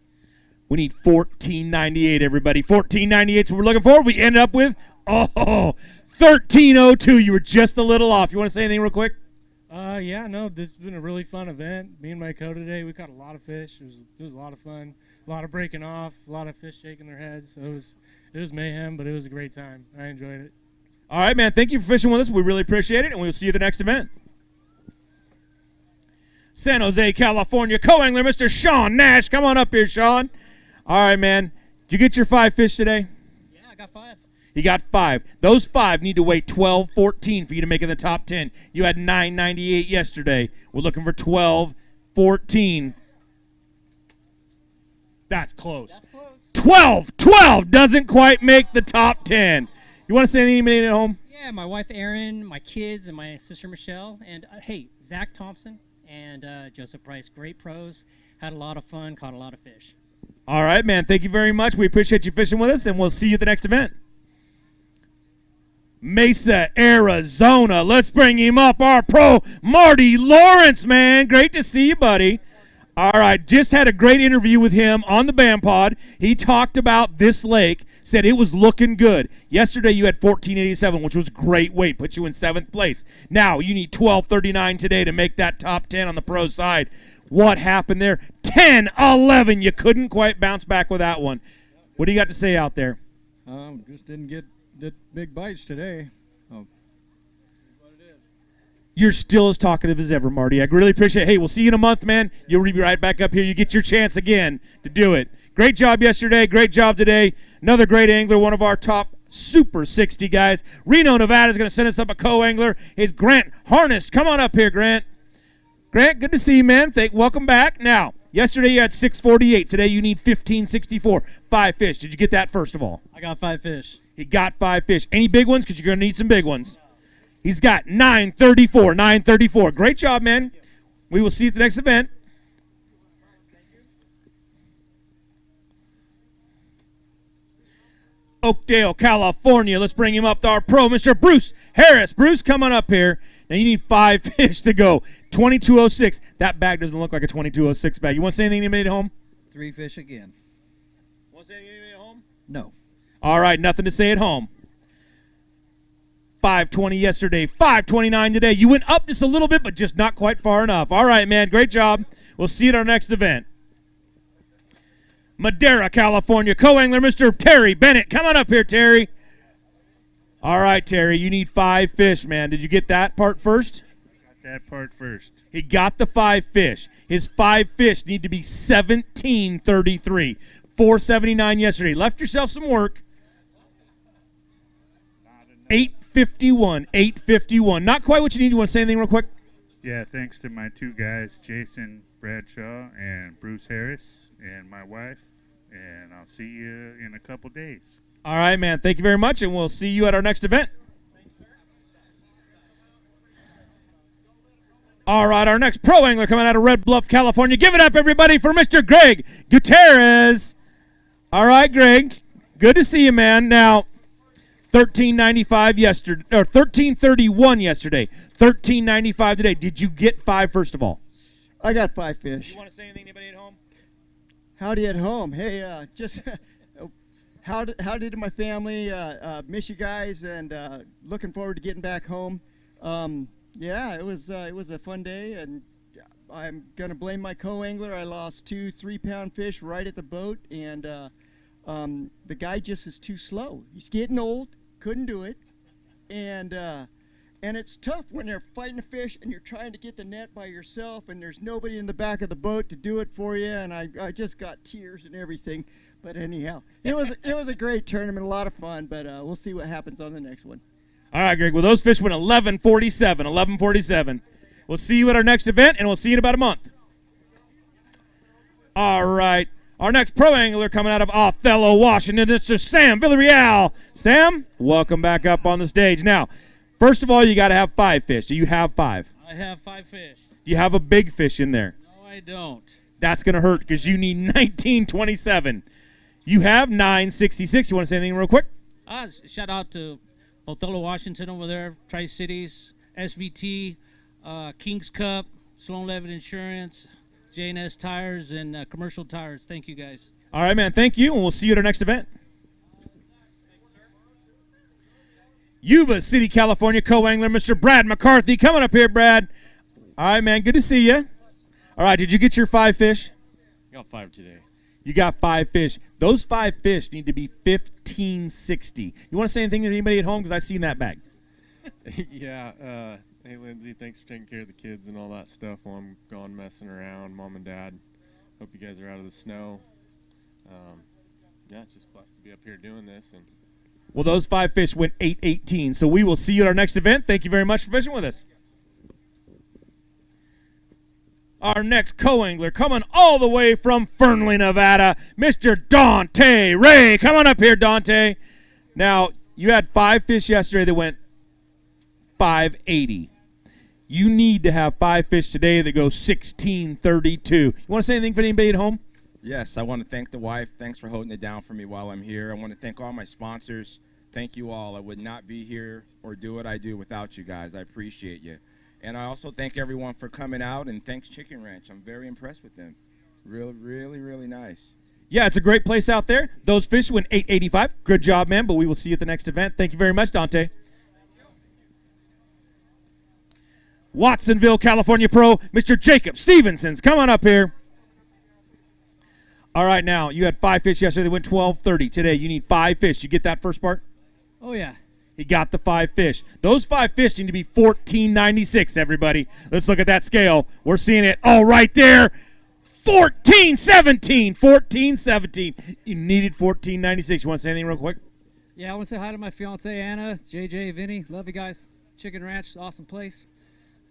S17: We need 1498, everybody. 1498 is what we're looking for. We ended up with, 1302. You were just a little off. You want to say anything real quick?
S1: Yeah, no, this has been a really fun event. Me and my co today, we caught a lot of fish. It was a lot of fun. A lot of breaking off, a lot of fish shaking their heads. So it was mayhem, but it was a great time. I enjoyed it.
S17: All right, man. Thank you for fishing with us. We really appreciate it, and we'll see you at the next event. San Jose, California, co-angler, Mr. Sean Nash. Come on up here, Sean. All right, man. Did you get your 5 fish today?
S2: Yeah, I got 5.
S17: You got 5. Those 5 need to weigh 1214 for you to make it in the top 10. You had 998 yesterday. We're looking for 1214. That's close.
S2: That's close.
S17: 12 doesn't quite make the top 10. You want to say anything to anybody at home?
S2: Yeah, my wife Erin, my kids, and my sister Michelle. And, hey, Zach Thompson and Joseph Price. Great pros. Had a lot of fun. Caught a lot of fish.
S17: All right, man. Thank you very much. We appreciate you fishing with us, and we'll see you at the next event. Mesa, Arizona. Let's bring him up. Our pro, Marty Lawrence, man. Great to see you, buddy. All right, just had a great interview with him on the BAM Pod. He talked about this lake, said it was looking good. Yesterday you had 1487, which was great weight, put you in 7th place. Now you need 1239 today to make that top 10 on the pro side. What happened there? 10-11. You couldn't quite bounce back with that one. What do you got to say out there?
S18: Just didn't get the big bites today. Oh.
S17: You're still as talkative as ever, Marty. I really appreciate it. Hey, we'll see you in a month, man. You'll be right back up here. You get your chance again to do it. Great job yesterday. Great job today. Another great angler, one of our top Super 60 guys. Reno, Nevada is going to send us up a co-angler. It's Grant Harness. Come on up here, Grant. Grant, good to see you, man. Welcome back. Now, yesterday you had 648. Today you need 1564. 5 fish. Did you get that first of all?
S2: I got 5 fish.
S17: He got 5 fish. Any big ones? Because you're going to need some big ones. He's got 934. 934. Great job, man. We will see you at the next event. Oakdale, California. Let's bring him up to our pro, Mr. Bruce Harris. Bruce, come on up here. Now you need 5 fish to go. 2206. That bag doesn't look like a 2206 bag. You want to say anything to anybody at home?
S3: 3 fish again.
S17: Want to say anything to anybody at home?
S3: No.
S17: All right, nothing to say at home. 520 yesterday, 529 today. You went up just a little bit, but just not quite far enough. All right, man, great job. We'll see you at our next event. Madera, California, co-angler, Mr. Terry Bennett. Come on up here, Terry. All right, Terry, you need 5 fish, man. Did you get that part first?
S3: that part first.
S17: He got the 5 fish. His 5 fish need to be 1733. 479 yesterday. Left yourself some work. 851. 851. Not quite what you need. You want to say anything real quick?
S3: Yeah, thanks to my 2 guys, Jason Bradshaw and Bruce Harris, and my wife. And I'll see you in a couple days.
S17: All right, man. Thank you very much, and we'll see you at our next event. All right, our next pro angler coming out of Red Bluff, California. Give it up, everybody, for Mr. Greg Gutierrez. All right, Greg. Good to see you, man. Now, 13.95 yesterday, or 13.31 yesterday. 13.95 today. Did you get 5 first of all?
S5: I got 5 fish.
S17: You want to say anything to anybody at home?
S5: Howdy at home. Hey, just howdy to my family. Miss you guys, and looking forward to getting back home. Yeah, it was a fun day, and I'm gonna blame my co-angler. I lost 2 3-pound fish right at the boat, and the guy just is too slow. He's getting old, couldn't do it, and it's tough when you're fighting a fish and you're trying to get the net by yourself, and there's nobody in the back of the boat to do it for you. And I just got tears and everything. But anyhow, it was a great tournament, a lot of fun. But we'll see what happens on the next one.
S17: All right, Greg. Well, those fish went 11.47. 11.47. We'll see you at our next event, and we'll see you in about a month. All right. Our next pro angler coming out of Othello, Washington, Mr. Sam Villarreal. Sam, welcome back up on the stage. Now, first of all, you got to have 5 fish. Do you have 5?
S9: I have 5 fish.
S17: Do you have a big fish in there?
S9: No, I don't.
S17: That's going to hurt because you need 19.27. You have 9.66. You want to say anything real quick?
S9: Shout out to Othello, Washington over there, Tri-Cities, SVT, King's Cup, Sloan Levitt Insurance, J&S Tires, and Commercial Tires. Thank you, guys.
S17: All right, man. Thank you, and we'll see you at our next event. Yuba City, California, co-angler, Mr. Brad McCarthy. Coming up here, Brad. All right, man. Good to see you. All right, did you get your 5 fish?
S12: I got 5 today.
S17: You got 5 fish. Those 5 fish need to be 15.60. You want to say anything to anybody at home? Because I've seen that bag.
S12: Yeah. Hey, Lindsay, thanks for taking care of the kids and all that stuff while I'm gone messing around. Mom and Dad, hope you guys are out of the snow. Yeah, it's just blessed to be up here doing this. And
S17: Well, those 5 fish went 8.18. So we will see you at our next event. Thank you very much for fishing with us. Our next co-angler coming all the way from Fernley, Nevada, Mr. Dante Ray. Come on up here, Dante. Now, you had 5 fish yesterday that went 5.80. You need to have 5 fish today that go 16.32. You want to say anything for anybody at home?
S15: Yes, I want to thank the wife. Thanks for holding it down for me while I'm here. I want to thank all my sponsors. Thank you all. I would not be here or do what I do without you guys. I appreciate you. And I also thank everyone for coming out, and thanks Chicken Ranch. I'm very impressed with them. Really nice.
S17: Yeah, it's a great place out there. Those fish went 8.85. Good job, man, but we will see you at the next event. Thank you very much, Dante. Watsonville, California pro, Mr. Jacob Stevenson's. Come on up here. All right, now, you had 5 fish yesterday. They went 12.30. Today, you need 5 fish. You get that first part?
S9: Oh, yeah.
S17: He got the 5 fish. Those 5 fish need to be 14.96, everybody. Let's look at that scale. We're seeing it all right there. 14.17. 14.17. You needed 14.96. You want to say anything real quick?
S9: Yeah, I want to say hi to my fiance Anna, JJ, Vinny. Love you guys. Chicken Ranch, awesome place.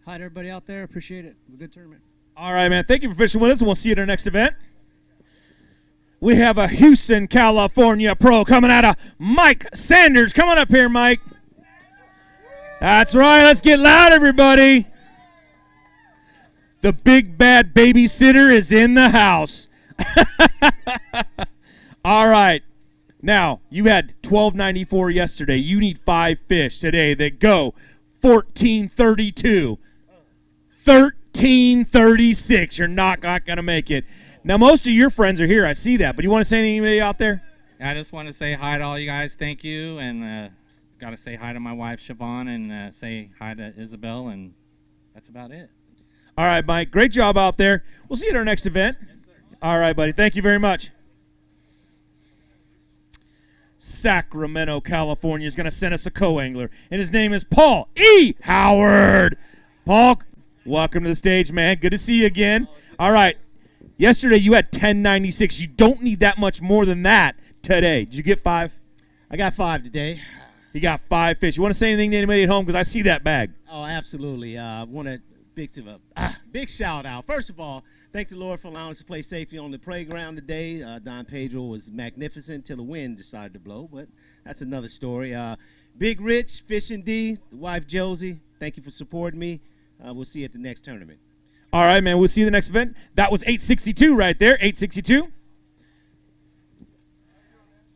S9: Hi to everybody out there. Appreciate it. It was a good tournament.
S17: All right, man. Thank you for fishing with us, and we'll see you at our next event. We have a Houston, California pro coming out of Mike Sanders. Come on up here, Mike. That's right. Let's get loud, everybody. The big bad babysitter is in the house. All right. Now, you had $12.94 yesterday. You need 5 fish today that go 14.32. 13.36. You're not going to make it. Now, most of your friends are here. I see that. But you want to say anything to anybody out there?
S25: I just want to say hi to all you guys. Thank you. And got to say hi to my wife, Siobhan, and say hi to Isabel. And that's about it.
S17: All right, Mike. Great job out there. We'll see you at our next event. Yes, all right, buddy. Thank you very much. Sacramento, California is going to send us a co-angler. And his name is Paul E. Howard. Paul, Welcome to the stage, man. Good to see you again. All right. Yesterday you had 1096. You don't need that much more than that today. Did you get 5?
S8: I got 5 today.
S17: You got 5 fish. You want to say anything to anybody at home? Because I see that bag.
S8: Oh, absolutely. I want to big shout out. First of all, thank the Lord for allowing us to play safely on the playground today. Don Pedro was magnificent till the wind decided to blow, but that's another story. Big Rich, Fishing D, the wife Josie, thank you for supporting me. We'll see you at the next tournament.
S17: All right, man. We'll see you the next event. That was 862 right there, 862.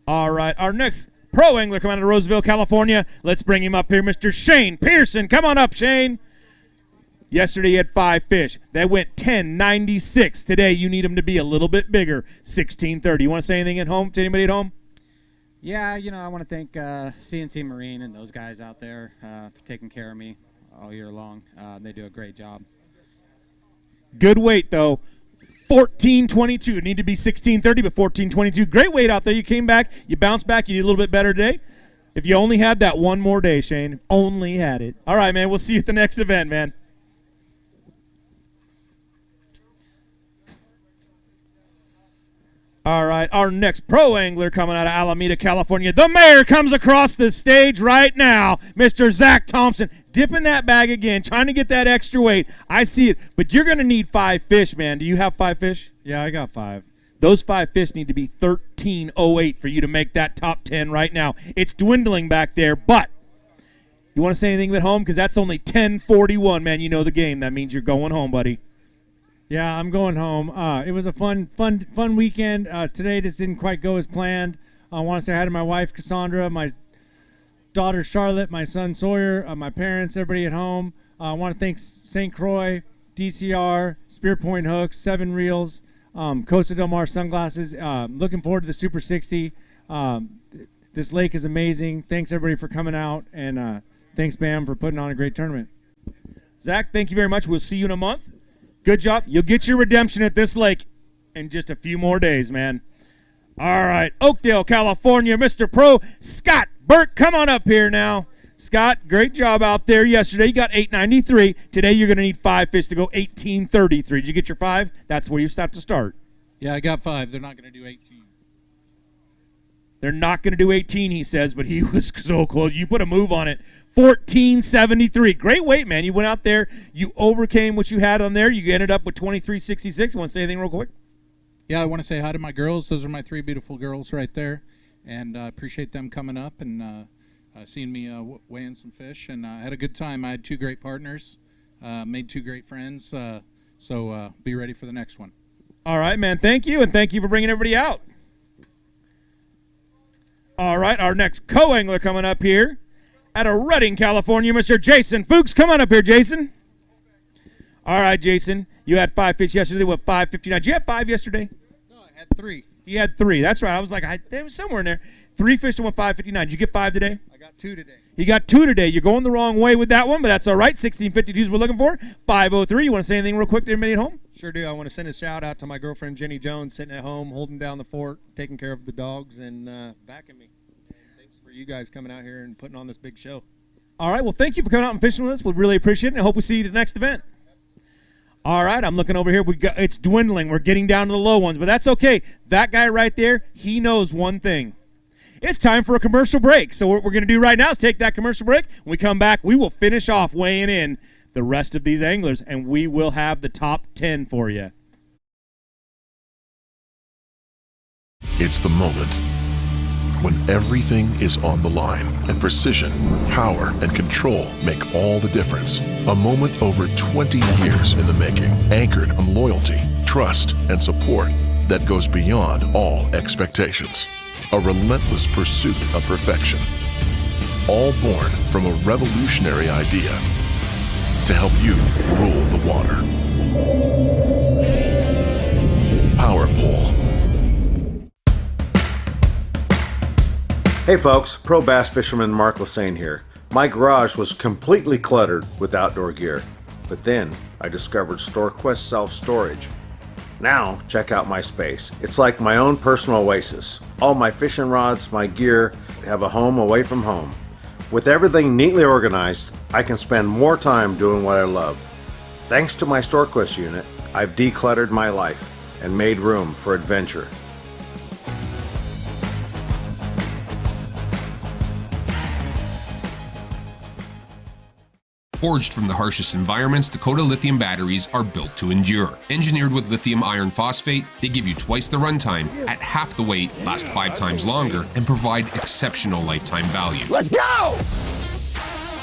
S17: All right, our next pro angler coming out of Roseville, California. Let's bring him up here, Mr. Shane Pearson. Come on up, Shane. Yesterday he had 5 fish. They went 1096. Today you need them to be a little bit bigger, 1630. You want to say anything at home to anybody at home?
S13: Yeah, I want to thank CNC Marine and those guys out there for taking care of me all year long. They do a great job.
S17: Good weight, though. 1422. Need to be 1630, but 1422. Great weight out there. You came back. You bounced back. You did a little bit better today. If you only had that one more day, Shane. Only had it. All right, man. We'll see you at the next event, man. All right, our next pro angler coming out of Alameda, California. The mayor comes across the stage right now. Mr. Zach Thompson, dipping that bag again, trying to get that extra weight. I see it, but you're going to need 5 fish, man. Do you have 5 fish?
S23: Yeah, I got 5.
S17: Those 5 fish need to be 1308 for you to make that top 10 right now. It's dwindling back there, but you want to say anything at home? Because that's only 1041, man. You know the game. That means you're going home, buddy.
S23: Yeah, I'm going home. It was a fun weekend. Today just didn't quite go as planned. I want to say hi to my wife, Cassandra, my daughter, Charlotte, my son, Sawyer, my parents, everybody at home. I want to thank St. Croix, DCR, Spear Point Hooks, 7 Reels, Costa Del Mar Sunglasses. Looking forward to the Super 60. This lake is amazing. Thanks, everybody, for coming out. And thanks, Bam, for putting on a great tournament.
S17: Zach, thank you very much. We'll see you in a month. Good job. You'll get your redemption at this lake in just a few more days, man. All right, Oakdale, California, Mr. Pro, Scott Burke, come on up here now. Scott, great job out there yesterday. You got 893. Today you're going to need 5 fish to go 1833. Did you get your 5? That's where you have to start.
S9: Yeah, I got 5. They're not going to do 18.
S17: They're not going to do 18, he says, but he was so close. You put a move on it. 1473. Great weight, man. You went out there. You overcame what you had on there. You ended up with 2366. You want to say anything real quick?
S9: Yeah, I want to say hi to my girls. Those are my 3 beautiful girls right there. And I appreciate them coming up and seeing me weigh in some fish. And I had a good time. I had 2 great partners, made 2 great friends. So be ready for the next one.
S17: All right, man. Thank you, and thank you for bringing everybody out. All right, our next co-angler coming up here out of Redding, California, Mr. Jason Fuchs. Come on up here, Jason. All right, Jason. You had 5 fish yesterday with 559. Did you have 5 yesterday?
S9: No, I had 3.
S17: You had 3. That's right. I was like, there was somewhere in there. 3 fish and 559. Did you get 5 today?
S9: I got 2 today.
S17: You got 2 today. You're going the wrong way with that one, but that's all right. 1652 is what we're looking for. 503. You want to say anything real quick to everybody at home?
S14: Sure do. I want to send a shout out to my girlfriend Jenny Jones, sitting at home, holding down the fort, taking care of the dogs, and backing me. And thanks for you guys coming out here and putting on this big show.
S17: All right. Well, thank you for coming out and fishing with us. We really appreciate it, and I hope we see you at the next event. All right, I'm looking over here. It's dwindling. We're getting down to the low ones, but that's okay. That guy right there, he knows one thing. It's time for a commercial break. So what we're going to do right now is take that commercial break. When we come back, we will finish off weighing in the rest of these anglers, and we will have the top 10 for you.
S19: It's the moment when everything is on the line and precision, power, and control make all the difference. A moment over 20 years in the making, anchored on loyalty, trust, and support that goes beyond all expectations. A relentless pursuit of perfection. All born from a revolutionary idea to help you rule the water. Power Pole.
S20: Hey folks, pro bass fisherman Mark Lassane here. My garage was completely cluttered with outdoor gear, but then I discovered StorQuest self-storage. Now check out my space. It's like my own personal oasis. All my fishing rods, my gear have a home away from home. With everything neatly organized, I can spend more time doing what I love. Thanks to my StorQuest unit, I've decluttered my life and made room for adventure.
S4: Forged from the harshest environments, Dakota Lithium batteries are built to endure. Engineered with lithium iron phosphate, they give you twice the runtime, at half the weight, last 5 times longer, and provide exceptional lifetime value.
S6: Let's go!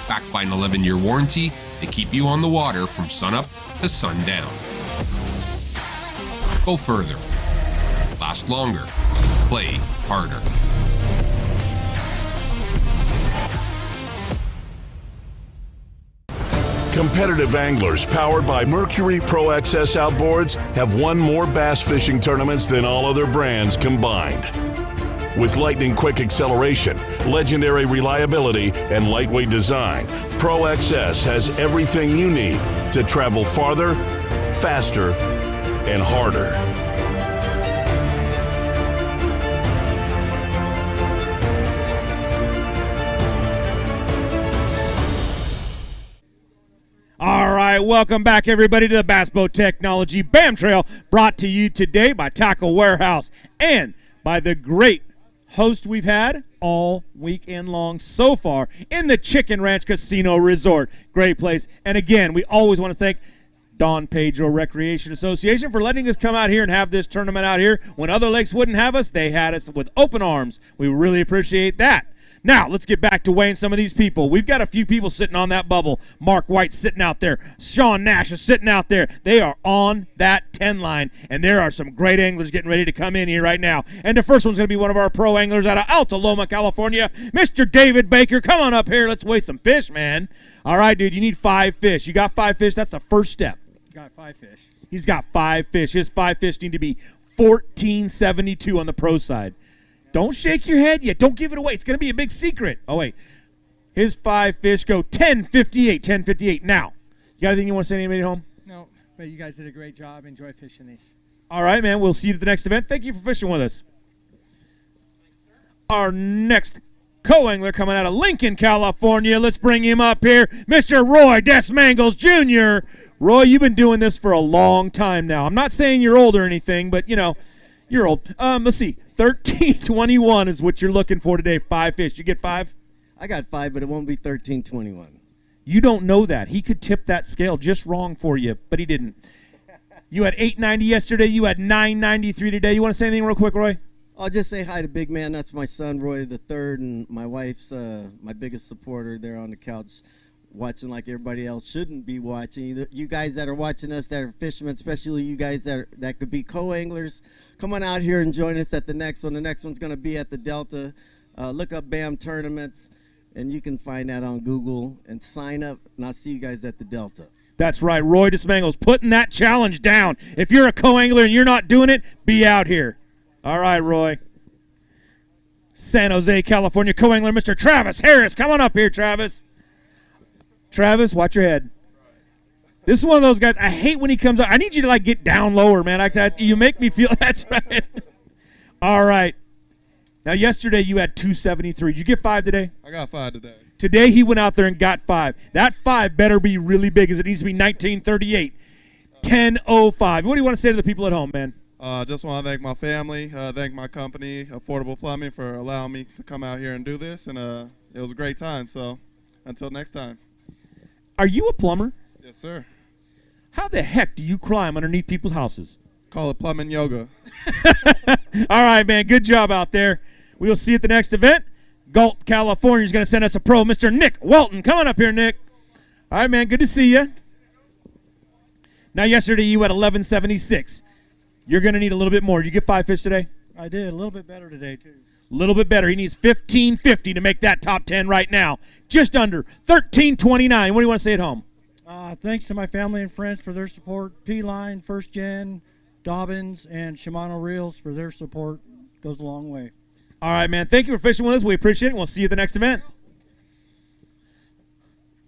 S4: Backed by an 11-year warranty, they keep you on the water from sunup to sundown. Go further. Last longer. Play harder.
S10: Competitive anglers powered by Mercury Pro XS Outboards have won more bass fishing tournaments than all other brands combined. With lightning-quick acceleration, legendary reliability, and lightweight design, Pro XS has everything you need to travel farther, faster, and harder.
S17: All right, welcome back, everybody, to the Bass Boat Technology BAM Trail, brought to you today by Tackle Warehouse and by the great host we've had all weekend long so far in the Chicken Ranch Casino Resort. Great place. And again, we always want to thank Don Pedro Recreation Association for letting us come out here and have this tournament out here. When other lakes wouldn't have us, they had us with open arms. We really appreciate that. Now, let's get back to weighing some of these people. We've got a few people sitting on that bubble. Mark White sitting out there. Sean Nash is sitting out there. They are on that 10 line, and there are some great anglers getting ready to come in here right now. And the first one's going to be one of our pro anglers out of Alta Loma, California, Mr. David Baker. Come on up here. Let's weigh some fish, man. All right, dude, you need 5 fish. You got 5 fish? That's the first step.
S23: Got 5 fish.
S17: He's got 5 fish. His 5 fish need to be 1472 on the pro side. Don't shake your head yet. Don't give it away. It's going to be a big secret. Oh, wait. His 5 fish go 1058. 1058. Now, you got anything you want to say to anybody at home?
S23: No, but you guys did a great job. Enjoy fishing these.
S17: All right, man. We'll see you at the next event. Thank you for fishing with us. Our next co-angler coming out of Lincoln, California. Let's bring him up here. Mr. Roy Desmangles Jr. Roy, you've been doing this for a long time now. I'm not saying you're old or anything, but, you know, you're old. Let's see. 1321 is what you're looking for today. 5 fish. You get 5?
S11: I got 5, but it won't be 1321.
S17: You don't know that. He could tip that scale just wrong for you, but he didn't. You had 890 yesterday. You had 993 today. You want to say anything real quick, Roy?
S11: I'll just say hi to Big Man. That's my son, Roy the Third, and my wife's my biggest supporter there on the couch, watching like everybody else shouldn't be watching. You guys that are watching us that are fishermen, especially you guys that could be co-anglers, come on out here and join us at the next one. The next one's going to be at the Delta. Look up BAM Tournaments, and you can find that on Google and sign up, and I'll see you guys at the Delta.
S17: That's right. Roy Desmangles putting that challenge down. If you're a co-angler and you're not doing it, be out here. All right, Roy. San Jose, California co-angler, Mr. Travis Harris. Come on up here, Travis. Travis, watch your head. This is one of those guys, I hate when he comes up. I need you to, like, get down lower, man. You make me feel, that's right. All right. Now, yesterday you had 273. Did you get 5 today?
S16: I got 5 today.
S17: Today he went out there and got 5. That 5 better be really big, as it needs to be 1938. 1005. What do you want to say to the people at home, man?
S16: Just want to thank my family, thank my company, Affordable Plumbing, for allowing me to come out here and do this, and it was a great time. So, until next time.
S17: Are you a plumber?
S16: Yes, sir.
S17: How the heck do you climb underneath people's houses?
S16: Call it plumbing yoga.
S17: All right, man. Good job out there. We will see you at the next event. Galt, California is going to send us a pro, Mr. Nick Walton. Come on up here, Nick. All right, man. Good to see you. Now, yesterday you had 1176. You're going to need a little bit more. Did you get 5 fish today?
S23: I did. A little bit better today, too.
S17: A little bit better. He needs 1550 to make that top 10 right now. Just under 1329. What do you want to say at home?
S23: Thanks to my family and friends for their support. P-Line, First Gen, Dobbins, and Shimano Reels for their support. Goes a long way.
S17: All right, man. Thank you for fishing with us. We appreciate it. We'll see you at the next event.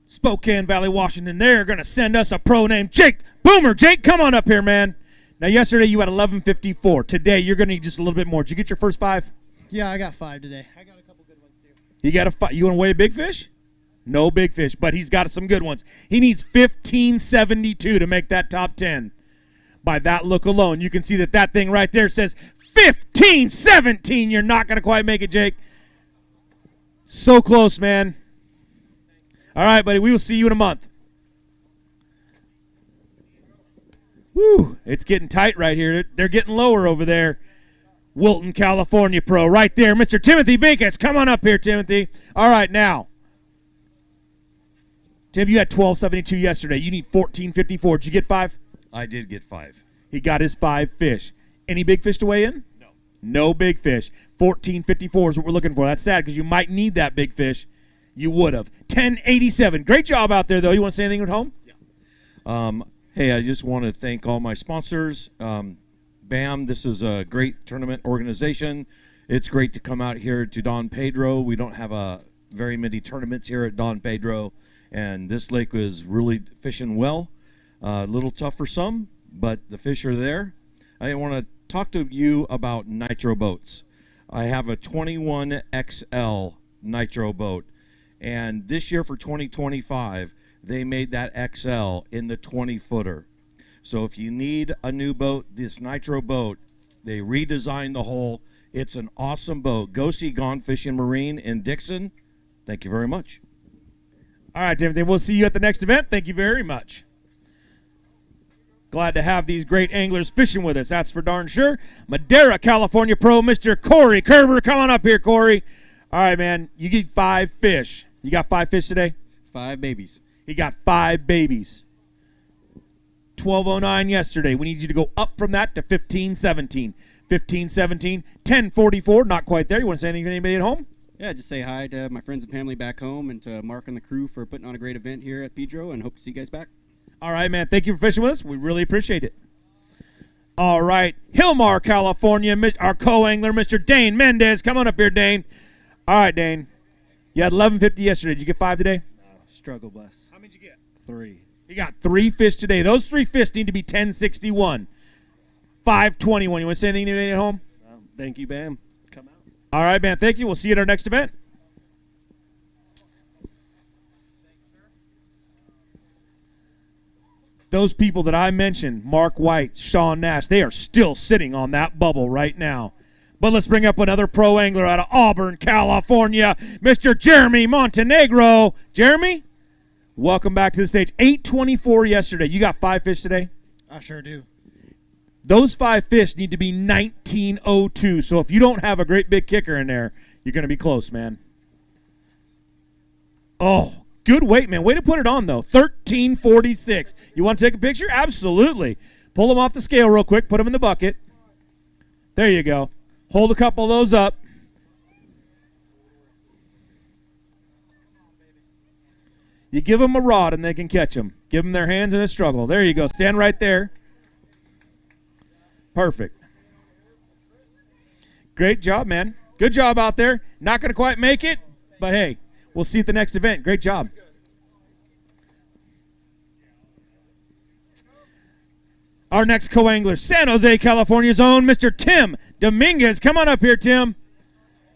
S17: Spokane Valley, Washington. They're going to send us a pro named Jake Boomer. Jake, come on up here, man. Now, yesterday you had 1154. Today you're going to need just a little bit more. Did you get your first 5?
S23: Yeah, I got 5 today. I got a couple good ones, too.
S17: You got a 5. You want to weigh a big fish? No big fish, but he's got some good ones. He needs 1572 to make that top 10. By that look alone, you can see that thing right there says 1517. You're not going to quite make it, Jake. So close, man. All right, buddy, we will see you in a month. Woo, it's getting tight right here. They're getting lower over there. Wilton, California pro right there. Mr. Timothy Vincas, come on up here, Timothy. All right, now. Tim, you had 1272 yesterday. You need 1454. Did you get 5?
S6: I did get 5.
S17: He got his 5 fish. Any big fish to weigh in?
S6: No.
S17: No big fish. 1454 is what we're looking for. That's sad because you might need that big fish. You would have. 1087. Great job out there, though. You want to say anything at home?
S6: Yeah. Hey, I just want to thank all my sponsors. BAM, this is a great tournament organization. It's great to come out here to Don Pedro. We don't have very many tournaments here at Don Pedro, and this lake was really fishing well. A little tough for some, but the fish are there. I want to talk to you about nitro boats. I have a 21XL nitro boat, and this year for 2025, they made that XL in the 20-footer. So if you need a new boat, this nitro boat, they redesigned the hull. It's an awesome boat. Go see Gone Fishing Marine in Dixon. Thank you very much.
S17: All right, Timothy, we'll see you at the next event. Thank you very much. Glad to have these great anglers fishing with us. That's for darn sure. Madera, California pro, Mr. Corey Kerber. Come on up here, Corey. All right, man. You get 5 fish. You got 5 fish today?
S7: 5 babies.
S17: He got 5 babies. 1209 yesterday. We need you to go up from that to 1517. 1517. 1044. Not quite there. You want to say anything to anybody at home?
S7: Yeah, just say hi to my friends and family back home and to Mark and the crew for putting on a great event here at Pedro, and hope to see you guys back.
S17: All right, man. Thank you for fishing with us. We really appreciate it. All right. Hillmar, California. Our co-angler, Mr. Dane Mendez. Come on up here, Dane. All right, Dane. You had 1150 yesterday. Did you get 5 today?
S7: Struggle bus.
S17: How many did you get?
S7: 3.
S17: You got 3 fish today. Those 3 fish need to be 1061. 521. You want to say anything to anybody at home?
S7: Thank you, Bam. Come out.
S17: All right, man. Thank you. We'll see you at our next event. Those people that I mentioned, Mark White, Sean Nash, they are still sitting on that bubble right now. But let's bring up another pro angler out of Auburn, California, Mr. Jeremy Montenegro. Jeremy, welcome back to the stage. 824 yesterday. You got 5 fish today?
S21: I sure do.
S17: Those 5 fish need to be 1902. So if you don't have a great big kicker in there, you're going to be close, man. Oh, good weight, man. Way to put it on, though. 1346. You want to take a picture? Absolutely. Pull them off the scale real quick. Put them in the bucket. There you go. Hold a couple of those up. You give them a rod and they can catch them. Give them their hands in a struggle. There you go. Stand right there. Perfect. Great job, man. Good job out there. Not going to quite make it, but hey, we'll see you at the next event. Great job. Our next co-angler, San Jose, California's own Mr. Tim Dominguez. Come on up here, Tim.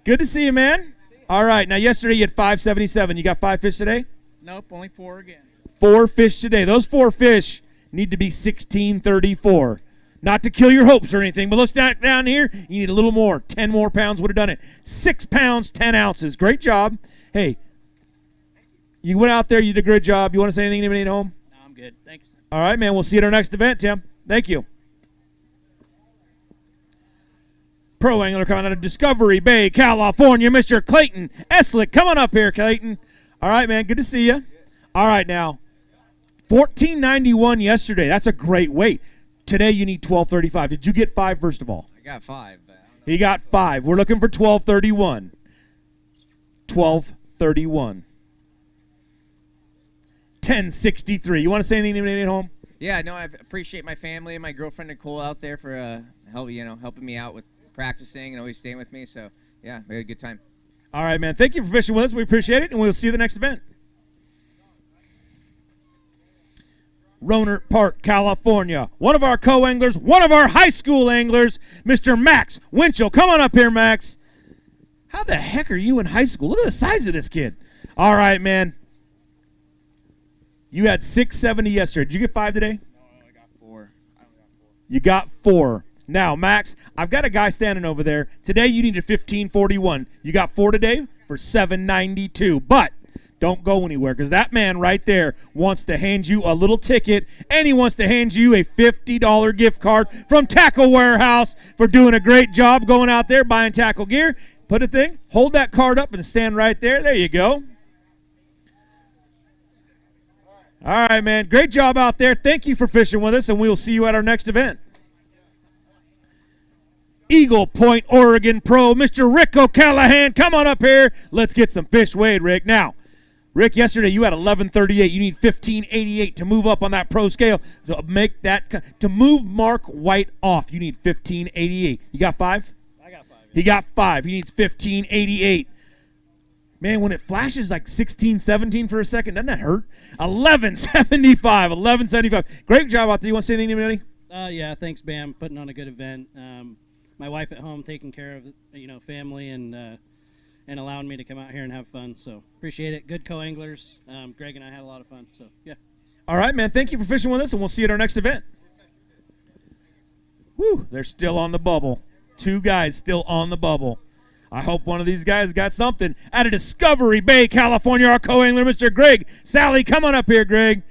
S17: Good to see you, man. All right. Now, yesterday you had 577. You got 5 fish today?
S21: Nope, only 4 again.
S17: 4 fish today. Those 4 fish need to be 1634. Not to kill your hopes or anything, but let's down here. You need a little more. 10 more pounds would have done it. 6 pounds, 10 ounces. Great job. Hey, you went out there. You did a good job. You want to say anything to anybody at home?
S21: No, I'm good. Thanks.
S17: All right, man. We'll see you at our next event, Tim. Thank you. Pro angler coming out of Discovery Bay, California, Mr. Clayton Eslick. Come on up here, Clayton. All right, man. Good to see you. All right, now, 1491 yesterday. That's a great weight. Today you need 1235. Did you get 5, first of all?
S22: I got 5. But
S17: he got 5. We're looking for 1231. 1231. 1063. You want to say anything to anybody at home?
S22: yeah, no, I appreciate my family and my girlfriend Nicole out there for helping me out with practicing and always staying with me. So yeah, we had a good time.
S17: All right, man. Thank you for fishing with us. We appreciate it, and we'll see you at the next event. Rohnert Park, California. One of our co-anglers, one of our high school anglers, Mr. Max Winchell. Come on up here, Max. How the heck are you in high school? Look at the size of this kid. All right, man. You had 670 yesterday. Did you get 5 today?
S7: I got 4.
S17: You got 4. Now, Max, I've got a guy standing over there. Today you needed 1541. You got 4 today for 792. But don't go anywhere, because that man right there wants to hand you a little ticket, and he wants to hand you a $50 gift card from Tackle Warehouse for doing a great job going out there buying tackle gear. Put a thing, hold that card up and stand right there. There you go. All right, man. Great job out there. Thank you for fishing with us, and we will see you at our next event. Eagle Point, Oregon Pro, Mr. Rick O'Callahan. Come on up here. Let's get some fish weighed, Rick. Now, Rick, yesterday you had 1138. You need 1588 to move up on that pro scale. To make that to move Mark White off, you need 1588. You got 5?
S21: I got 5. Yeah.
S17: He got 5. He needs 1588. Man, when it flashes like 16, 17 for a second, doesn't that hurt? 1175. 1175. Great job out there. You want to say anything to anybody?
S21: Yeah, thanks, Bam. Putting on a good event. My wife at home taking care of family and allowing me to come out here and have fun. So appreciate it. Good co-anglers. Greg and I had a lot of fun. So yeah.
S17: All right, man. Thank you for fishing with us, and we'll see you at our next event. Woo! They're still on the bubble. 2 guys still on the bubble. I hope one of these guys got something. Out of Discovery Bay, California, our co-angler, Mr. Greg Sally. Come on up here, Greg.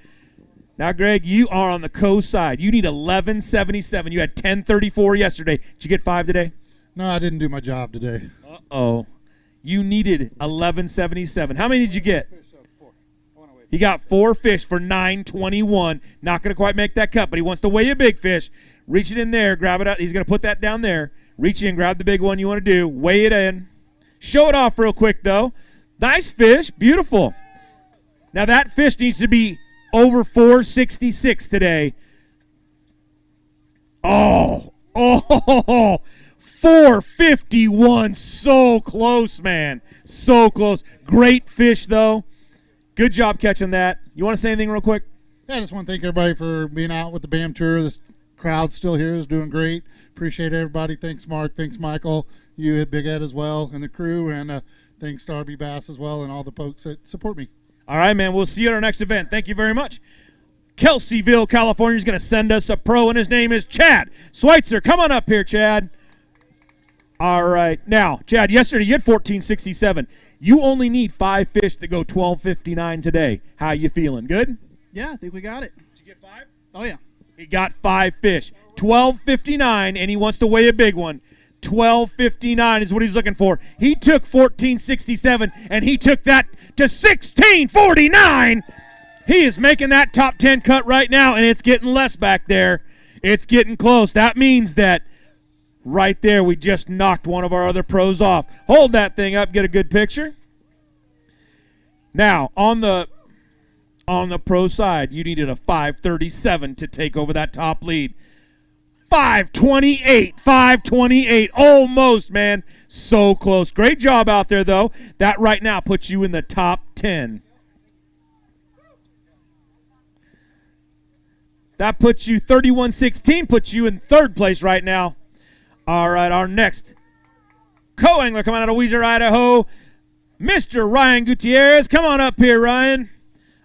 S17: Now, Greg, you are on the co-side. You need 1177. You had 1034 yesterday. Did you get 5 today?
S1: No, I didn't do my job today.
S17: Uh-oh. You needed 1177. How many did you get? He got 4 fish for 921. Not going to quite make that cut, but he wants to weigh a big fish. Reach it in there. Grab it out. He's going to put that down there. Reach in, grab the big one you want to do. Weigh it in. Show it off real quick, though. Nice fish. Beautiful. Now, that fish needs to be over 466 today. Oh, 451. So close, man. So close. Great fish, though. Good job catching that. You want to say anything real quick?
S1: Yeah, I just want to thank everybody for being out with the BAM tour. This crowd still here is doing great. Appreciate everybody. Thanks, Mark. Thanks, Michael. You at Big Ed as well, and the crew. And thanks to RB Bass as well and all the folks that support me.
S17: All right, man. We'll see you at our next event. Thank you very much. Kelseyville, California is going to send us a pro, and his name is Chad Schweitzer. Come on up here, Chad. All right. Now, Chad, yesterday you had 1467. You only need 5 fish to go 1259 today. How you feeling? Good?
S21: Yeah, I think we got it.
S17: Did you get 5?
S21: Oh, yeah.
S17: He got 5 fish. 1259, and he wants to weigh a big one. 1259 is what he's looking for. He took 1467, and he took that to 1649. He is making that top 10 cut right now, and it's getting less back there. It's getting close. That means that right there we just knocked one of our other pros off. Hold that thing up, get a good picture. Now, on the pro side, you needed a 537 to take over that top lead. 528, almost, man. So close. Great job out there, though. That right now puts you in the top 10. That puts you 31-16, puts you in 3rd place right now. All right, our next co-angler coming out of Weiser, Idaho, Mr. Ryan Gutierrez. Come on up here, Ryan.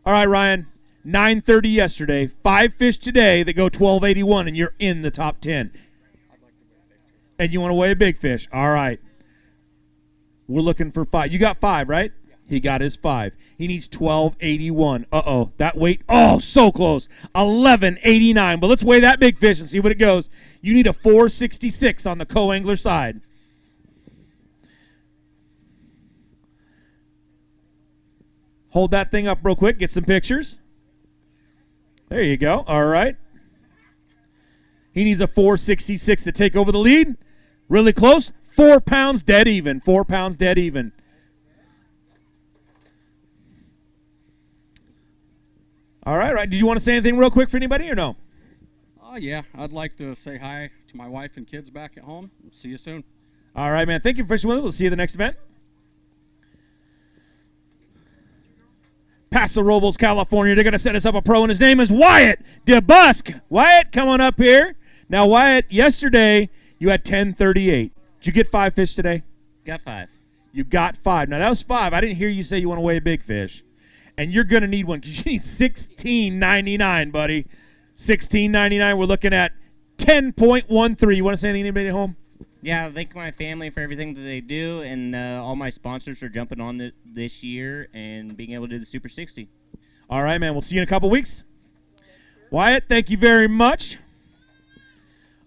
S17: All right, Ryan, 930 yesterday, 5 fish today that go 1281, and you're in the top 10. And you want to weigh a big fish. All right. We're looking for 5. You got 5, right? Yeah. He got his 5. He needs 1281. Uh-oh, that weight, so close. 1189. But let's weigh that big fish and see what it goes. You need a 466 on the co-angler side. Hold that thing up real quick. Get some pictures. There you go. All right. He needs a 466 to take over the lead. Really close. 4 pounds dead even. 4 pounds dead even. All right. Did you want to say anything real quick for anybody or no?
S7: Yeah. I'd like to say hi to my wife and kids back at home. See you soon.
S17: All right, man. Thank you for fishing with us. We'll see you at the next event. Paso Robles, California. They're going to set us up a pro, and his name is Wyatt DeBusk. Wyatt, come on up here. Now, Wyatt, yesterday you had 1038. Did you get 5 fish today?
S25: Got 5.
S17: You got 5. Now, that was 5. I didn't hear you say you want to weigh a big fish. and you're going to need one because you need $16.99, buddy. $16.99. We're looking at 10.13. You want to say anything to anybody at home?
S2: Yeah, thank my family for everything that they do, and all my sponsors for jumping on this year and being able to do the Super 60.
S17: All right, man. We'll see you in a couple weeks. Wyatt, thank you very much.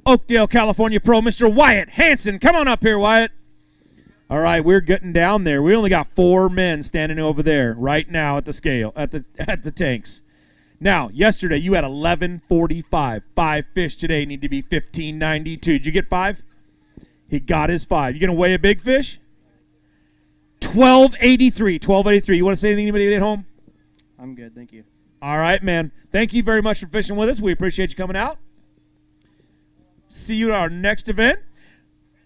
S17: Oakdale, California Pro, Mr. Wyatt Hansen. Come on up here, Wyatt. All right, we're getting down there. We only got 4 men standing over there right now at the scale, at the tanks. Now, yesterday you had 11.45. 5 fish today need to be 15.92. Did you get 5? He got his 5. You going to weigh a big fish? 12.83. 12.83. You want to say anything to anybody at home?
S3: I'm good, thank you.
S17: All right, man. Thank you very much for fishing with us. We appreciate you coming out. See you at our next event.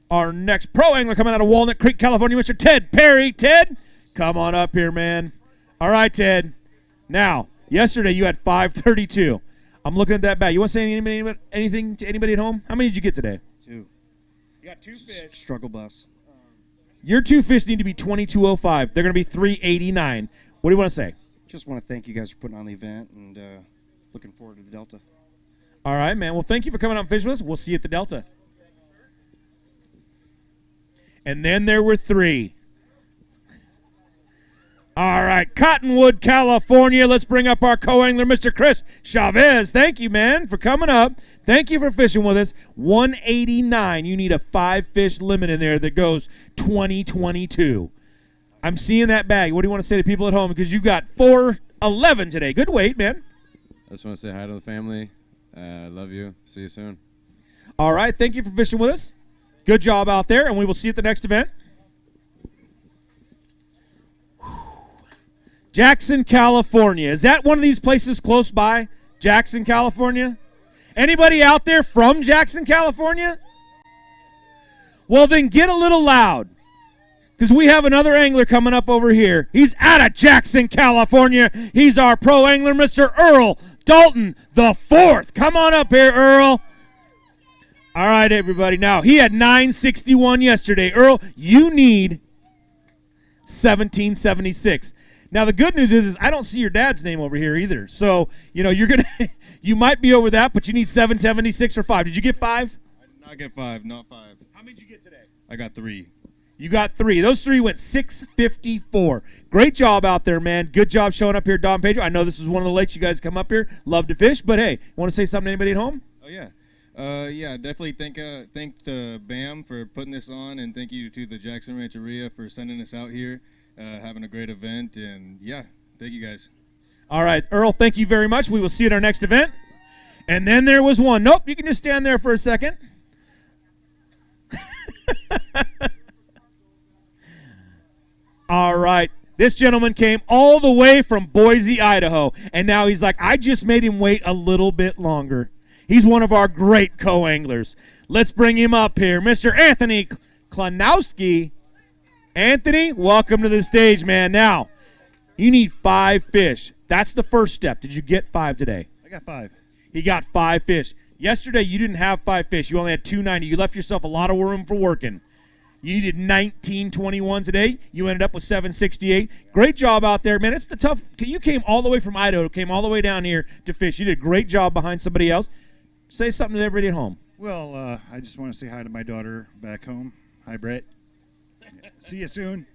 S17: Our next pro angler coming out of Walnut Creek, California, Mr. Ted Perry. Ted, come on up here, man. All right, Ted. Now, yesterday you had 5.32. I'm looking at that bag. You want to say anything to anybody at home? How many did you get today?
S3: 2.
S17: You got 2 fish.
S3: Struggle bus.
S17: Your 2 fish need to be 22.05. They're going to be 3.89. What do you want to say?
S3: Just want to thank you guys for putting on the event and looking forward to the Delta.
S17: All right, man. Well, thank you for coming out and fishing with us. We'll see you at the Delta. And then there were 3. All right, Cottonwood, California. Let's bring up our co-angler, Mr. Chris Chavez. Thank you, man, for coming up. Thank you for fishing with us. 189. You need a 5-fish limit in there that goes 2022. I'm seeing that bag. What do you want to say to people at home? Because you got 4.11 today. Good weight, man.
S5: I just want to say hi to the family. I love you. See you soon.
S17: All right, thank you for fishing with us. Good job out there, and we will see you at the next event. Jackson, California. Is that one of these places close by? Jackson, California? Anybody out there from Jackson, California? Well, then get a little loud, because we have another angler coming up over here. He's out of Jackson, California. He's our pro angler, Mr. Earl Dalton the 4th. Come on up here, Earl. All right, everybody. Now, he had 9.61 yesterday. Earl, you need 17.76. Now, the good news is I don't see your dad's name over here either. So, you're going to you might be over that, but you need 7.76 or 5. Did you get 5?
S12: I did not get 5, not 5.
S17: How many did you get today?
S12: I got 3.
S17: You got 3. Those 3 went 6.54. Great job out there, man. Good job showing up here, Don Pedro. I know this is one of the lakes you guys come up here, love to fish, but hey, want to say something to anybody at home?
S12: Oh, yeah. Definitely thank BAM for putting this on, and thank you to the Jackson Rancheria for sending us out here, having a great event, and yeah, thank you guys.
S17: All right, Earl, thank you very much. We will see you at our next event. And then there was one. Nope, you can just stand there for a second. All right. This gentleman came all the way from Boise, Idaho, and now he's like, I just made him wait a little bit longer. He's one of our great co-anglers. Let's bring him up here. Mr. Anthony Klanowski. Anthony, welcome to the stage, man. Now, you need 5 fish. That's the first step. Did you get 5 today?
S3: I got 5.
S17: He got 5 fish. Yesterday, you didn't have 5 fish. You only had 290. You left yourself a lot of room for working. You needed 19.21 today. You ended up with 7.68. Great job out there, man. It's the tough. You came all the way from Idaho, came all the way down here to fish. You did a great job behind somebody else. Say something to everybody at home.
S18: Well, I just want to say hi to my daughter back home. Hi, Brett. See you soon.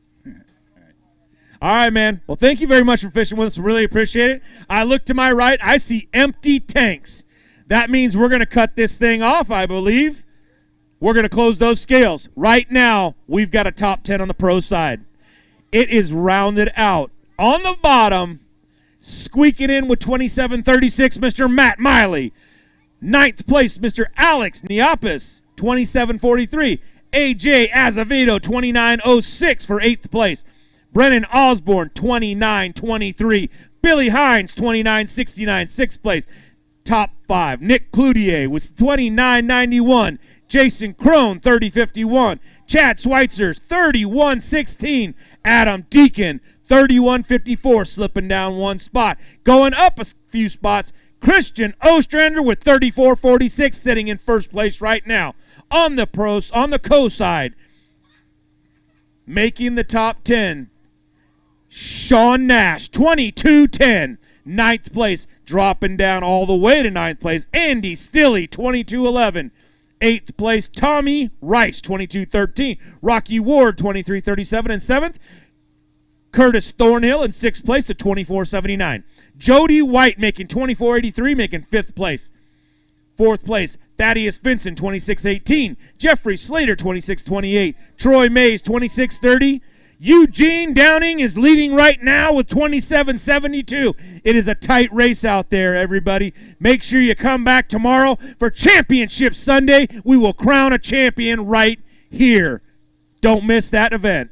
S17: All right, man. Well, thank you very much for fishing with us. Really appreciate it. I look to my right. I see empty tanks. That means we're going to cut this thing off, I believe. We're going to close those scales. Right now, we've got a top 10 on the pro side. It is rounded out. On the bottom, squeaking in with 27.36, Mr. Matt Miley. 9th place, Mr. Alex Niapis, 27.43. AJ Azevedo, 29.06 for 8th place. Brennan Osborne, 29.23. Billy Hines, 29.69, 6th place. Top 5. Nick Cloutier was 29.91. Jason Crone, 30.51. Chad Schweitzer, 31.16. Adam Deakin, 31.54, slipping down 1 spot. Going up a few spots, Christian Ostrander with 34.46, sitting in 1st place right now. On the co side, making the top 10, Sean Nash, 22:10. 9th place, dropping down all the way to 9th place, Andy Stilley, 22:11. 8th place, Tommy Rice, 22:13. Rocky Ward, 23:37. And 7th, Curtis Thornhill in 6th place at 24:79. Jody White making 24:83, making 5th place. 4th place, Thaddeus Vinson, 26:18. Jeffrey Slater, 26:28. Troy Mays, 26:30. Eugene Downing is leading right now with 27:72. It is a tight race out there, everybody. Make sure you come back tomorrow for Championship Sunday. We will crown a champion right here. Don't miss that event.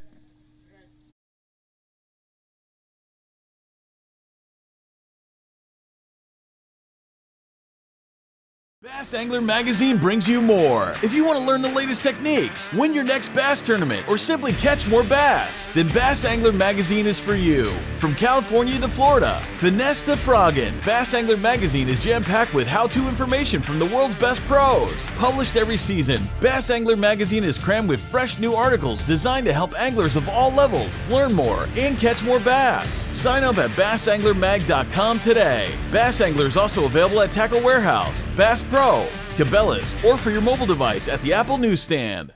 S8: Bass Angler Magazine brings you more. If you want to learn the latest techniques, win your next bass tournament, or simply catch more bass, then Bass Angler Magazine is for you. From California to Florida, finesse to frogging, Bass Angler Magazine is jam-packed with how-to information from the world's best pros. Published every season, Bass Angler Magazine is crammed with fresh new articles designed to help anglers of all levels learn more and catch more bass. Sign up at bassanglermag.com today. Bass Angler is also available at Tackle Warehouse, Bass Pro, Cabela's, or for your mobile device at the Apple newsstand.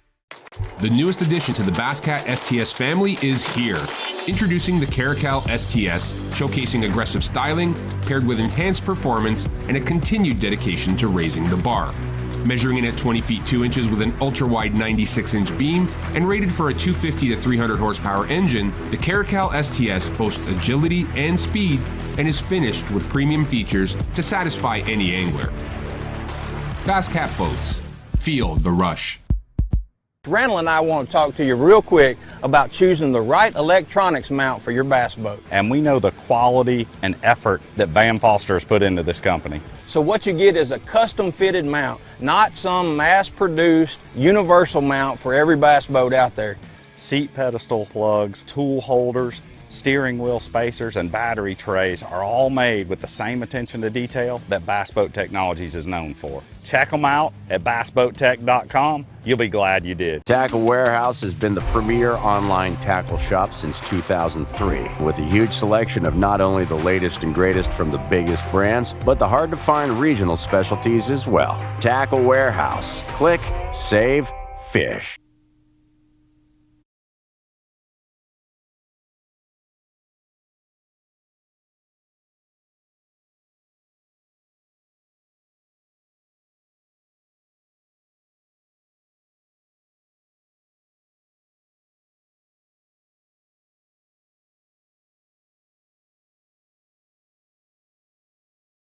S4: The newest addition to the Basscat STS family is here. Introducing the Caracal STS, showcasing aggressive styling, paired with enhanced performance and a continued dedication to raising the bar. Measuring in at 20 feet 2 inches with an ultra-wide 96-inch beam and rated for a 250 to 300 horsepower engine, the Caracal STS boasts agility and speed and is finished with premium features to satisfy any angler. Basscat Boats. Feel the rush.
S9: Randall and I want to talk to you real quick about choosing the right electronics mount for your bass boat.
S13: And we know the quality and effort that Van Foster has put into this company.
S9: So what you get is a custom fitted mount, not some mass-produced universal mount for every bass boat out there.
S13: Seat pedestal plugs, tool holders, steering wheel spacers, and battery trays are all made with the same attention to detail that Bass Boat Technologies is known for. Check them out at bassboattech.com. You'll be glad you did.
S15: Tackle Warehouse has been the premier online tackle shop since 2003, with a huge selection of not only the latest and greatest from the biggest brands, but the hard-to-find regional specialties as well. Tackle Warehouse. Click, save, fish.